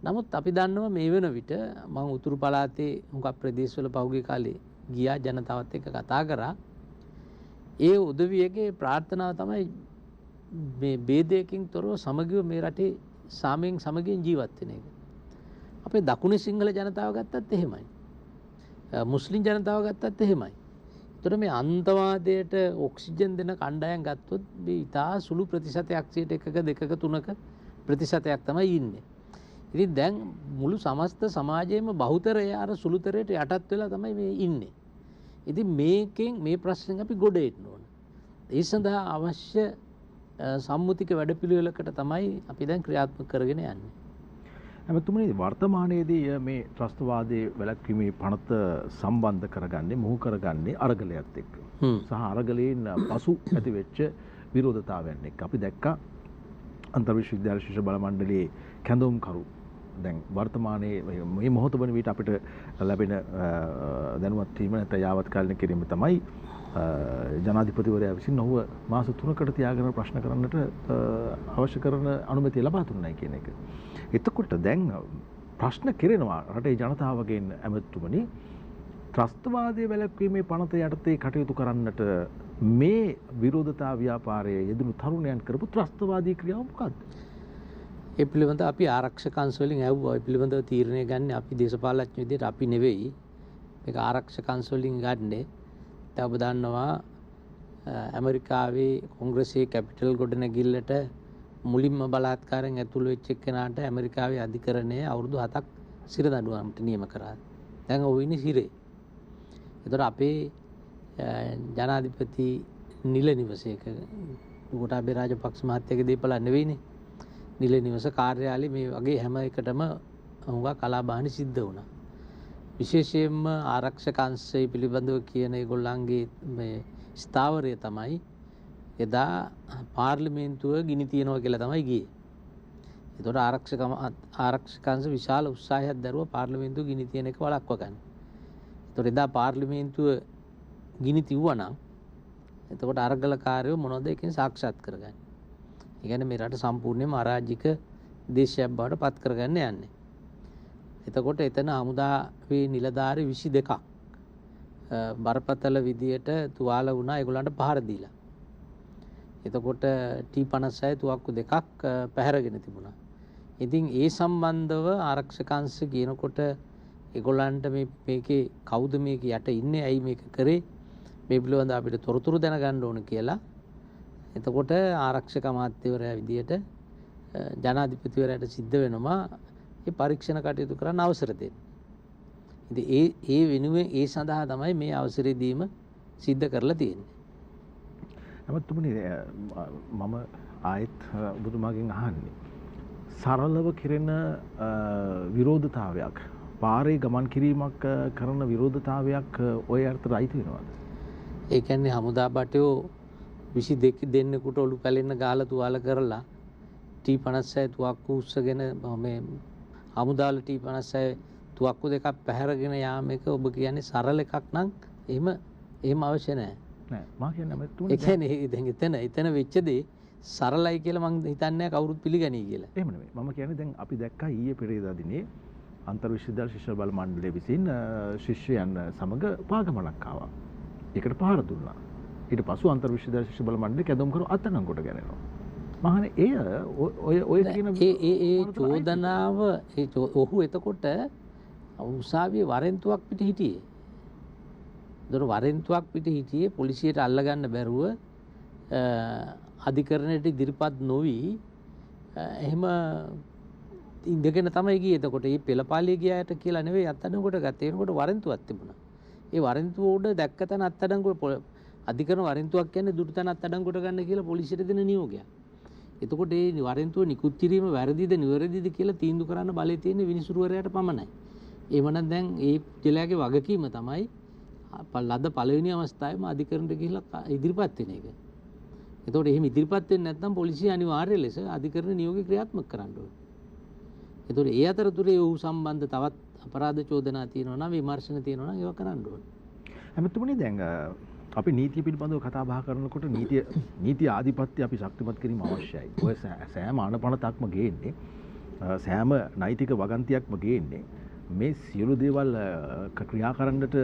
නමුත් අපි දන්නවා මේ වෙන විට මම උතුරු පළාතේ හුඟක් ප්‍රදේශවල පහුගිය කාලේ ගියා ජනතාවත් එක්ක කතා කරා. ඒ උදවියගේ ප්‍රාර්ථනාව තමයි මේ ભેදයකින් තොරව සමගිව මේ රටේ සාමයෙන් සමගියෙන් ජීවත් වෙන එක. අපේ දකුණේ සිංහල ජනතාව ගත්තත් එහෙමයි. මුස්ලිම් ජනතාව ගත්තත් එහෙමයි. ඒතර මේ අන්තවාදයට ඔක්සිජන් දෙන කණ්ඩායම් ගත්තොත් මේ ඉතා සුළු ප්‍රතිශතයක් 1ක 2ක 3ක ප්‍රතිශතයක් තමයි ඉන්නේ. ඉතින් දැන් මුළු සමස්ත සමාජයේම බහුතරය අර සුළුතරයට යටත් වෙලා තමයි මේ ඉන්නේ. ඉතින් මේකෙන් මේ ප්‍රශ්නෙන් අපි ගොඩ එන්න ඕන. ඒ සඳහා අවශ්‍ය සම්මුතික වැඩපිළිවෙලකට තමයි අපි දැන් ක්‍රියාත්මක කරගෙන යන්නේ. එමෙතුමනි වර්තමානයේදී මේ ත්‍රස්තවාදයේ වැළැක්වීමේ පනත සම්බන්ධ කරගන්නේ මොහු කරගන්නේ අරගලයත් එක්ක. සහ අරගලයෙන් පසු ඇති වෙච්ච විරෝධතාවයන් එක්ක. අපි දැක්කා අන්තර් විශ්වවිද්‍යාල ශිෂ්‍ය බල මණ්ඩලයේ කැඳවුම්කරු දැන් වර්තමානයේ මේ මොහොත වන විට අපිට ලැබෙන දැනුවත් වීම නැත්නම් යාවත් කාලින කිරීම තමයි ජනාධිපතිවරයා විසින් ඔහුව මාස 3කට තියාගෙන ප්‍රශ්න කරන්නට අවශ්‍ය කරන අනුමැතිය ලබා දුන්නා කියන එක. එතකොට දැන් ප්‍රශ්න කෙරෙනවා රටේ ජනතාවගෙන් ඇමතුමනි ත්‍රස්තවාදයේ වැළැක්වීමේ පනත යටතේ කටයුතු කරන්නට මේ විරෝධතා ව්‍යාපාරයේ යෙදුණු තරුණයන් කරපු ත්‍රස්තවාදී ක්‍රියාව මොකක්ද? ඒ පිළිබඳව අපි ආරක්ෂක අංශ වලින් ඇහුවා. ඒ පිළිබඳව තීරණය ගන්න අපි දේශපාලඥයෝ විදිහට අපි නෙවෙයි. මේක ආරක්ෂක අංශ වලින් ගන්නේ. දැන් ඔබ දන්නවා ඇමරිකාවේ කොංග්‍රසයේ කැපිටල් ගොඩනැගිල්ලට මුලින්ම බලාත්කාරයෙන් ඇතුළු වෙච්ච එක්කෙනාට ඇමරිකාවේ අධිකරණය අවුරුදු 7ක් සිර දඬුවමට නියම කරා. දැන් ඔහු ඉන්නේ සිරේ. ඒතර අපේ ජනාධිපති නිල නිවසේක ගෝඨාභය රාජපක්ෂ මහත්තයාගේ දීපල නෙවෙයිනේ. නිල නිවස කාර්යාලේ මේ වගේ හැම එකටම හුඟක් කලාබාහන සිද්ධ වුණා. විශේෂයෙන්ම ආරක්ෂක අංශය පිළිබඳව කියන ඒගොල්ලන්ගේ මේ ස්ථාවරය තමයි එදා පාර්ලිමේන්තුව ගිනි තියනවා කියලා තමයි ගියේ. ඒතකොට ආරක්ෂක අංශ විශාල උත්සාහයක් දරුවා පාර්ලිමේන්තුව ගිනි තියන එක වළක්වා ගන්න. ඒතකොට එදා පාර්ලිමේන්තුව ගිනි තිව්වා නම් එතකොට අරගලකාරයෝ මොනවද එකෙන් සාක්ෂාත් කරගන්නේ? ඒ කියන්නේ මේ රට සම්පූර්ණයෙන්ම අරාජික දේශයක් බවට පත් කරගන්න යන්නේ. එතකොට එතන හමුදාවේ නිලධාරි 22ක් බරපතල විදියට තුවාල වුණා ඒගොල්ලන්ට පහර දීලා. එතකොට T56 තුවක්කු දෙකක් පැහැරගෙන තිබුණා. ඉතින් ඒ සම්බන්ධව ආරක්ෂක අංශ කියනකොට ඒගොල්ලන්ට මේකේ කවුද මේක යට ඉන්නේ ඇයි මේක කරේ මේ පිළිබඳව අපිට තොරතුරු දැනගන්න ඕන කියලා. එතකොට ආරක්ෂක අමාත්‍යවරයා විදියට ජනාධිපතිවරයාට සිද්ධ වෙනවා මේ පරීක්ෂණ කටයුතු කරන්න අවසර දෙන්න. ඉතින් ඒ වෙනුවෙන් ඒ සඳහා තමයි මේ අවසරය දීම සිද්ධ කරලා තියෙන්නේ. එමත්තුමනි මම ආයෙත් ඔබතුමාගෙන් අහන්නේ සරලව කෙරෙන විරෝධතාවයක් පාරේ ගමන් කිරීමක් කරන විරෝධතාවයක් ඔය අර්ථයට අයිති වෙනවද? ඒ කියන්නේ හමුදා බටයෝ 22 දෙන්නෙකුට ඔලු පැලෙන්න ගාලා තුවාල කරලා T56 තුවක්කු උස්සගෙන මේ හමුදාල T56 තුවක්කු දෙකක් පැහැරගෙන යාම එක ඔබ කියන්නේ සරල එකක් නම් එහෙම අවශ්‍ය නැහැ. නෑ මම කියන්නේ මෙතුණේ. ඒ කියන්නේ දැන් එතන වෙච්ච දේ සරලයි කියලා මම හිතන්නේ නැහැ කවුරුත් පිළිගනී කියලා. එහෙම නෙමෙයි. මම කියන්නේ දැන් අපි දැක්කා ඊයේ පෙරේදා දිනේ අන්තර් විශ්වවිද්‍යාල ශිෂ්‍ය බල මණ්ඩලය විසින් ශිෂ්‍යයන් සමග පාගමනක් ආවා. ඒකට පහර දුන්නා. ඊට පසු අන්තර් විශ්වවිද්‍යාල ශිෂ්‍ය බල මණ්ඩලය කැඳවුම් කරු අත්අඩංගුවට ගැනෙනවා. මහනේ ඔය කියන ඒ චෝදනාව ඔහු එතකොට උසාවියේ වරෙන්තුවක් පිට හිටියේ. දොර වරෙන්තුවක් පිට හිටියේ පොලිසියට අල්ලගන්න බැරුව අධිකරණයට ඉදිරිපත් නොවි එහෙම ඉඳගෙන තමයි ගියේ. එතකොට මේ පෙළපාලිය ගියාට කියලා නෙවෙයි අත්අඩංගුවට ගත්තේ. එනකොට වරෙන්තුවක් තිබුණා. ඒ වරෙන්තුව උඩ දැක්ක තැන අත්අඩංගුව අධිකරණ වරෙන්තුවක් කියන්නේ දුටු තැන අත්අඩංගුවට ගන්න කියලා පොලිසියට දෙන නියෝගයක්. එතකොට මේ වරෙන්තුව නිකුත් කිරීම වැරදිද නිවැරදිද කියලා තීන්දුව කරන්න බලය තියෙන විනිසුරුවරයාට පමණයි. එහෙමනම් දැන් ඒ ජලයාගේ වගකීම තමයි ලද පළවෙනි අවස්ථාවේම අධිකරණයට ගිහිල්ලා ඉදිරිපත් වෙන එක. එතකොට එහෙම ඉදිරිපත් වෙන්නේ නැත්නම් පොලිසිය අනිවාර්ය ලෙස අධිකරණ නියෝගය ක්‍රියාත්මක කරන්න ඕනේ. එතකොට ඒ අතරතුරේ ඔහු සම්බන්ධ තවත් අපරාධ චෝදනා තියෙනවා නම් විමර්ශන තියෙනවා නම් ඒවා කරන්න ඕනේ. හැමතුමනේ දැන් අපි නීතිය පිළිබඳව කතා බහ කරනකොට නීති ආධිපත්‍ය අපි ශක්තිමත් කිරීම අවශ්‍යයි. ඔය සෑම අනපනතක්ම ගේන්නේ සෑම නෛතික වගන්තියක්ම ගේන්නේ මේ සියලු දේවල් ක්‍රියා කරන්නට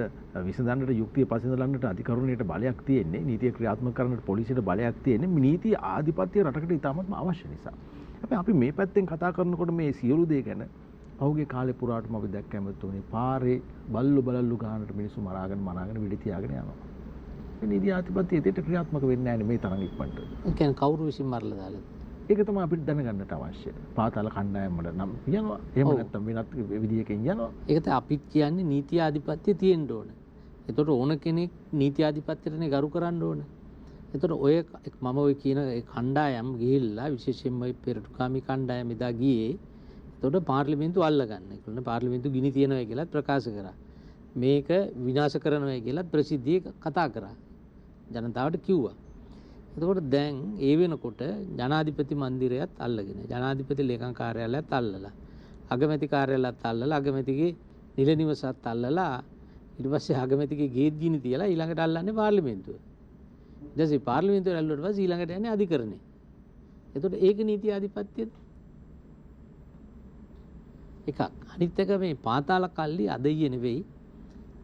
විසඳන්නට යුක්තිය පසඳලන්නට අධිකරණයට බලයක් තියෙන්නේ. නීතිය ක්‍රියාත්මක කරන්නට පොලිසියට බලයක් තියෙන්නේ. නීති ආධිපත්‍ය රටකට ඉතාමත්ම අවශ්‍ය නිසා. හැබැයි අපි මේ පැත්තෙන් කතා කරනකොට මේ සියලු දේ ගැන පහුගිය කාලේ පුරාටම අපි දැක්කම තුනේ පාරේ බල්ලු ගානට මිනිස්සු මරාගෙන විඩි තියාගෙන යනවා. මේ නීති ආධිපත්‍ය ඒකට ක්‍රියාත්මක වෙන්නේ නැහැ නේ මේ තරම් ඉක්මනට. ඒ කියන්නේ කවුරු විසින් මරලා දාලාද? ඒක තමයි අපිට දැනගන්නට අවශ්‍ය. පාතාල කණ්ඩායම් වල නම් යනවා. එහෙම නැත්නම් වෙනත් විදියකින් යනවා. ඒක තමයි අපිත් කියන්නේ නීති ආධිපත්‍ය තියෙන්න ඕන. ඒතකොට ඕන කෙනෙක් නීති ආධිපත්‍යයටනේ ගරු කරන්න ඕන. ඒතකොට මම ඔය කියන ඒ කණ්ඩායම් ගිහිල්ලා විශේෂයෙන්ම පෙරටුකාමී කණ්ඩායම් එදා ගියේ. ඒතකොට පාර්ලිමේන්තුව අල්ලගන්න. ඒගොල්ලෝ පාර්ලිමේන්තුව ගිනි තියනවා කියලා ප්‍රකාශ කරා. මේක විනාශ කරනවා කියලා ප්‍රසිද්ධියේ කතා කරා. ජනතාවට කිව්වා. එතකොට දැන් ඒ වෙනකොට ජනාධිපති මන්දිරයත් අල්ලගෙන ජනාධිපති ලේකම් කාර්යාලයත් අල්ලලා අගමැති කාර්යාලයත් අල්ලලා අගමැතිගේ නිල නිවසත් අල්ලලා ඊට පස්සේ අගමැතිගේ ගේට් ගිනි තියලා ඊළඟට අල්ලන්නේ පාර්ලිමේන්තුව. ඊට පස්සේ පාර්ලිමේන්තුව ඇල්ලුවට පස්සේ ඊළඟට යන්නේ අධිකරණේ. එතකොට ඒක නීති ආධිපත්‍යද? එකක්. අනිත් එක මේ පාතාල කල්ලි අද ඊයේ නෙවෙයි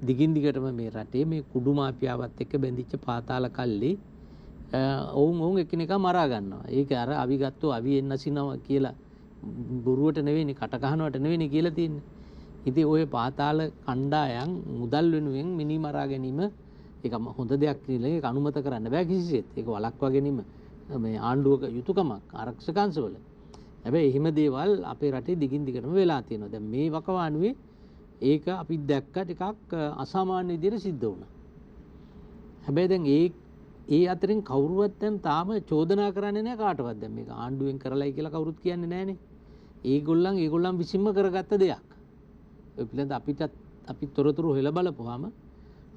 දිගින් දිගටම මේ රටේ මේ කුඩු මාෆියාවත් එක්ක බැඳිච්ච පාතාල කල්ලි ඔවුන් එකිනෙකා මරා ගන්නවා. ඒක අර අවි ගත්තෝ අවි එන්නසිනවා කියලා බොරුවට නෙවෙයිනේ කට කහනවට නෙවෙයිනේ කියලා තියෙන්නේ. ඉතින් ඔය පාතාල කණ්ඩායම් මුදල් වෙනුවෙන් මිනි මරා ගැනීම ඒක හොඳ දෙයක් කියලා ඒක අනුමත කරන්න බෑ කිසිසේත්. ඒක වළක්වා ගැනීම මේ ආණ්ඩුවක යුතුයකමක් ආරක්ෂකංශවල. හැබැයි එහෙම දේවල් අපේ රටේ දිගින් දිගටම වෙලා තියෙනවා. දැන් මේ වකවානුවේ ඒක අපි දැක්ක ටිකක් අසාමාන්‍ය විදිහට සිද්ධ වුණා. හැබැයි දැන් ඒ අතරින් කවුරුවත් දැන් තාම චෝදනා කරන්නේ නැහැ කාටවත්. දැන් මේක ආණ්ඩුවෙන් කරලයි කියලා කවුරුත් කියන්නේ නැහනේ. ඒගොල්ලන් විසින්ම කරගත්ත දෙයක්. ඒ පිළිබඳ අපි තොරතුරු හොයලා බලපුවාම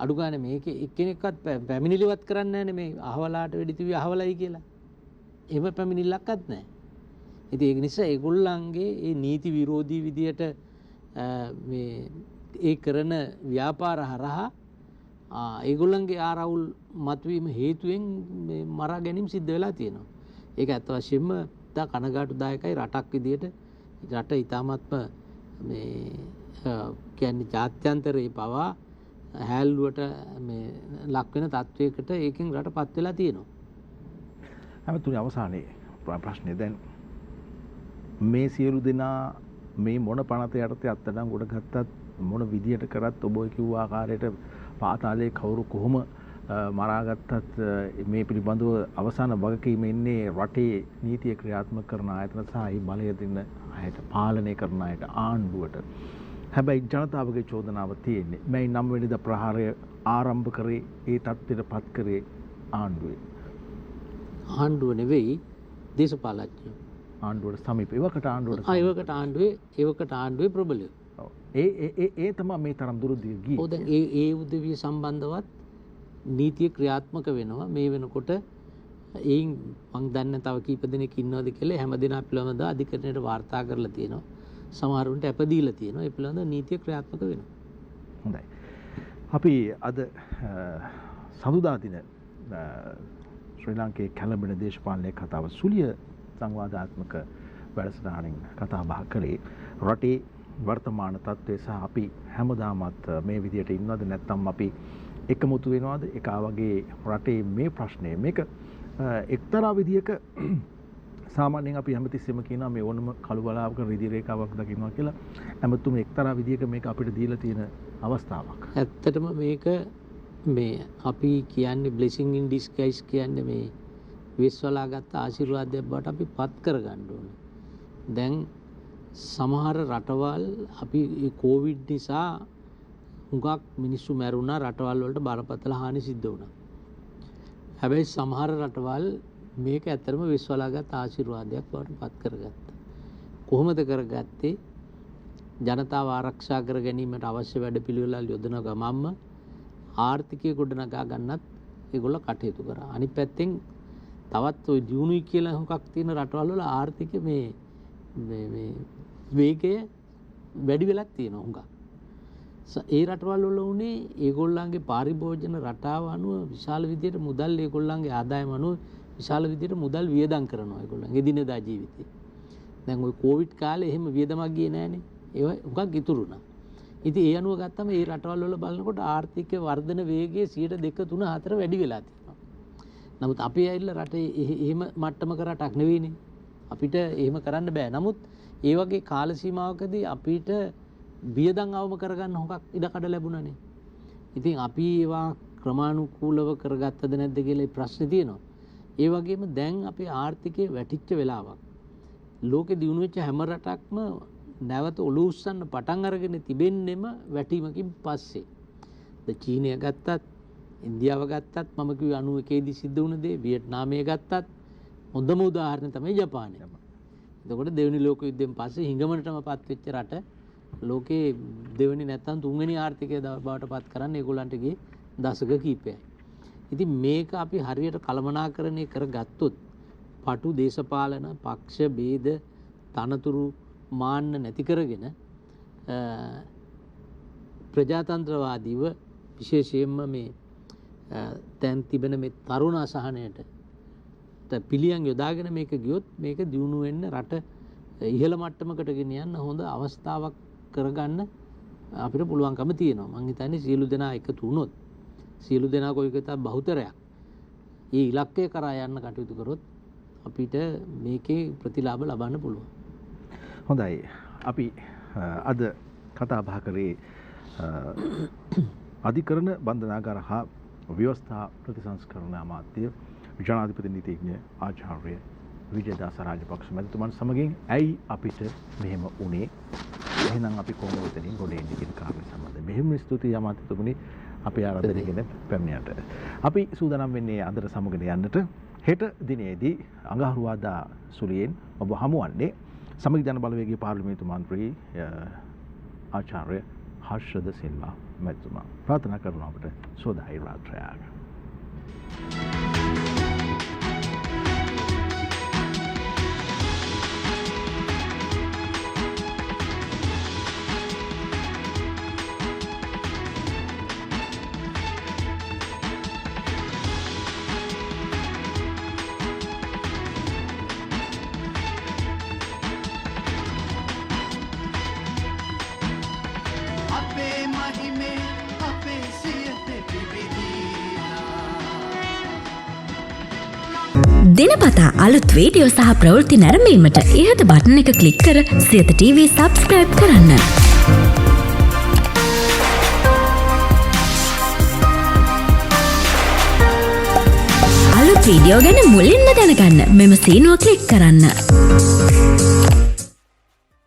අඩු ගානේ මේකේ එක්කෙනෙක්වත් පැමිණිලිවත් කරන්නේ නැහනේ මේ අහවලාට වෙඩි තිබි අහවලයි කියලා. එහෙම පැමිණිල්ලක්වත් නැහැ. ඉතින් ඒක නිසා ඒගොල්ලන්ගේ ඒ නීති විරෝධී විදියට මේ ඒ කරන ව්‍යාපාර හරහා ඒගොල්ලන්ගේ ආරවුල් මතුවීම හේතුවෙන් මේ මරා ගැනීම සිද්ධ වෙලා තියෙනවා. ඒක ඇත්ත වශයෙන්ම තා කනගාටුදායකයි රටක් විදියට රට ඉතාමත්ම මේ කියන්නේ ජාත්‍යන්තරේ පවා හැල්ලුවට මේ ලක් වෙන තත්වයකට ඒකෙන් රටපත් වෙලා තියෙනවා. හැමතුනේ අවසානයේ ප්‍රශ්නේ දැන් මේ සියලු දෙනා මේ මොන පනත යටතේ අත්අඩංගුවට ගත්තත් මොන විදියට කරත් ඔබ කිව්ව ආකාරයට පාතාලයේ කවුරු කොහොම මරාගත්තත් මේ පිළිබඳව අවසාන වගකීම ඉන්නේ රටේ නීතිය ක්‍රියාත්මක කරන ආයතන සහ ඒ බලය දෙන අයට පාලනය කරන අයට ආණ්ඩුවට. හැබැයි ජනතාවගේ චෝදනාව තියෙන්නේ මේ 9 වෙනිදා ප්‍රහාරය ආරම්භ කරේ ඒ තත්ත්වයට පත් කරේ ආණ්ඩුවේ. ආණ්ඩුව නෙවෙයි දේශපාලඥයෝ. ආණ්ඩුවට සමීප ඒවකට ආණ්ඩුවේ ප්‍රබලය. ඒ තමයි මේ තරම් දුරදිග ගියේ. ඔව් දැන් ඒ උදවිය සම්බන්ධවත් නීතිය ක්‍රියාත්මක වෙනවා මේ වෙනකොට. එයින් මං දන්නේ තව කීප දෙනෙක් ඉන්නවද කියලා හැමදෙනා පිළිබඳව අධිකරණයට වාර්තා කරලා තියෙනවා. සමහරුන්ට අප දීලා තියෙනවා. ඒ පිළිබඳව නීතිය ක්‍රියාත්මක වෙනවා. හොඳයි. අපි අද සඳුදා දින ශ්‍රී ලංකේ කැළඹෙන දේශපාලන කතාව සුලිය සංවාදාත්මක වැඩසටහනින් කතා බහ කළේ රටේ වර්තමාන තත්ත්වය සහ අපි හැමදාමත් මේ විදියට ඉන්නවද නැත්නම් අපි එකමුතු වෙනවද එක වගේ රටේ මේ ප්‍රශ්නය මේක එක්තරා විදියක සාමාන්‍යයෙන් අපි හැමතිස්සෙම කියනවා මේ ඕනම කළු බලාවක රිදි රේඛාවක් දකින්නවා කියලා. හැමතුම එක්තරා විදියක මේක අපිට දීලා තියෙන අවස්ථාවක්. ඇත්තටම මේක මේ අපි කියන්නේ blessing in disguise කියන්නේ මේ විශ්වලා ගත්ත ආශිර්වාදයක් බවට අපි පත් කරගන්න ඕනේ. දැන් සමහර රටවල් අපි කොවිඩ් නිසා හුඟක් මිනිස්සු මැරුණා, රටවල් වලට බරපතල හානි සිද්ධ වුණා. හැබැයි සමහර රටවල් මේක ඇත්තටම විශ්වලාගත් ආශිර්වාදයක් බවට පත් කරගත්තා. කොහොමද කරගත්තේ? ජනතාව ආරක්ෂා කර ගැනීමට අවශ්‍ය වැඩපිළිවෙළ යොදන ගමන්ම ආර්ථිකය ගොඩනගා ගන්නත් ඒගොල්ලෝ කටයුතු කරා. අනිත් පැත්තෙන් තවත් ওই දියුණුයි කියලා හුඟක් තියෙන රටවල් වල ආර්ථික මේ වේගය වැඩි වෙලක් තියෙනවා හුඟක්. ඒ රටවල් වල උනේ ඒගොල්ලන්ගේ පාරිභෝජන රටාව අනුව විශාල විදියට මුදල් ඒගොල්ලන්ගේ ආදායම අනුව විශාල විදියට මුදල් වියදම් කරනවා ඒගොල්ලන්ගේ එදිනෙදා ජීවිතේ. දැන් ওই කොවිඩ් කාලේ එහෙම වියදමක් ගියේ නෑනේ. ඒවා හුඟක් ඉතුරුනා. ඉතින් ඒ අනුව ගත්තම මේ රටවල් වල බලනකොට ආර්ථික වර්ධන වේගය 2 3 4 වැඩි වෙලා තියෙනවා. නමුත් අපි ඇවිල්ලා රටේ එහෙම මට්ටමක රටක් නෙවෙයිනේ. අපිට එහෙම කරන්න බෑ. නමුත් ඒ වගේ කාල සීමාවකදී අපිට වියදම් අවම කරගන්න හොඟක් ඉඩකඩ ලැබුණානේ. ඉතින් අපි ඒවා ක්‍රමානුකූලව කරගත්තද නැද්ද කියලා ප්‍රශ්නේ තියෙනවා. ඒ වගේම දැන් අපේ ආර්ථිකය වැටිච්ච වෙලාවක්. ලෝකෙ දියුණු වෙච්ච හැම රටක්ම නැවත ඔලුව උස්සන්න පටන් අරගෙන තිබෙන්නෙම වැටීමකින් පස්සේ. චීනය ගත්තත්, ඉන්දියාව ගත්තත්, මම කිව්වේ 91 දී සිද්ධ වුණ දේ, වියට්නාමය ගත්තත් හොඳම උදාහරණය තමයි ජපානය. එතකොට දෙවෙනි ලෝක යුද්ධයෙන් පස්සේ හිඟමනටම පත් වෙච්ච රට ලෝකේ දෙවෙනි නැත්නම් තුන්වෙනි ආර්ථිකය බවට පත් කරන්න ඒගොල්ලන්ට ගියේ දශක කිහිපයයි. ඉතින් මේක අපි හරියට කළමනාකරණය කරගත්තොත් පටු දේශපාලන පක්ෂ ભેද තනතුරු මාන්න නැති කරගෙන ප්‍රජාතන්ත්‍රවාදීව විශේෂයෙන්ම මේ දැන් තිබෙන මේ තරුණ අසහනයට පිළියම් යොදාගෙන මේක ගියොත් මේක දියුණු වෙන්න රට ඉහළ මට්ටමකට ගෙන යන්න හොඳ අවස්ථාවක් කරගන්න අපිට පුළුවන්කම තියෙනවා. මම හිතන්නේ සියලු දෙනා එකතු වුණොත්, සියලු දෙනා කොයිකතා බහුතරයක් මේ ඉලක්කය කරා යන්න කටයුතු කරොත් අපිට මේකේ ප්‍රතිලාභ ලබන්න පුළුවන්. හොඳයි. අපි අද කතා බහ කරේ අධිකරණ බන්ධනාගාර හා ව්‍යවස්ථා ප්‍රතිසංස්කරණ අමාත්‍ය ජනාධිපති නීතිඥ ආචාර්ය විජයදාස රාජපක්ෂ මැතිතුමන් සමගින් ඇයි අපිට මෙහෙම වුණේ එහෙනම් අපි කොහොමද එතනින් ගොඩ එන්නේ කියන කාරණේ සම්බන්ධයෙන් මෙහෙම ස්තුතියි අමාත්‍යතුමනි අපේ ආරාධනයකින් පැමිණියට. අපි සූදානම් වෙන්නේ අදට සමගන යන්නට. හෙට දිනේදී අඟහරුවාදා සුලියෙන් ඔබ හමුවන්නේ සමගි ජන බලවේගයේ පාර්ලිමේන්තු මන්ත්‍රී ආචාර්ය හර්ෂද සිල්වා මැතිතුමා. ප්‍රාර්ථනා කරනවා අපට සෝදායි රාත්‍රියක්. දිනපතා අලුත් වීඩියෝ සහ ප්‍රවෘත්ති නැරඹීමට ඉහත බටන් එක ක්ලික් කර සියත TV සබ්ස්ක්‍රයිබ් කරන්න. අලුත් වීඩියෝ ගැන මුලින්ම දැනගන්න මෙම සීනුව ක්ලික් කරන්න.